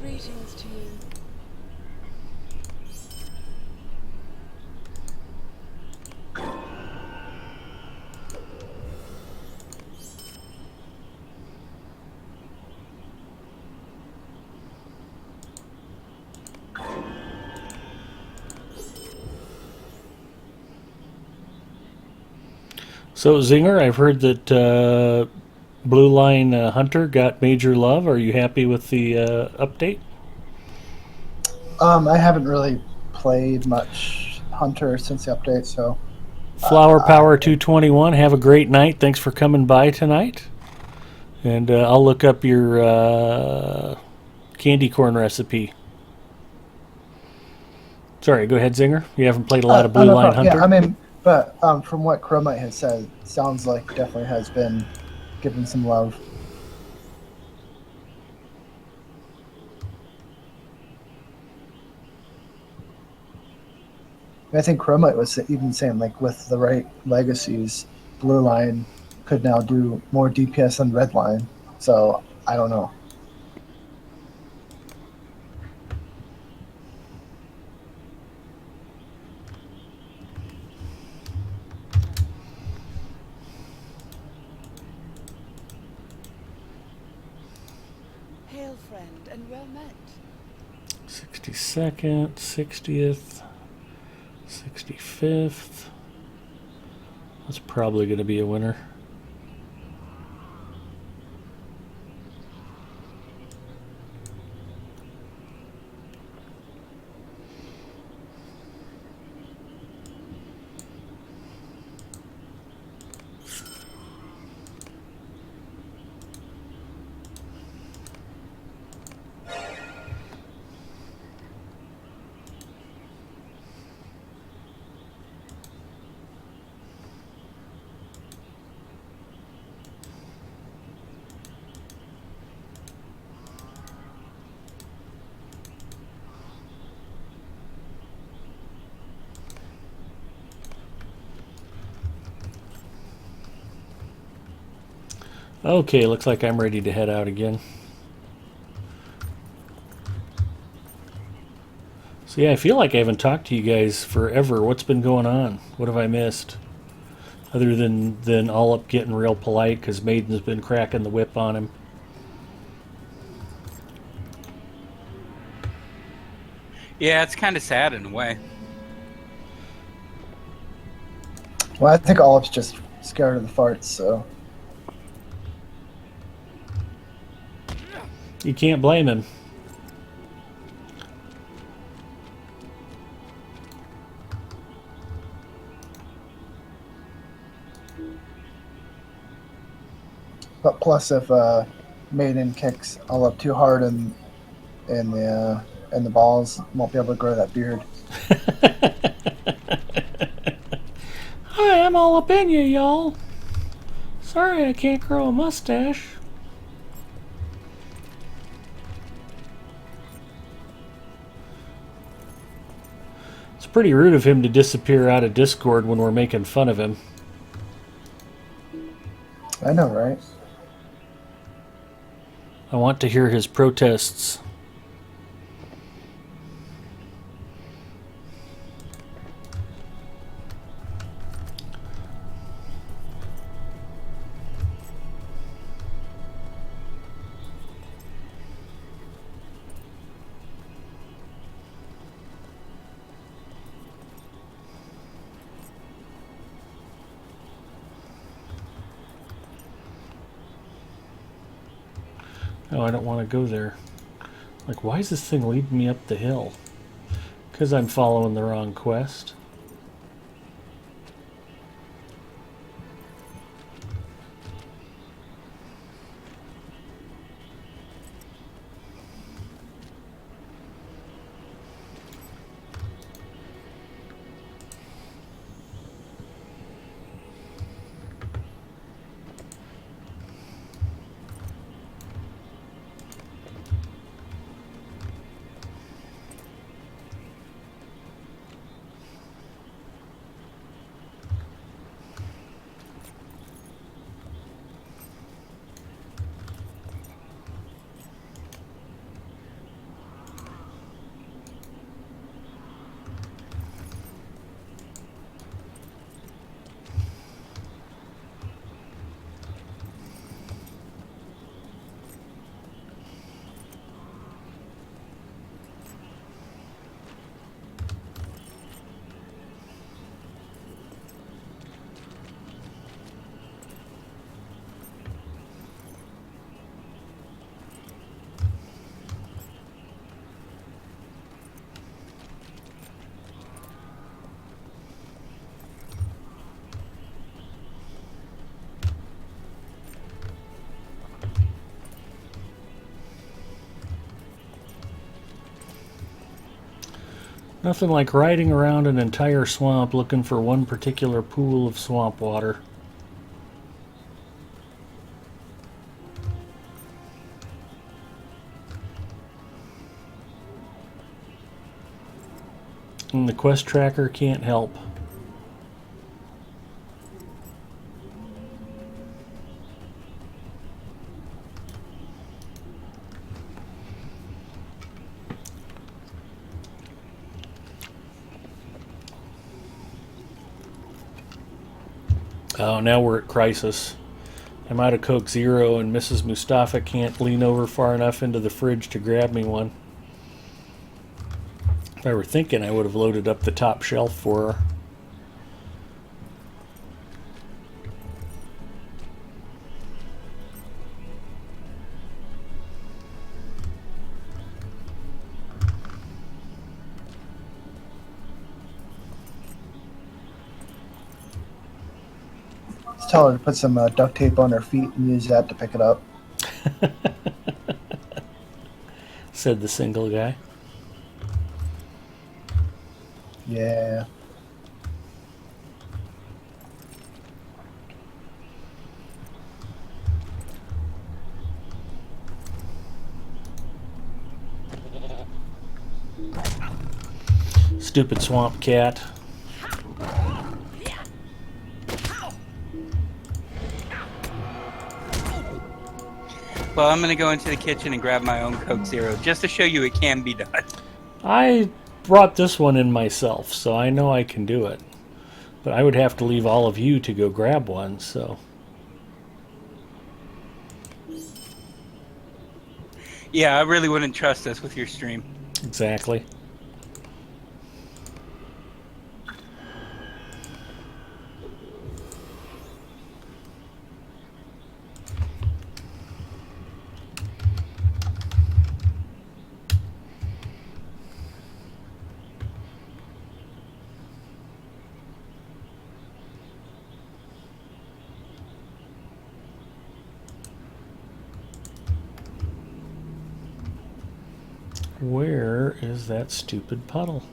Greetings to you. So, Zinger, I've heard that Blue Line Hunter got major love. Are you happy with the update? I haven't really played much Hunter since the update, so... Flower Power 221, have a great night. Thanks for coming by tonight. And I'll look up your candy corn recipe. Sorry, go ahead, Zinger. You haven't played a lot of Blue Line Hunter? Yeah, I mean, but from what Chromite has said, sounds like definitely has been given some love. I think Chromite was even saying, like, with the right legacies, Blue Line could now do more DPS than Red Line. So, I don't know. Hail, friend, and well met. 62nd, 60th, 65th. That's probably going to be a winner. Okay, looks like I'm ready to head out again. So yeah, I feel like I haven't talked to you guys forever. What's been going on? What have I missed? Other than all up getting real polite because Maiden's been cracking the whip on him. Yeah, it's kind of sad in a way. Well, I think Olaf's just scared of the farts, so. You can't blame him. But plus, if Maiden kicks Olaf too hard in the balls, won't be able to grow that beard. Hi, I'm all up in you, y'all. Sorry I can't grow a mustache. It's pretty rude of him to disappear out of Discord when we're making fun of him. I know, right? I want to hear his protests. Oh, I don't want to go there. Like, why is this thing leading me up the hill? Because I'm following the wrong quest. Nothing like riding around an entire swamp looking for one particular pool of swamp water. And the quest tracker can't help. Oh, now we're at crisis. I'm out of Coke Zero and Mrs. Mustafa can't lean over far enough into the fridge to grab me one. If I were thinking, I would have loaded up the top shelf for her. Just tell her to put some duct tape on her feet and use that to pick it up. Said the single guy. Yeah. Stupid swamp cat. Well, I'm gonna go into the kitchen and grab my own Coke Zero just to show you it can be done. I brought this one in myself, so I know I can do it. But I would have to leave all of you to go grab one, so... Yeah, I really wouldn't trust us with your stream. Exactly. Where is that stupid puddle?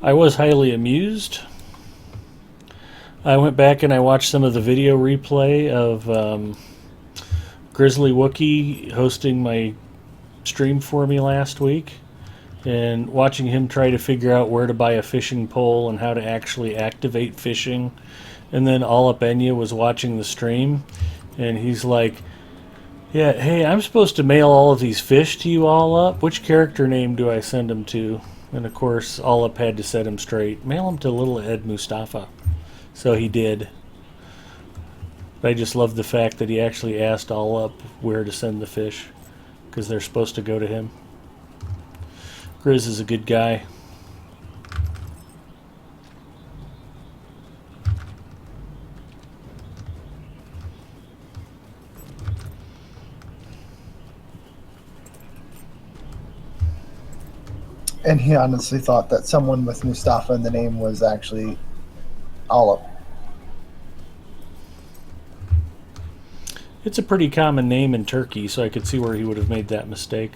I was highly amused. I went back and I watched some of the video replay of Grizzly Wookie hosting my stream for me last week, and watching him try to figure out where to buy a fishing pole and how to actually activate fishing. And then Alapenya was watching the stream, and he's like, yeah, hey, I'm supposed to mail all of these fish to you all up. Which character name do I send them to? And of course, Alap had to set him straight. Mail him to little Ed Mustafa. So he did. But I just love the fact that he actually asked Alap where to send the fish, because they're supposed to go to him. Grizz is a good guy. And he honestly thought that someone with Mustafa in the name was actually Olive. It's a pretty common name in Turkey, so I could see where he would have made that mistake.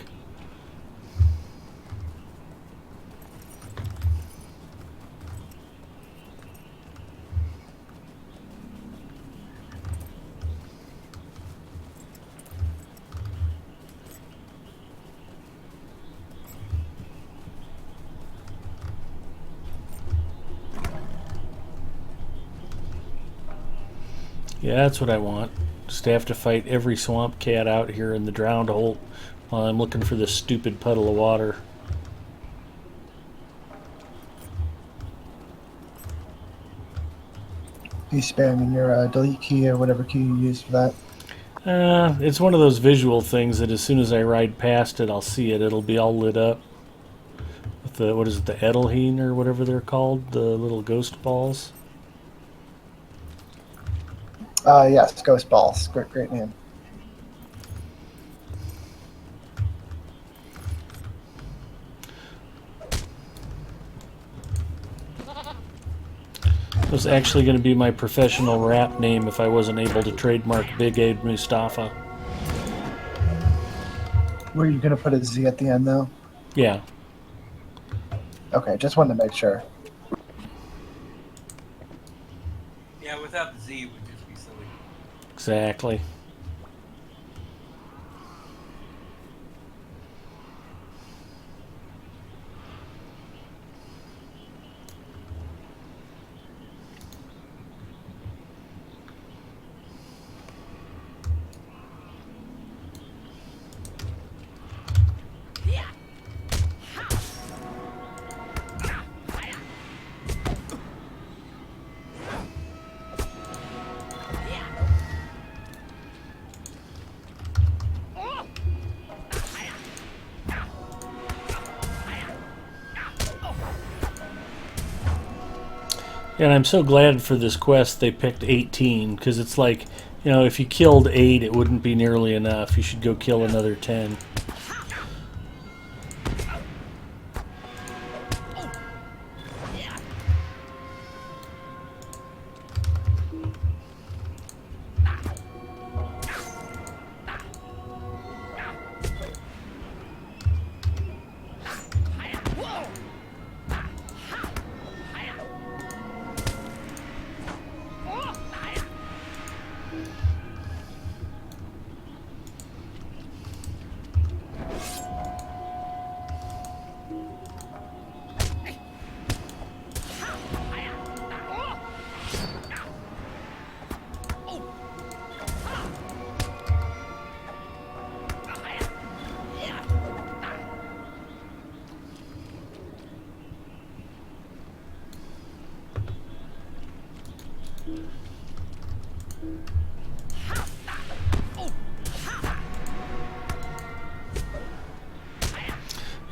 Yeah, that's what I want. Just to have to fight every swamp cat out here in the drowned hole while I'm looking for this stupid puddle of water. You spamming your delete key or whatever key you use for that? It's one of those visual things that as soon as I ride past it, I'll see it. It'll be all lit up with the, what is it, the Edelheen or whatever they're called, the little ghost balls. Yes, Ghost Balls. Great name. It was actually going to be my professional rap name if I wasn't able to trademark Big Ed Mustafa. Were you going to put a Z at the end, though? Yeah. Okay, just wanted to make sure. Yeah, without the Z, it would just be silly. Exactly. And I'm so glad for this quest they picked 18, because it's like, you know, if you killed 8, it wouldn't be nearly enough. You should go kill another 10.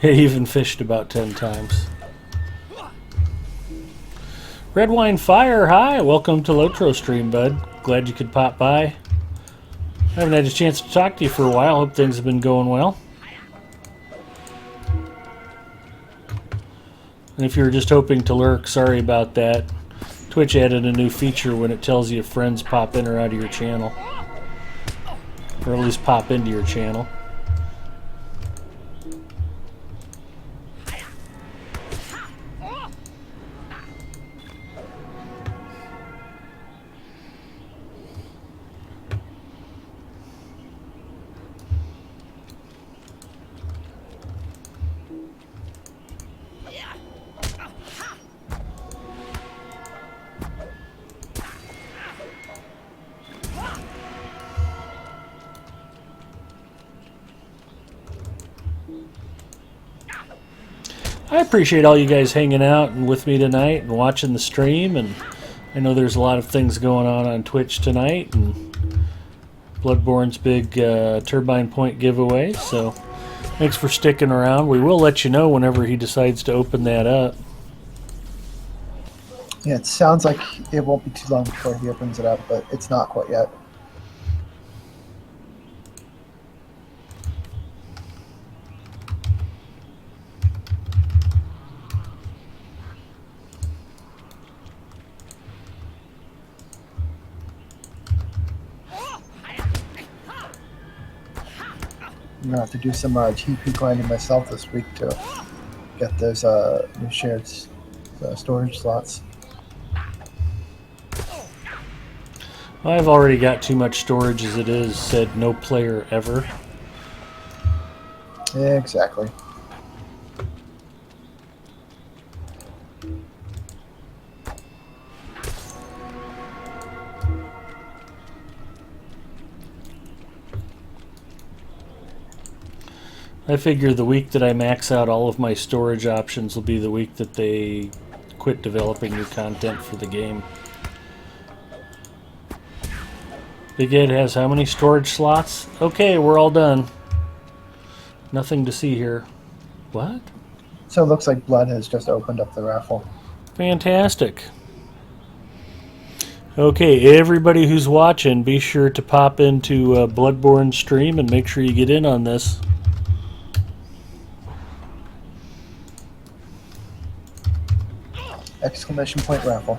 He even fished about 10 times. Red Wine Fire, hi. Welcome to LOTRO stream, bud. Glad you could pop by. I haven't had a chance to talk to you for a while. Hope things have been going well. And if you were just hoping to lurk, sorry about that. Twitch added a new feature when it tells you if friends pop in or out of your channel. Or at least pop into your channel. I appreciate all you guys hanging out and with me tonight and watching the stream, and I know there's a lot of things going on Twitch tonight, and Bloodborne's big Turbine Point giveaway, so thanks for sticking around. We will let you know whenever he decides to open that up. Yeah, it sounds like it won't be too long before he opens it up, but it's not quite yet. I'm gonna have to do some TP grinding myself this week to get those new shared storage slots. I've already got too much storage as it is, said no player ever. Yeah, exactly. I figure the week that I max out all of my storage options will be the week that they quit developing new content for the game. Big Ed has how many storage slots? Okay, we're all done. Nothing to see here. What? So it looks like Blood has just opened up the raffle. Fantastic. Okay, everybody who's watching, be sure to pop into Bloodborne stream and make sure you get in on this. Exclamation point raffle.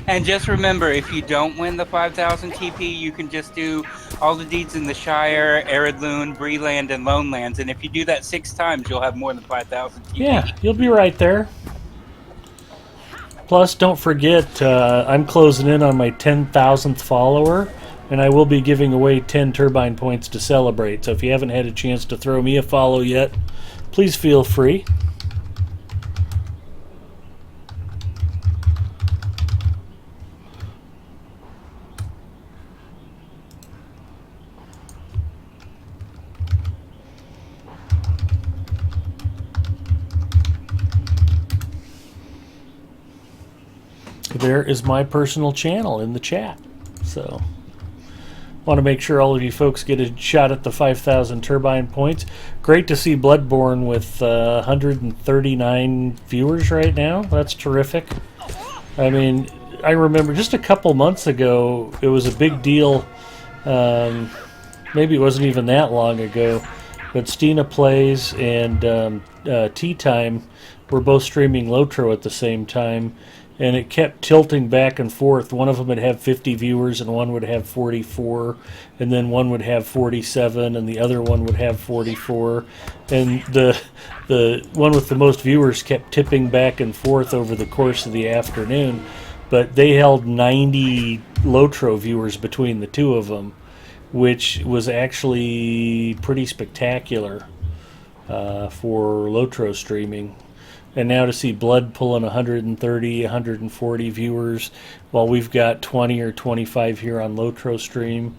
And just remember, if you don't win the 5,000 TP, you can just do all the deeds in the Shire, Aridloon, Breeland, and Lone Lands. And if you do that 6 times, you'll have more than 5,000 TP. Yeah, you'll be right there. Plus, don't forget, I'm closing in on my 10,000th follower, and I will be giving away 10 Turbine points to celebrate. So if you haven't had a chance to throw me a follow yet, please feel free. There is my personal channel in the chat. So, want to make sure all of you folks get a shot at the 5,000 Turbine points. Great to see Bloodborne with 139 viewers right now. That's terrific. I mean, I remember just a couple months ago, it was a big deal. Maybe it wasn't even that long ago, but Stina Plays and Tea Time were both streaming LOTRO at the same time. And it kept tilting back and forth. One of them would have 50 viewers, and one would have 44, and then one would have 47, and the other one would have 44. And the one with the most viewers kept tipping back and forth over the course of the afternoon. But they held 90 LOTRO viewers between the two of them, which was actually pretty spectacular for LOTRO streaming. And now to see Blood pulling 130, 140 viewers while we've got 20 or 25 here on LOTRO stream.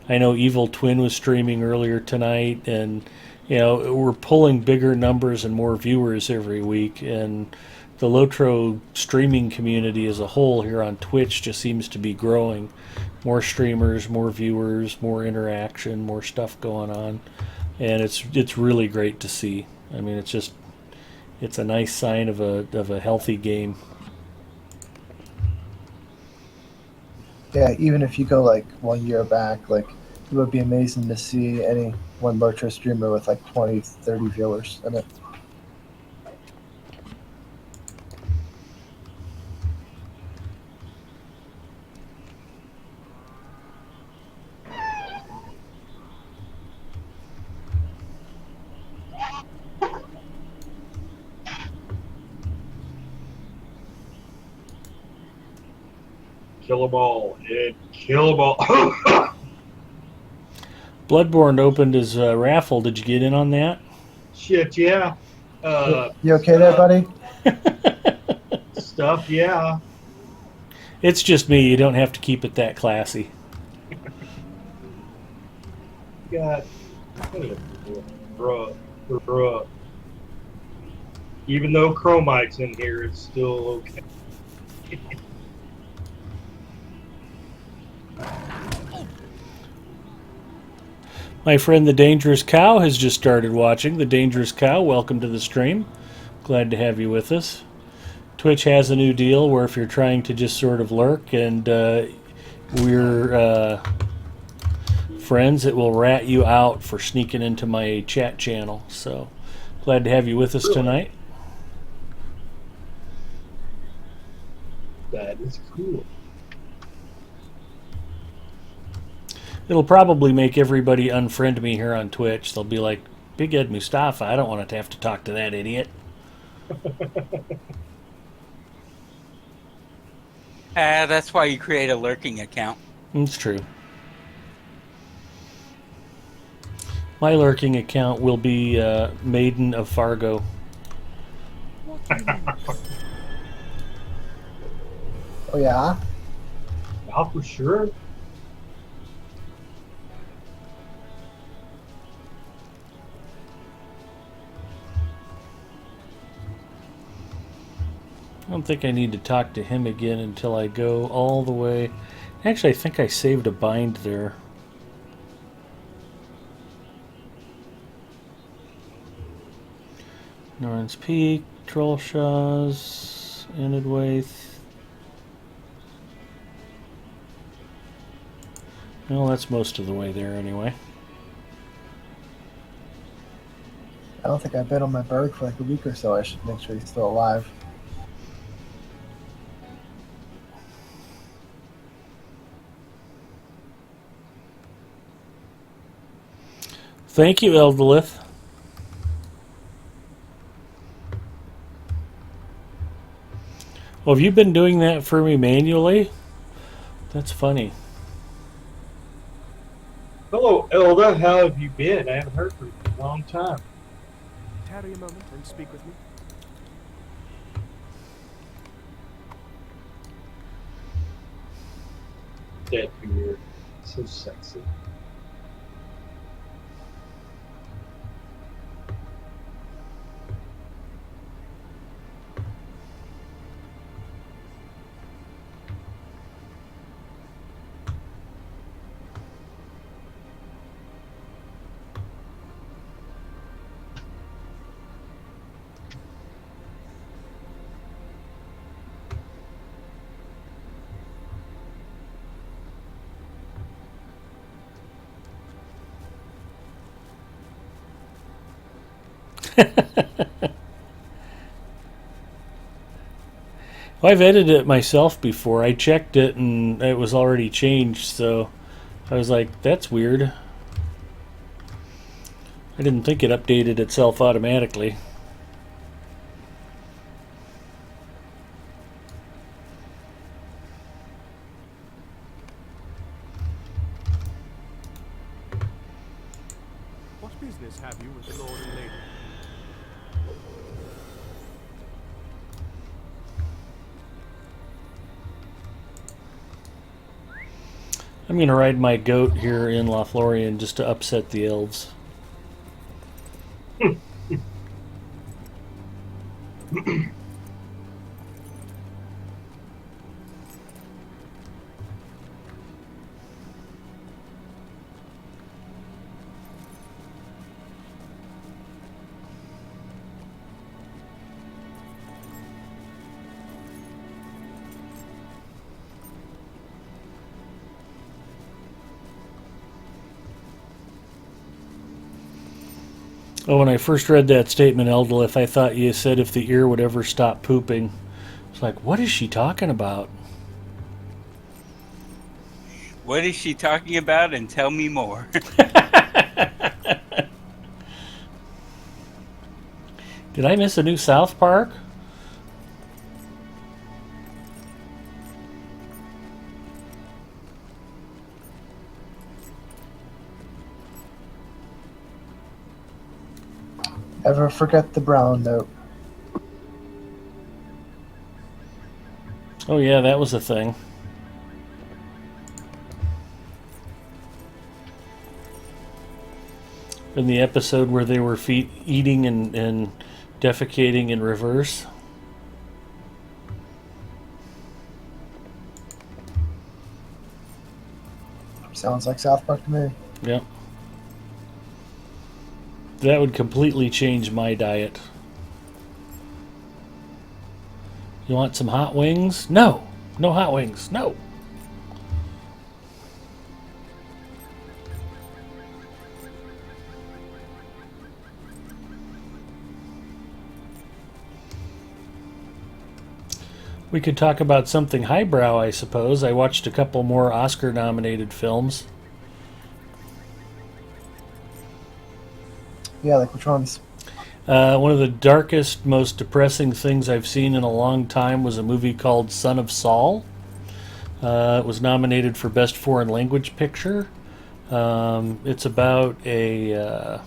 I know Evil Twin was streaming earlier tonight, and you know, we're pulling bigger numbers and more viewers every week, and the LOTRO streaming community as a whole here on Twitch just seems to be growing. More streamers, more viewers, more interaction, more stuff going on. and it's really great to see. I mean, it's a nice sign of a healthy game. Yeah, even if you go like 1 year back, like it would be amazing to see any one LOTRO streamer with like 20, 30 viewers in it. Kill 'em all, Ed. Kill 'em all. Bloodborne opened his raffle. Did you get in on that? Shit, yeah. You okay there, buddy? Stuff, yeah. It's just me. You don't have to keep it that classy. God. Bruh. Even though Chromite's in here, it's still okay. My friend the Dangerous Cow has just started watching. The Dangerous Cow, welcome to the stream. Glad to have you with us. Twitch has a new deal where if you're trying to just sort of lurk and we're friends, it will rat you out for sneaking into my chat channel. So glad to have you with us tonight. That is cool. It'll probably make everybody unfriend me here on Twitch. They'll be like, Big Ed Mustafa, I don't want to have to talk to that idiot. That's why you create a lurking account. It's true. My lurking account will be Maiden of Fargo. Oh yeah? Yeah, for sure. I don't think I need to talk to him again until I go all the way. Actually, I think I saved a bind there. Norns Peak, Trollshaws, Enidwaith. Well, that's most of the way there anyway. I don't think I've been on my bird for like a week or so. I should make sure he's still alive. Thank you, Eldolith. Well, have you been doing that for me manually? That's funny. Hello, Elda. How have you been? I haven't heard from you in a long time. Tarry a moment and speak with me. That beard. So sexy. Well, I've edited it myself before. I checked it and it was already changed, so I was like, that's weird. I didn't think it updated itself automatically. What business have you with the Lord and Lady? I'm going to ride my goat here in Lothlorien just to upset the elves. Oh, when I first read that statement, Eldolith, I thought you said if the ear would ever stop pooping. It's like, what is she talking about? What is she talking about? And tell me more. Did I miss a new South Park? Ever forget the brown note? Oh yeah, that was a thing. In the episode where they were eating and defecating in reverse. Sounds like South Park to me. Yep. That would completely change my diet. You want some hot wings? No. No hot wings. No. We could talk about something highbrow, I suppose. I watched a couple more Oscar-nominated films. Yeah, like which ones? One of the darkest, most depressing things I've seen in a long time was a movie called Son of Saul. It was nominated for Best Foreign Language Picture. It's about a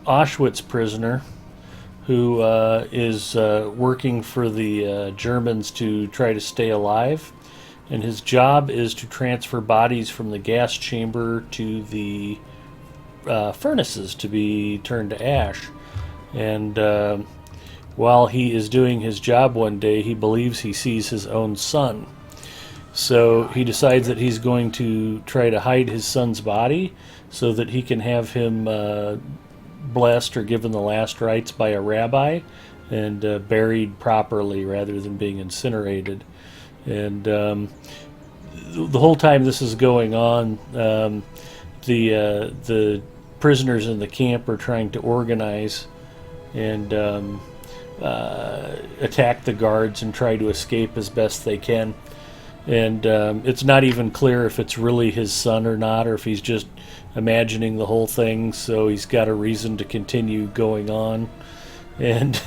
Auschwitz prisoner who is working for the Germans to try to stay alive. And his job is to transfer bodies from the gas chamber to the furnaces to be turned to ash. And while he is doing his job one day, he believes he sees his own son. So he decides that he's going to try to hide his son's body so that he can have him blessed or given the last rites by a rabbi and buried properly rather than being incinerated. And the whole time this is going on, the prisoners in the camp are trying to organize and attack the guards and try to escape as best they can. And it's not even clear if it's really his son or not, or if he's just imagining the whole thing, so he's got a reason to continue going on. And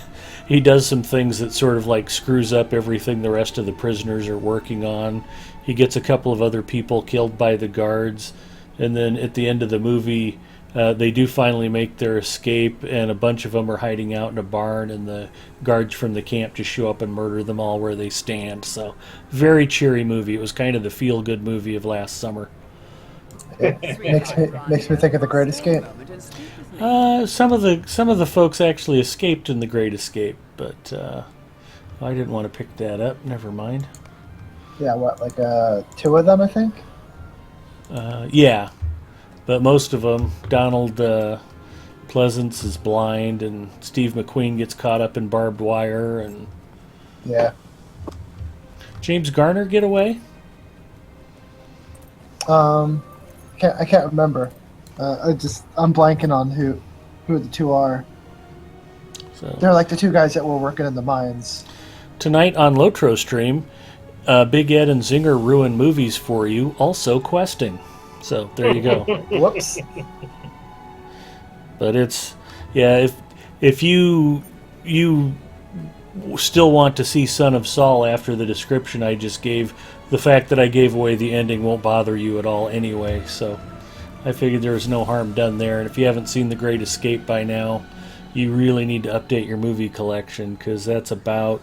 he does some things that sort of like screws up everything the rest of the prisoners are working on. He gets a couple of other people killed by the guards, and then at the end of the movie, they do finally make their escape, and a bunch of them are hiding out in a barn, and the guards from the camp just show up and murder them all where they stand. So, very cheery movie. It was kind of the feel-good movie of last summer. It makes me think of The Great Escape. Some of the folks actually escaped in The Great Escape, but I didn't want to pick that up. Never mind. Yeah, what, like two of them, I think? Yeah, but most of them, Donald Pleasance is blind, and Steve McQueen gets caught up in barbed wire, and yeah. James Garner get away? I can't remember. I'm blanking on who the two are. So they're like the two guys that were working in the mines. Tonight on LOTRO stream, Big Ed and Zinger ruin movies for you, also questing. So there you go. Whoops. But it's, yeah, if you still want to see Son of Saul after the description I just gave, the fact that I gave away the ending won't bother you at all anyway, so I figured there was no harm done there. And if you haven't seen The Great Escape by now, you really need to update your movie collection, because that's about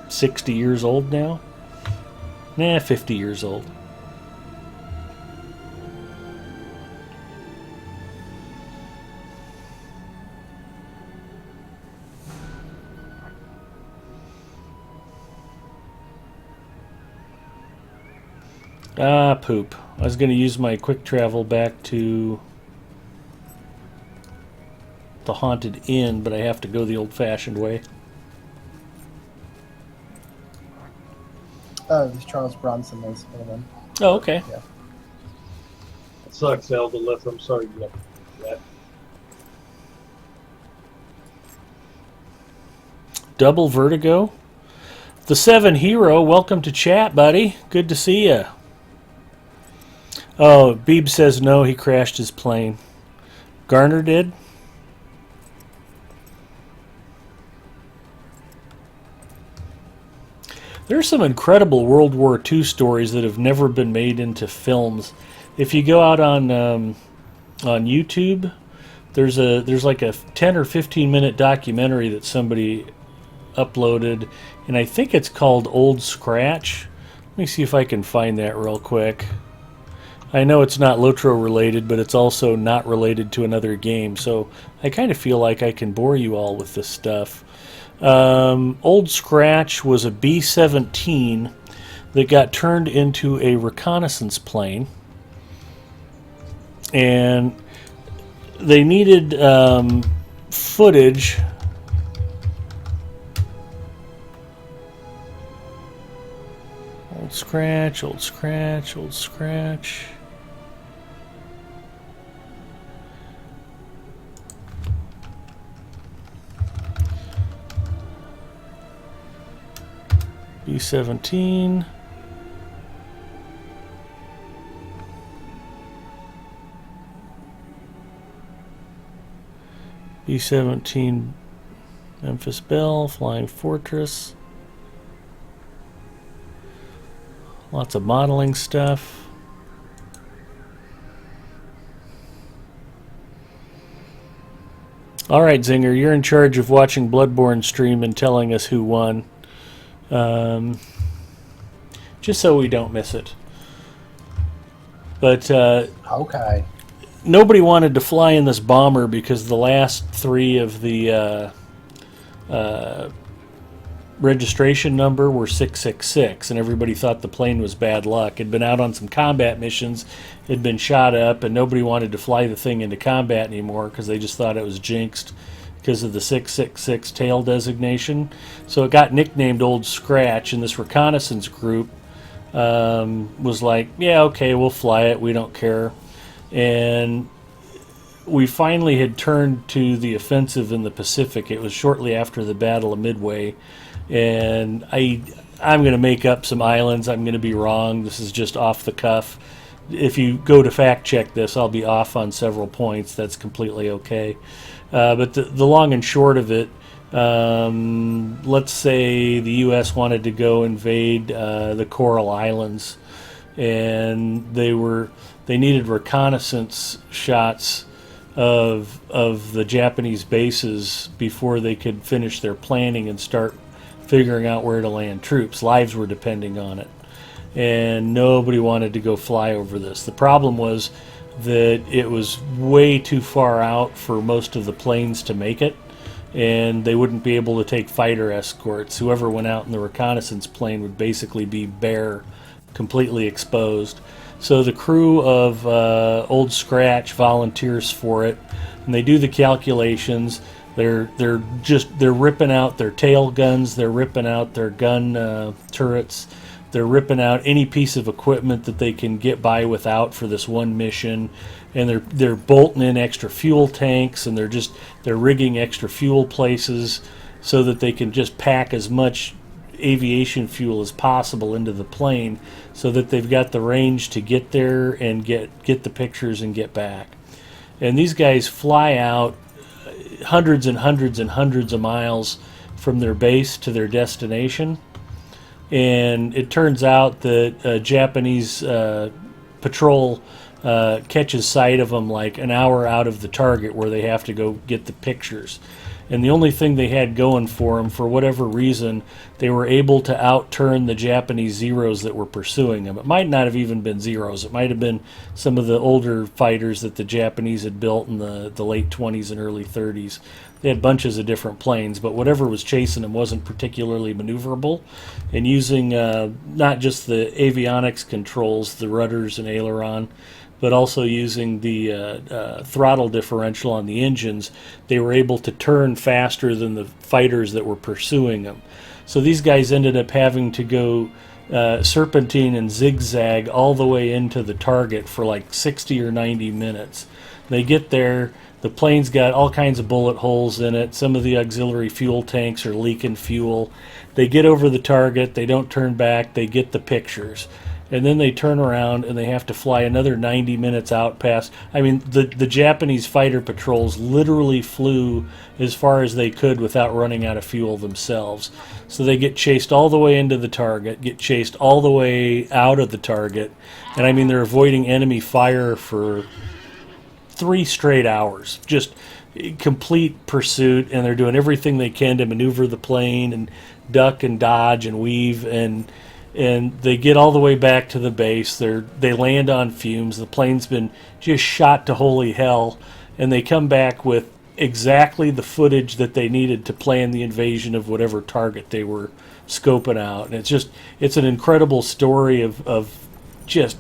60 years old now. 50 years old. Poop. I was going to use my quick travel back to the Haunted Inn, but I have to go the old-fashioned way. Oh, this Charles Bronson is one of them. Oh, okay. Yeah. It sucks, Eldolith. I'm sorry you yet. Double Vertigo. The 7 Hero, welcome to chat, buddy. Good to see you. Oh, Beeb says no, he crashed his plane. Garner did? There's some incredible World War II stories that have never been made into films. If you go out on YouTube, there's like a 10 or 15 minute documentary that somebody uploaded, and I think it's called Old Scratch. Let me see if I can find that real quick. I know it's not LOTRO related, but it's also not related to another game, so I kind of feel like I can bore you all with this stuff. Old Scratch was a B-17 that got turned into a reconnaissance plane, and they needed footage. Old Scratch, Old Scratch, Old Scratch. B-17. B-17 Memphis Belle, Flying Fortress. Lots of modeling stuff. All right, Zinger, you're in charge of watching Bloodborne stream and telling us who won. Just so we don't miss it. But Okay. nobody wanted to fly in this bomber because the last 3 of the registration number were 666, and everybody thought the plane was bad luck. It'd been out on some combat missions, it'd been shot up, and nobody wanted to fly the thing into combat anymore because they just thought it was jinxed because of the 666 tail designation. So it got nicknamed Old Scratch, and this reconnaissance group was like, yeah, okay, we'll fly it, we don't care. And we finally had turned to the offensive in the Pacific. It was shortly after the Battle of Midway, and I'm going to make up some islands. I'm going to be wrong. This is just off the cuff. If you go to fact check this, I'll be off on several points. That's completely okay. But the long and short of it, let's say the U.S. wanted to go invade the Coral Islands, and they needed reconnaissance shots of the Japanese bases before they could finish their planning and start figuring out where to land troops. Lives were depending on it, and nobody wanted to go fly over this. The problem was that it was way too far out for most of the planes to make it, and they wouldn't be able to take fighter escorts. Whoever went out in the reconnaissance plane would basically be bare, completely exposed. So the crew of Old Scratch volunteers for it, and they do the calculations. They're ripping out their tail guns, they're ripping out their gun turrets, they're ripping out any piece of equipment that they can get by without for this one mission, and they're bolting in extra fuel tanks, and they're rigging extra fuel places so that they can just pack as much aviation fuel as possible into the plane, so that they've got the range to get there and get the pictures and get back. And these guys fly out hundreds and hundreds and hundreds of miles from their base to their destination, and it turns out that a Japanese patrol catches sight of them like an hour out of the target where they have to go get the pictures. And the only thing they had going for them, for whatever reason, they were able to outturn the Japanese Zeros that were pursuing them. It might not have even been Zeros. It might have been some of the older fighters that the Japanese had built in the late 20s and early 30s. They had bunches of different planes, but whatever was chasing them wasn't particularly maneuverable. And using not just the avionics controls, the rudders and aileron, but also using the throttle differential on the engines, they were able to turn faster than the fighters that were pursuing them. So these guys ended up having to go serpentine and zigzag all the way into the target for like 60 or 90 minutes. They get there, the plane's got all kinds of bullet holes in it. Some of the auxiliary fuel tanks are leaking fuel. They get over the target, they don't turn back, they get the pictures. And then they turn around and they have to fly another 90 minutes out past. I mean, the Japanese fighter patrols literally flew as far as they could without running out of fuel themselves. So they get chased all the way into the target, get chased all the way out of the target. And I mean, they're avoiding enemy fire for 3 straight hours. Just complete pursuit, and they're doing everything they can to maneuver the plane and duck and dodge and weave, and they get all the way back to the base. They land on fumes. The plane's been just shot to holy hell, and they come back with exactly the footage that they needed to plan the invasion of whatever target they were scoping out. And it's an incredible story of just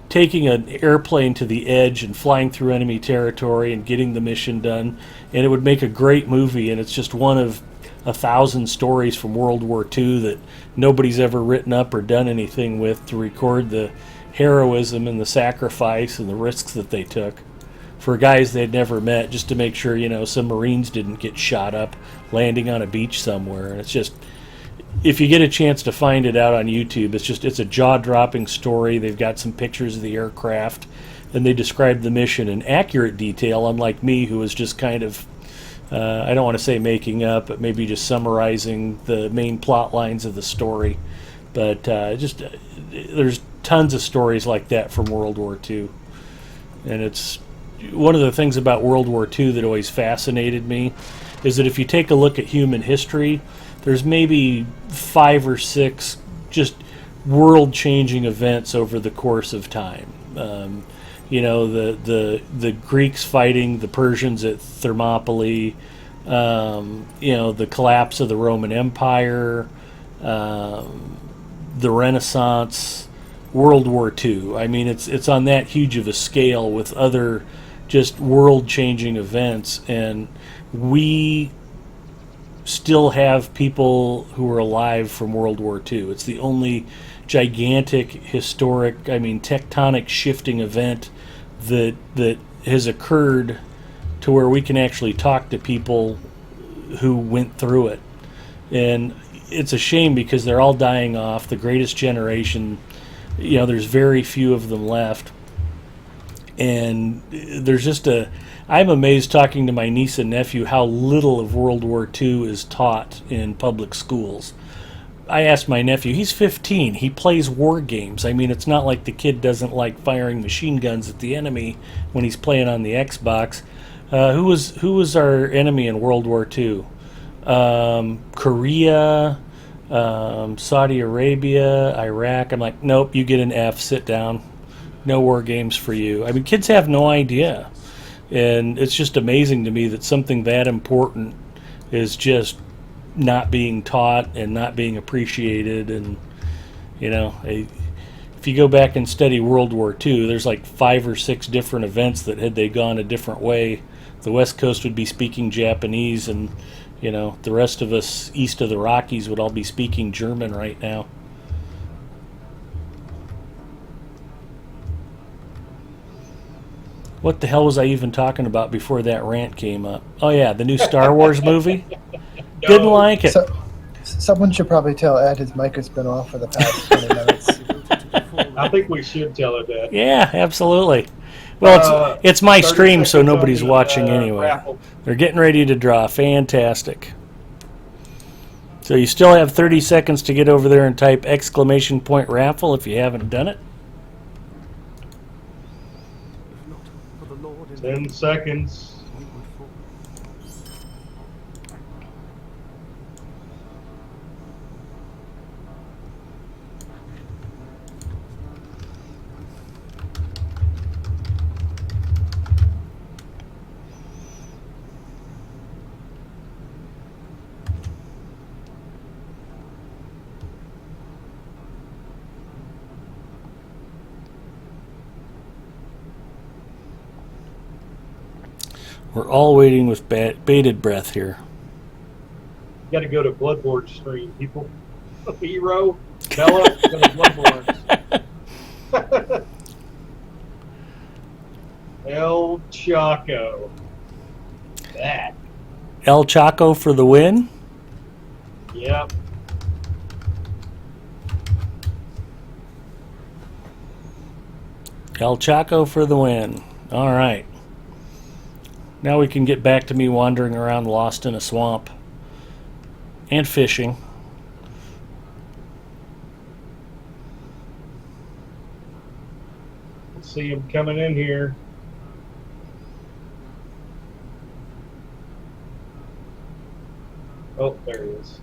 taking an airplane to the edge and flying through enemy territory and getting the mission done. And it would make a great movie, and it's just one of 1,000 stories from World War II that nobody's ever written up or done anything with, to record the heroism and the sacrifice and the risks that they took for guys they'd never met, just to make sure, some Marines didn't get shot up landing on a beach somewhere. And it's just, if you get a chance to find it out on YouTube, it's a jaw-dropping story. They've got some pictures of the aircraft, and they describe the mission in accurate detail, unlike me, who was just kind of, I don't want to say making up, but maybe just summarizing the main plot lines of the story. But there's tons of stories like that from World War II. And it's one of the things about World War II that always fascinated me is that if you take a look at human history, there's maybe 5 or 6 just world-changing events over the course of time. The Greeks fighting the Persians at Thermopylae, the collapse of the Roman Empire, the Renaissance, World War II. I mean, it's on that huge of a scale with other just world-changing events, and we still have people who are alive from World War II. It's the only gigantic, historic, tectonic shifting event that has occurred to where we can actually talk to people who went through it. And it's a shame because they're all dying off. The greatest generation, there's very few of them left. And there's just I'm amazed talking to my niece and nephew how little of World War II is taught in public schools. I asked my nephew, he's 15, he plays war games. I mean, it's not like the kid doesn't like firing machine guns at the enemy when he's playing on the Xbox. Who was our enemy in World War II? Korea, Saudi Arabia, Iraq. I'm like, nope, you get an F, sit down. No war games for you. I mean, kids have no idea. And it's just amazing to me that something that important is just not being taught and not being appreciated. And, if you go back and study World War II, there's like 5 or 6 different events that had they gone a different way, the West Coast would be speaking Japanese, and, the rest of us east of the Rockies would all be speaking German right now. What the hell was I even talking about before that rant came up? Oh, yeah, the new Star Wars movie? No. Didn't like it. Someone should probably tell Ed his mic has been off for the past 20 minutes. I think we should tell her that. Yeah, absolutely. Well, it's my stream, so nobody's watching anyway. Raffle. They're getting ready to draw. Fantastic. So you still have 30 seconds to get over there and type !raffle if you haven't done it. 10 seconds. We're all waiting with bated breath here. You got to go to Bloodborne stream, people. Hero, Bella, gonna bloodborne. El Chaco. That. El Chaco for the win. Yep. El Chaco for the win. All right. Now we can get back to me wandering around lost in a swamp. And fishing. See him coming in here. Oh, there he is.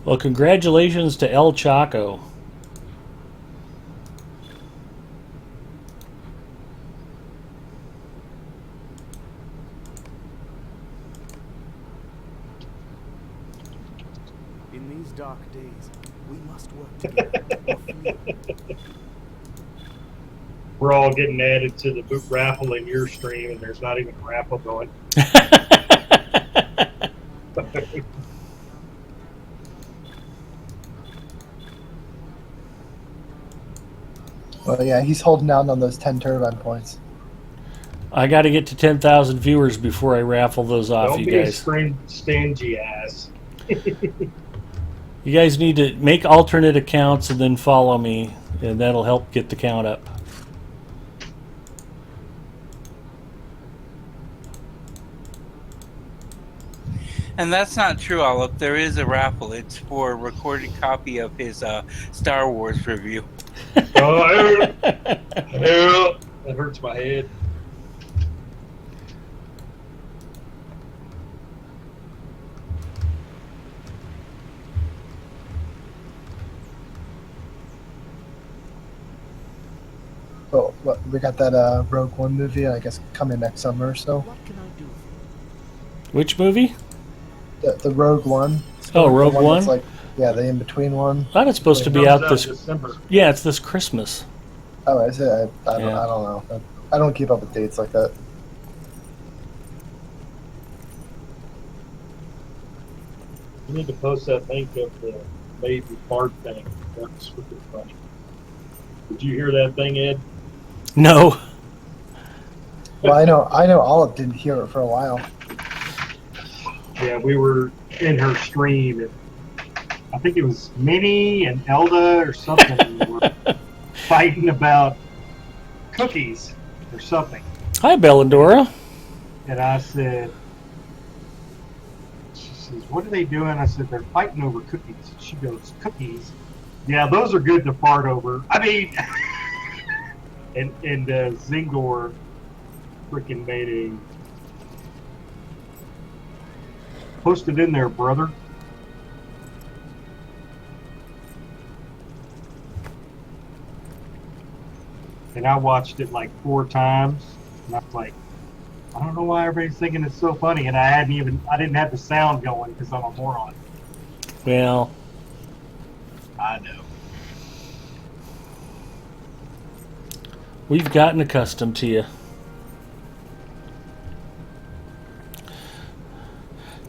Well, congratulations to El Chaco. In these dark days, we must work together. or fear. We're all getting added to the boot raffle in your stream, and there's not even a raffle going. Well, yeah, he's holding out on those 10 turbine points. I got to get to 10,000 viewers before I raffle those off, Don't you be guys. a stingy ass. You guys need to make alternate accounts and then follow me, and that'll help get the count up. And that's not true, Olive. There is a raffle. It's for a recorded copy of his Star Wars review. Oh, that hurts my head. Well, we got that Rogue One movie, I guess, coming next summer or so. What can I do? Which movie? The Rogue One. Oh, Rogue the One? That's like, yeah, the in-between one. I thought it's supposed to be Comes out this... December. Yeah, it's this Christmas. Oh, is it? I Yeah. don't know. I don't keep up with dates like that. You need to post that link of the baby fart thing. That's freaking funny. Did you hear that thing, Ed? No. Well, I know Olive didn't hear it for a while. Yeah, we were in her stream, and I think it was Minnie and Elda or something were fighting about cookies or something. Hi, Belladora. And I said, she says, what are they doing? I said, they're fighting over cookies. She goes, cookies? Yeah, those are good to fart over. I mean, and Zingor freaking made a posted in there, brother. And I watched it like 4 times, and I was like, I don't know why everybody's thinking it's so funny, and I didn't have the sound going because I'm a moron. Well, I know. we've gotten accustomed to you.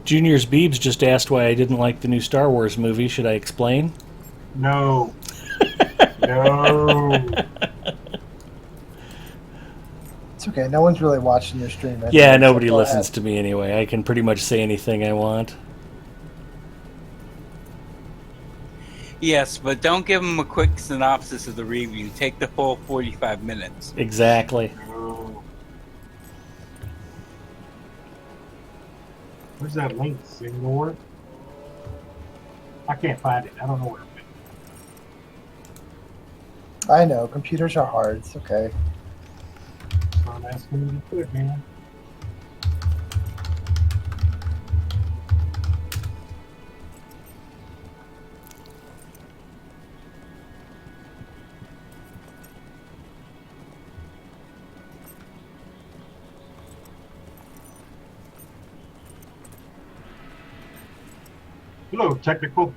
Junior's Beebs just asked why I didn't like the new Star Wars movie. Should I explain? No. No. It's okay. No one's really watching your stream. Anyway, Yeah, so nobody go listens ahead. to me anyway. I can pretty much say anything I want. Yes, but don't give them a quick synopsis of the review. Take the full 45 minutes. Exactly. No. Where's that link, Singapore? I can't find it. I don't know where it went. I know. Computers are hard. It's okay. So I'm asking you to do it, man. Hello, technical.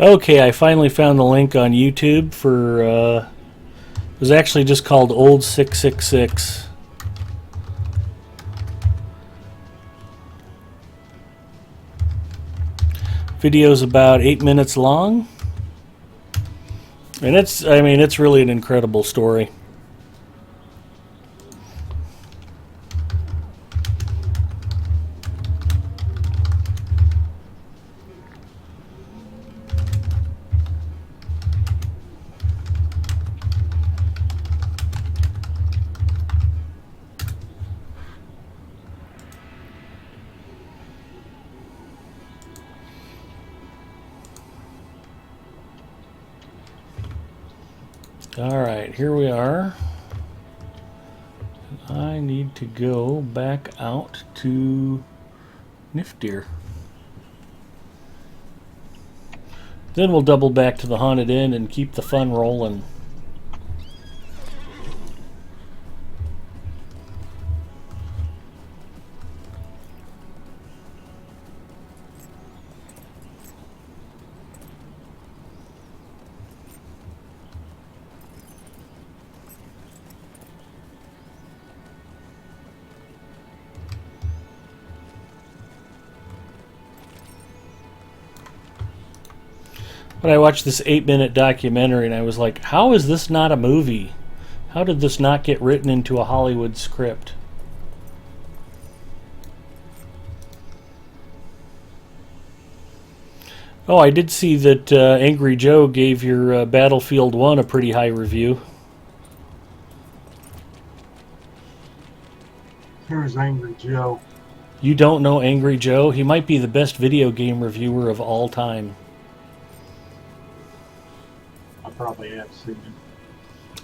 Okay, I finally found the link on YouTube for, it was actually just called Old 666. Video's about 8 minutes long. And it's really an incredible story. Alright, here we are. I need to go back out to Niftyr. Then we'll double back to the Haunted Inn and keep the fun rolling. But I watched this 8-minute documentary and I was like, how is this not a movie? How did this not get written into a Hollywood script? Oh, I did see that Angry Joe gave your Battlefield 1 a pretty high review. Who's Angry Joe? You don't know Angry Joe? He might be the best video game reviewer of all time. I probably have seen him.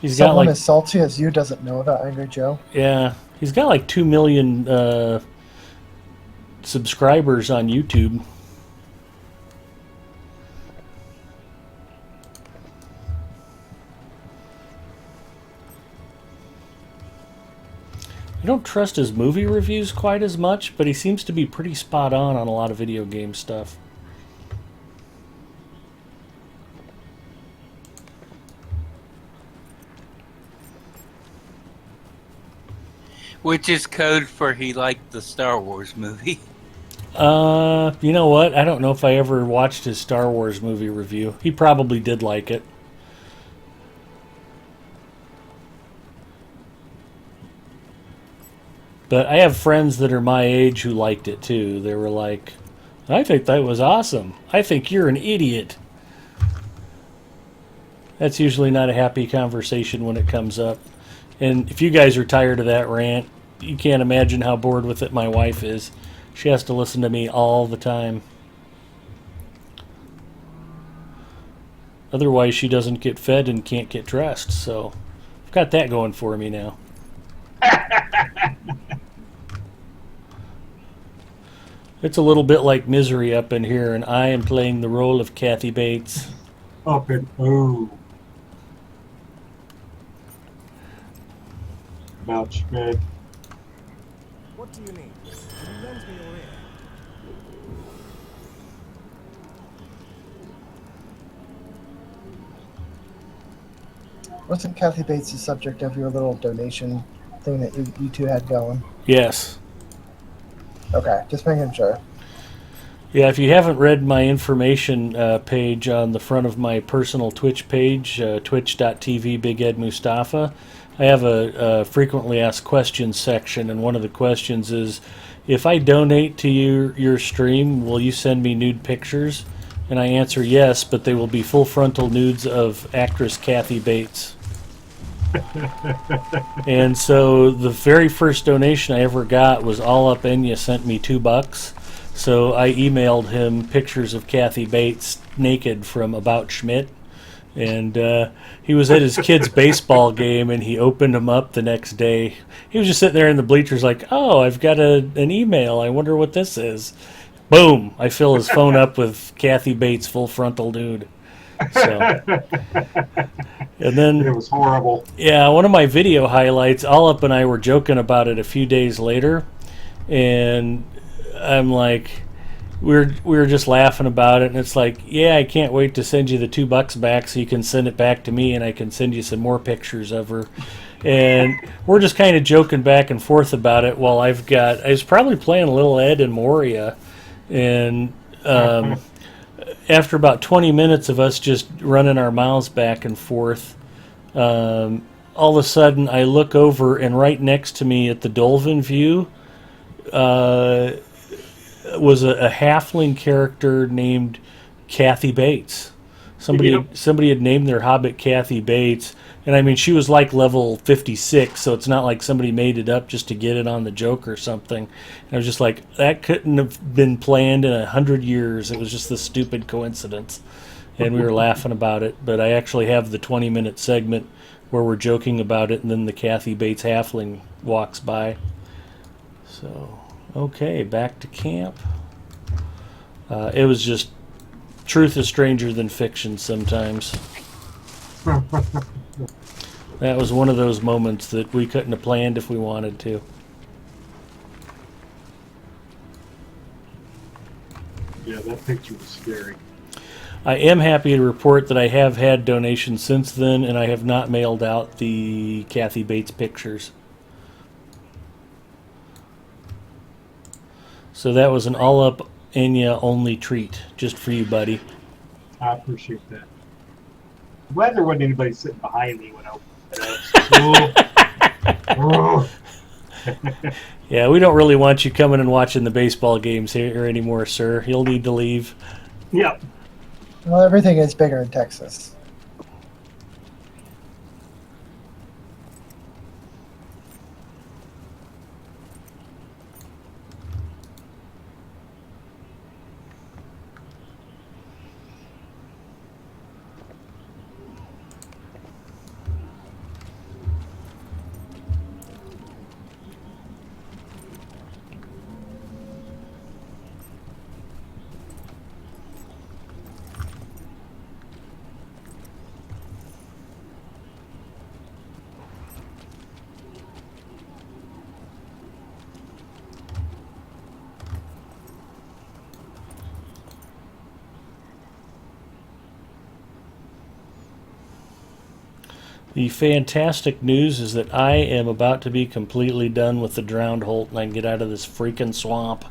He's got Someone like, as salty as you doesn't know about Angry Joe. yeah, he's got like 2 million subscribers on YouTube. I don't trust his movie reviews quite as much, but he seems to be pretty spot on a lot of video game stuff. Which is code for he liked the Star Wars movie. You know what? I don't know if I ever watched his Star Wars movie review. He probably did like it. But I have friends that are my age who liked it too. They were like, I think that was awesome. I think you're an idiot. That's usually not a happy conversation when it comes up. And if you guys are tired of that rant, you can't imagine how bored with it my wife is. She has to listen to me all the time. Otherwise, she doesn't get fed and can't get dressed. So I've got that going for me now. It's a little bit like Misery up in here, and I am playing the role of Kathy Bates. Up in ooh. About Schmidt. What do you need? Can you lend me your ear? Wasn't Kathy Bates the subject of your little donation thing that you two had going? Yes. Okay, just making sure. Yeah, if you haven't read my information page on the front of my personal Twitch page, twitch.tv Big Ed Mustafa, I have a frequently asked questions section, and one of the questions is, if I donate to your stream, will you send me nude pictures? And I answer yes, but they will be full frontal nudes of actress Kathy Bates. And so the very first donation I ever got was All Up Enya sent me $2. So I emailed him pictures of Kathy Bates naked from About Schmidt. And he was at his kid's baseball game, and he opened them up the next day. He was just sitting there in the bleachers like, oh, I've got an email. I wonder what this is. Boom! I fill his phone up with Kathy Bates full frontal nude. So, and then It was horrible. yeah, one of my video highlights, All Up and I were joking about it a few days later, and I'm like, we were just laughing about it, and it's like, yeah, I can't wait to send you the $2 back so you can send it back to me, and I can send you some more pictures of her. And we're just kind of joking back and forth about it. While I was probably playing a little Ed and Moria, and after about 20 minutes of us just running our mouths back and forth, all of a sudden I look over, and right next to me at the Dolphin view was a halfling character named Kathy Bates. Somebody had named their hobbit Kathy Bates, and I mean she was like level 56, so it's not like somebody made it up just to get it on the joke or something. And I was just like, that couldn't have been planned in 100 years. It was just this stupid coincidence, and we were laughing about it. But I actually have the 20-minute segment where we're joking about it, and then the Kathy Bates halfling walks by. So, okay, back to camp. It was just, truth is stranger than fiction sometimes. That was one of those moments that we couldn't have planned if we wanted to. Yeah, that picture was scary. I am happy to report that I have had donations since then, and I have not mailed out the Kathy Bates pictures. So that was an all-up Enya only treat, just for you, buddy. I appreciate that. I'm glad there wasn't anybody sitting behind me when I opened it. Yeah, we don't really want you coming and watching the baseball games here anymore, sir. You'll need to leave. Yep. Well, everything is bigger in Texas. The fantastic news is that I am about to be completely done with the Drowned Holt, and I can get out of this freaking swamp.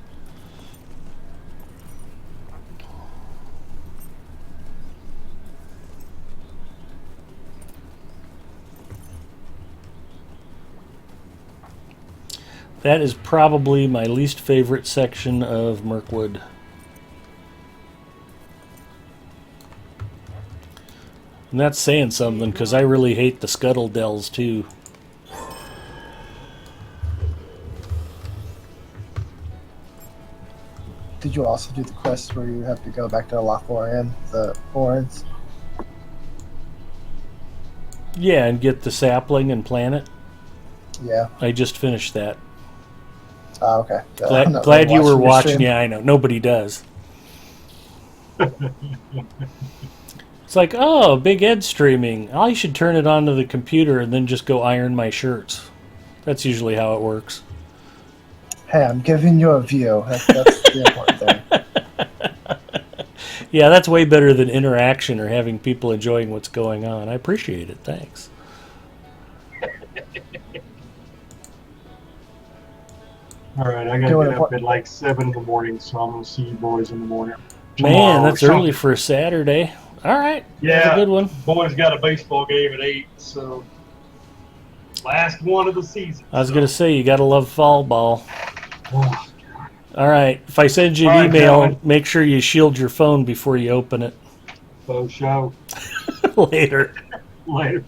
That is probably my least favorite section of Mirkwood. And that's saying something, because I really hate the Scuttle Dells too. Did you also do the quest where you have to go back to Lothlorien, the Orans? Yeah, and get the sapling and plant it. Yeah. I just finished that. Oh, okay. Glad you were watching. Yeah, I know. Nobody does. It's like, oh, Big Ed streaming. I should turn it onto the computer and then just go iron my shirts. That's usually how it works. Hey, I'm giving you a view. That's the important thing. Yeah, that's way better than interaction or having people enjoying what's going on. I appreciate it. Thanks. All right, I got to get up at like 7 in the morning, so I'm going to see you boys in the morning. Man, that's early for a Saturday. All right. Yeah, that's a good one. Boys got a baseball game at 8, so last one of the season. I was going to say, you got to love fall ball. Oh, all right. If I send you an email, make sure you shield your phone before you open it. For show. Later. Later.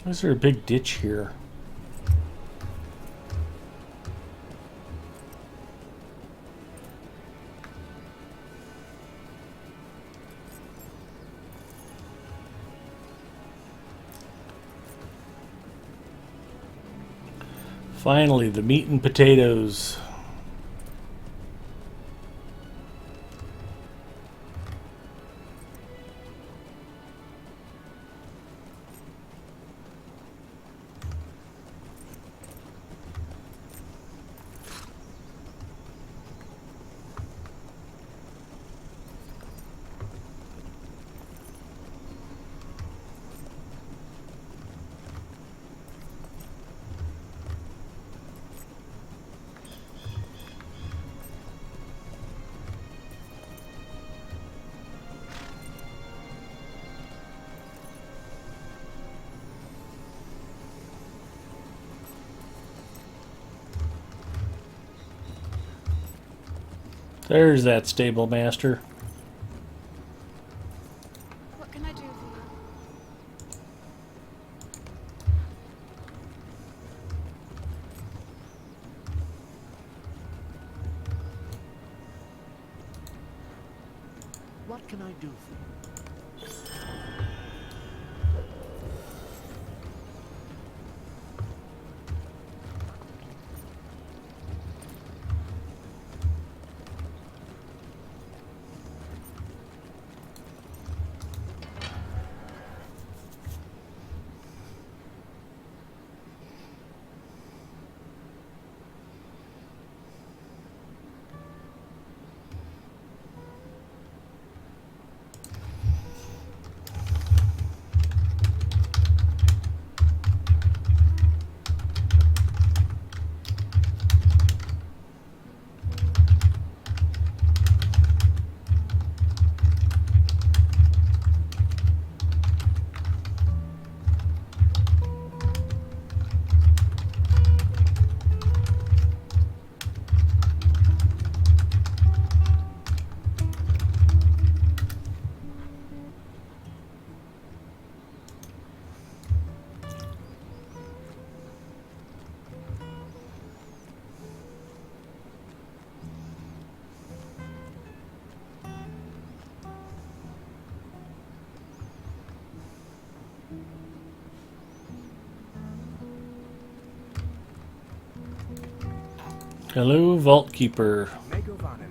Why is there a big ditch here? Finally, the meat and potatoes. There's that stable master. What can I do for you? What can I do for you? Hello, Vault Keeper. Megovanen.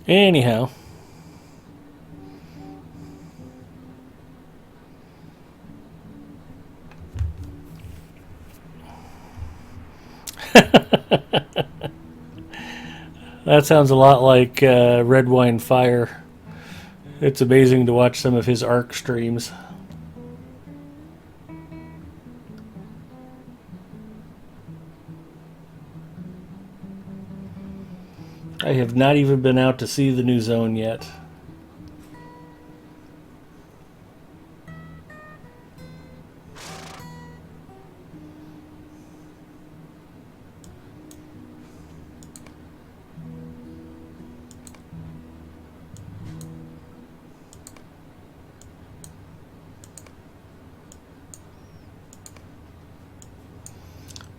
Anyhow. That sounds a lot like Red Wine Fire. It's amazing to watch some of his ARC streams. I have not even been out to see the new zone yet.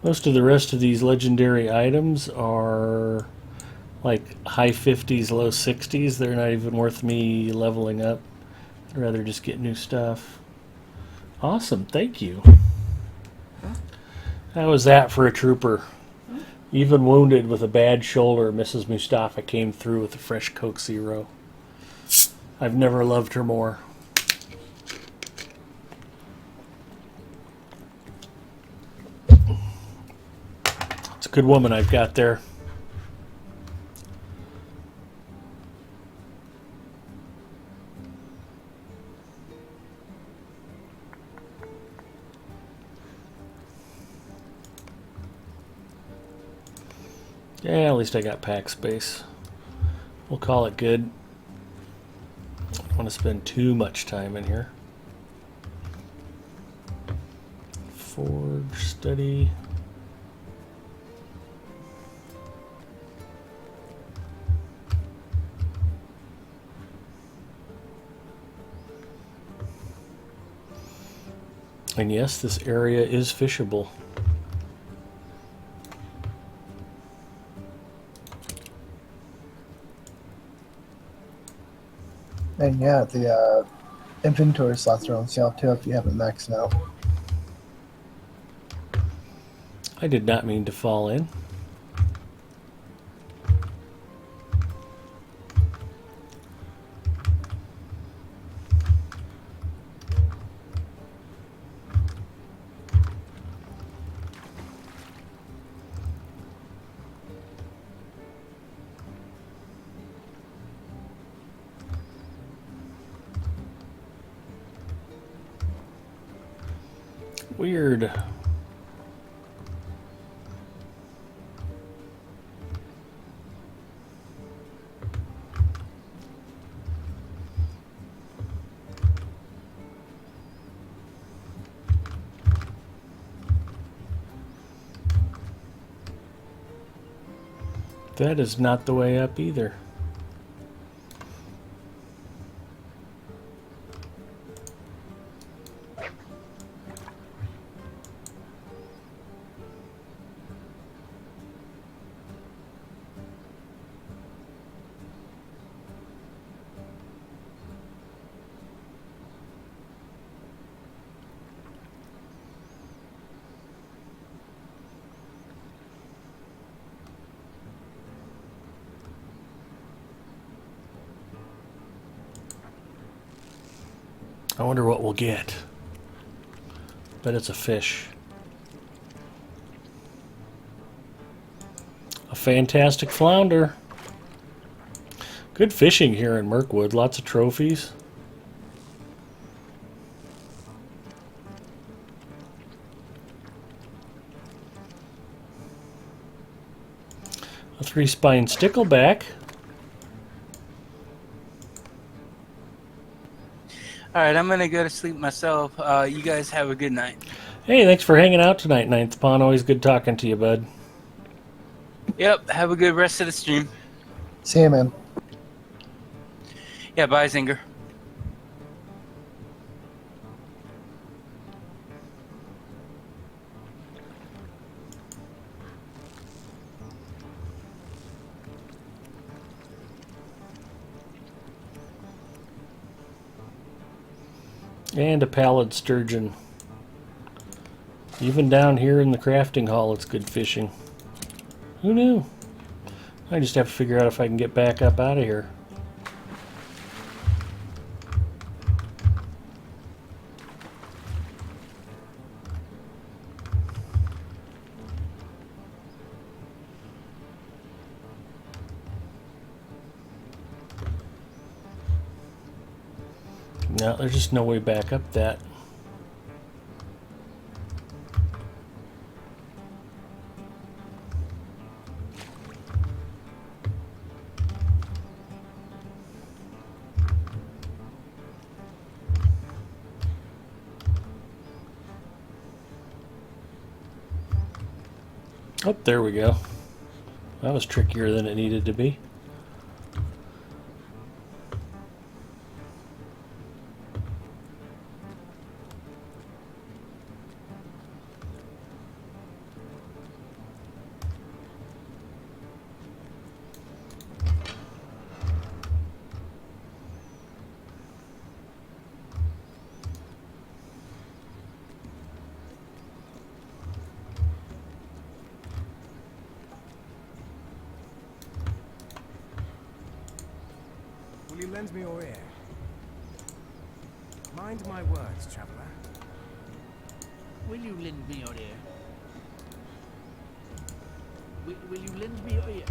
Most of the rest of these legendary items are like high 50s, low 60s. They're not even worth me leveling up. I'd rather just get new stuff. Awesome, thank you. How was that for a trooper? Even wounded with a bad shoulder, Mrs. Mustafa came through with a fresh Coke Zero. I've never loved her more. It's a good woman I've got there. Yeah, at least I got pack space. We'll call it good. I don't want to spend too much time in here. Forge, study. And yes, this area is fishable. And yeah, the inventory slots are on sale too if you haven't maxed out. I did not mean to fall in. Weird. That is not the way up either. I wonder what we'll get. Bet it's a fish. A fantastic flounder. Good fishing here in Mirkwood. Lots of trophies. A 3-spine stickleback. All right, I'm gonna go to sleep myself. You guys have a good night. Hey, thanks for hanging out tonight, Ninth Pawn. Always good talking to you, bud. Yep, have a good rest of the stream. See you, man. Yeah, bye, Zinger. And a pallid sturgeon. Even down here in the crafting hall, it's good fishing. Who knew? I just have to figure out if I can get back up out of here. No, there's just no way back up that. Oh, there we go. That was trickier than it needed to be. lend me your ear? Mind my words, traveler. Will you lend me your ear? Will you lend me your ear?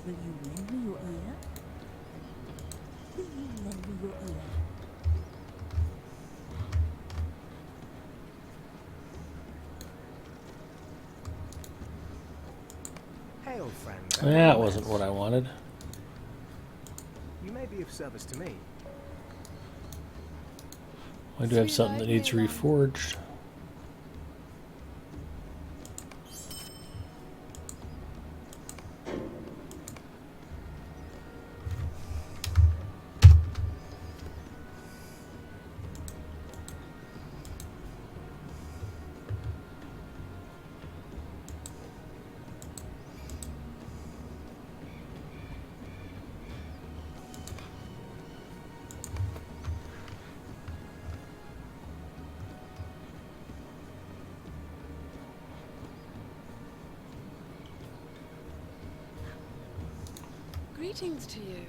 Will you lend me your ear? Will you lend me your ear? Hail, friend. That wasn't what I wanted. You may be of service to me. I do have something that needs reforged. Greetings to you.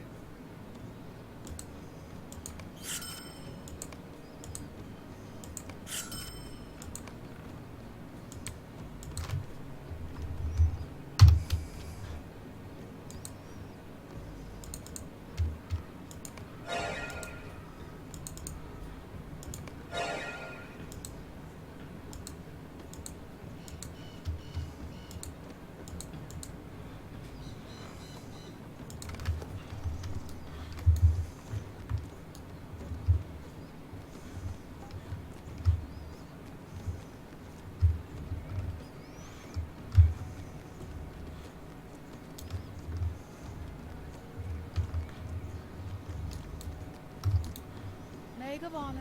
Gewonnen.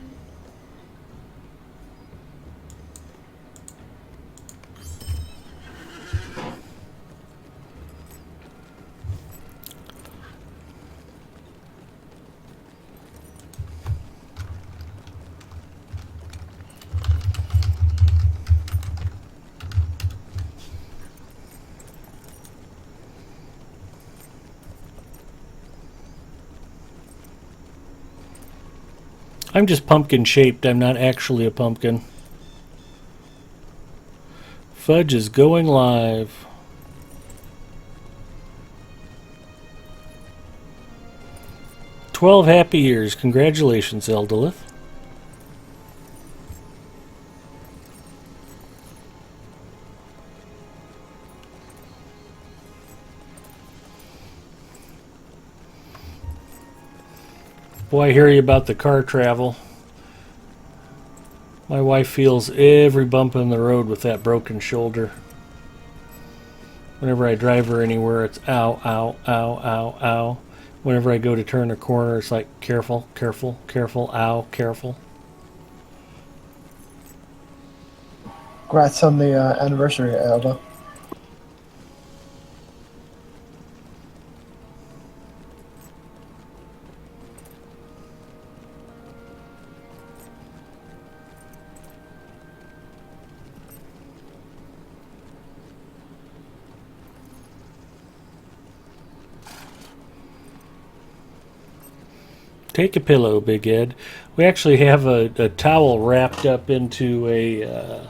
I'm just pumpkin shaped. I'm not actually a pumpkin. Fudge is going live. "12 happy years. Congratulations, Eldolith." Boy, I hear you about the car travel. My wife feels every bump in the road with that broken shoulder. Whenever I drive her anywhere, it's ow, ow, ow, ow, ow. Whenever I go to turn a corner, it's like careful, careful, careful, ow, careful. Congrats on the anniversary, Alba. Take a pillow, Big Ed. We actually have a towel wrapped up into a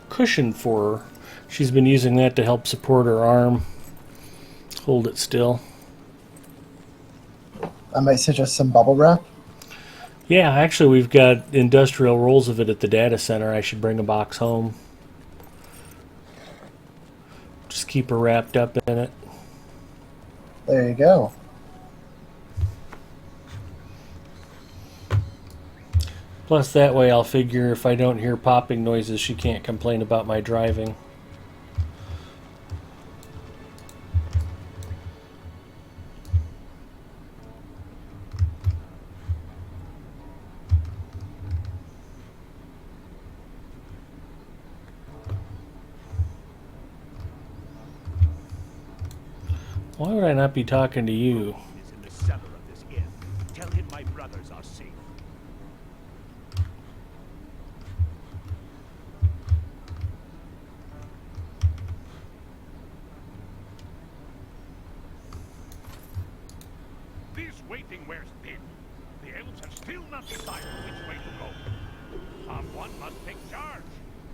cushion for her. She's been using that to help support her arm. Hold it still. I might suggest some bubble wrap. Yeah, actually we've got industrial rolls of it at the data center. I should bring a box home. Just keep her wrapped up in it. There you go. Plus that way I'll figure if I don't hear popping noises, she can't complain about my driving. Why would I not be talking to you? Is in the cellar of this inn. Tell him my brothers are safe. not decide which way to go. Someone must take charge,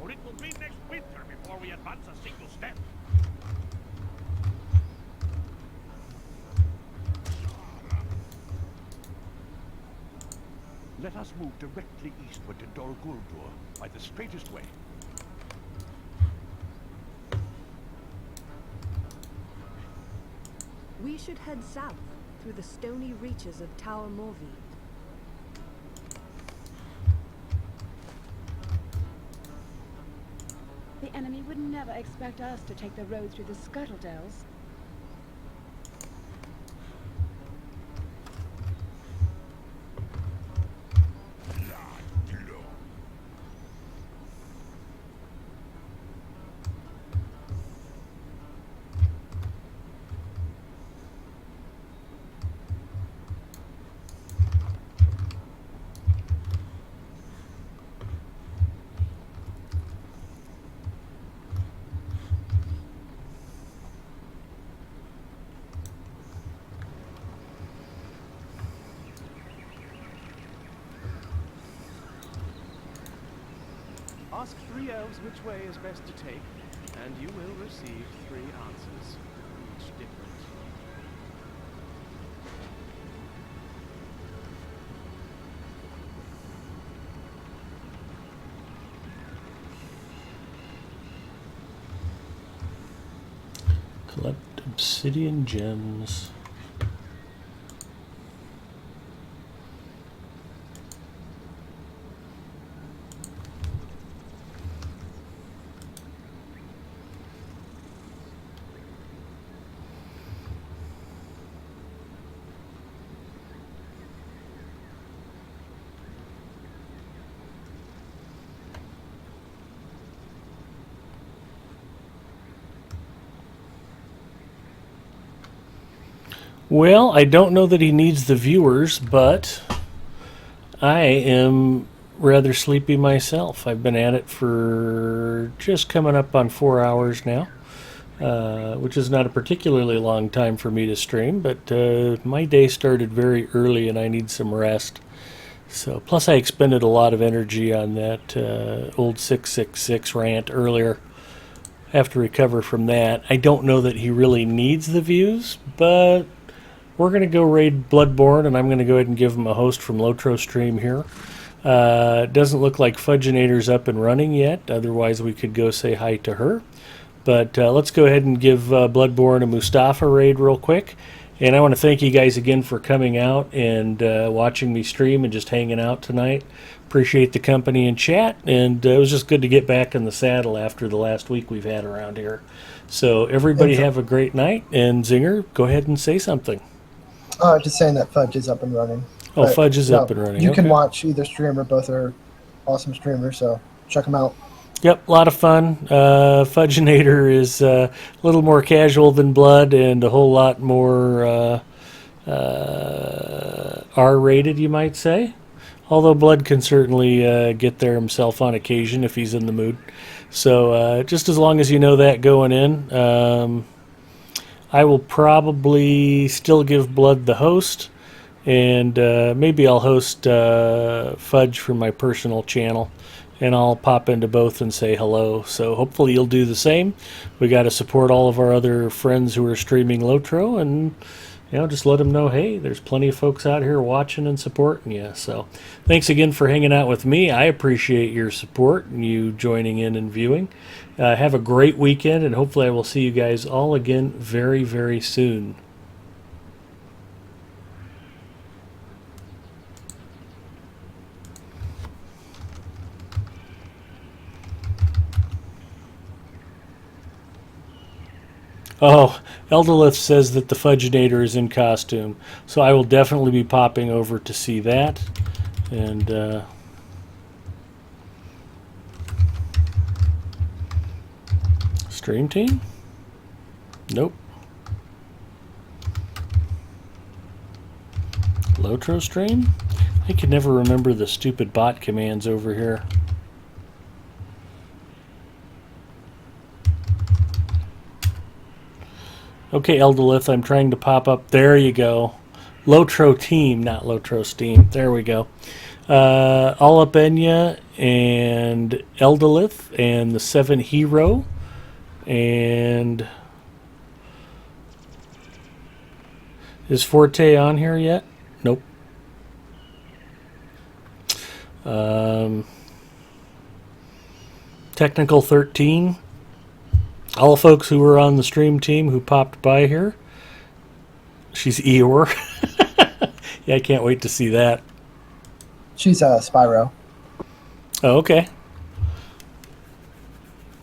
or it will be next winter before we advance a single step. Let us move directly eastward to Dol Guldur by the straightest way. We should head south through the stony reaches of Tower Morvi. The enemy would never expect us to take the road through the Scuttledales. Ask 3 elves which way is best to take, and you will receive 3 answers, each different. Collect obsidian gems. Well, I don't know that he needs the viewers, but I am rather sleepy myself. I've been at it for just coming up on 4 hours now, which is not a particularly long time for me to stream, but my day started very early and I need some rest. So, plus I expended a lot of energy on that old 666 rant earlier. I have to recover from that. I don't know that he really needs the views, but we're going to go raid Bloodborne, and I'm going to go ahead and give him a host from LOTRO stream here. It doesn't look like Fudginator's up and running yet. Otherwise, we could go say hi to her. But let's go ahead and give Bloodborne a Mustafa raid real quick. And I want to thank you guys again for coming out and watching me stream and just hanging out tonight. Appreciate the company and chat. And it was just good to get back in the saddle after the last week we've had around here. So everybody have a great night. And Zinger, go ahead and say something. Just saying that Fudge is up and running. Oh, but, Fudge is up and running. You can watch either streamer. Both are awesome streamers, so check them out. Yep, a lot of fun. Fudginator is a little more casual than Blood and a whole lot more R-rated, you might say. Although Blood can certainly get there himself on occasion if he's in the mood. So just as long as you know that going in, I will probably still give Blood the host, and maybe I'll host Fudge from my personal channel, and I'll pop into both and say hello. So hopefully you'll do the same. We got to support all of our other friends who are streaming LOTRO, and just let them know, hey, there's plenty of folks out here watching and supporting you. So thanks again for hanging out with me. I appreciate your support and you joining in and viewing. Have a great weekend, and hopefully I will see you guys all again very, very soon. Oh, Eldolith says that the Fudginator is in costume, so I will definitely be popping over to see that. And stream team? Nope. LOTRO stream? I can never remember the stupid bot commands over here. Okay, Eldolith, I'm trying to pop up. There you go. LOTRO team, not LOTRO Steam. There we go. Alabenya and Eldolith and the 7 Hero. And is Forte on here yet? Nope. Technical 13. All folks who were on the stream team who popped by here. She's Eeyore. Yeah, I can't wait to see that. She's Spyro. Oh, okay.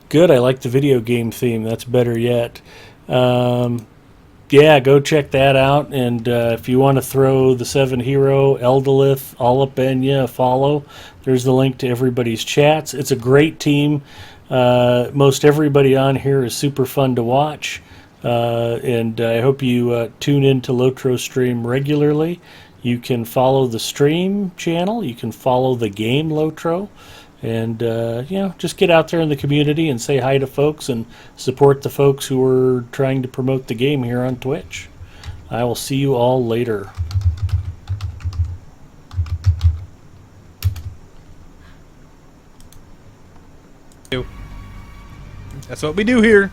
Good, I like the video game theme. That's better yet. Yeah, go check that out. And if you want to throw the 7 Hero, Eldolith, Alapenya a follow, there's the link to everybody's chats. It's a great team. Most everybody on here is super fun to watch. And I hope you tune into LOTRO stream regularly. You can follow the stream channel. You can follow the game LOTRO. And, just get out there in the community and say hi to folks and support the folks who are trying to promote the game here on Twitch. I will see you all later. That's what we do here.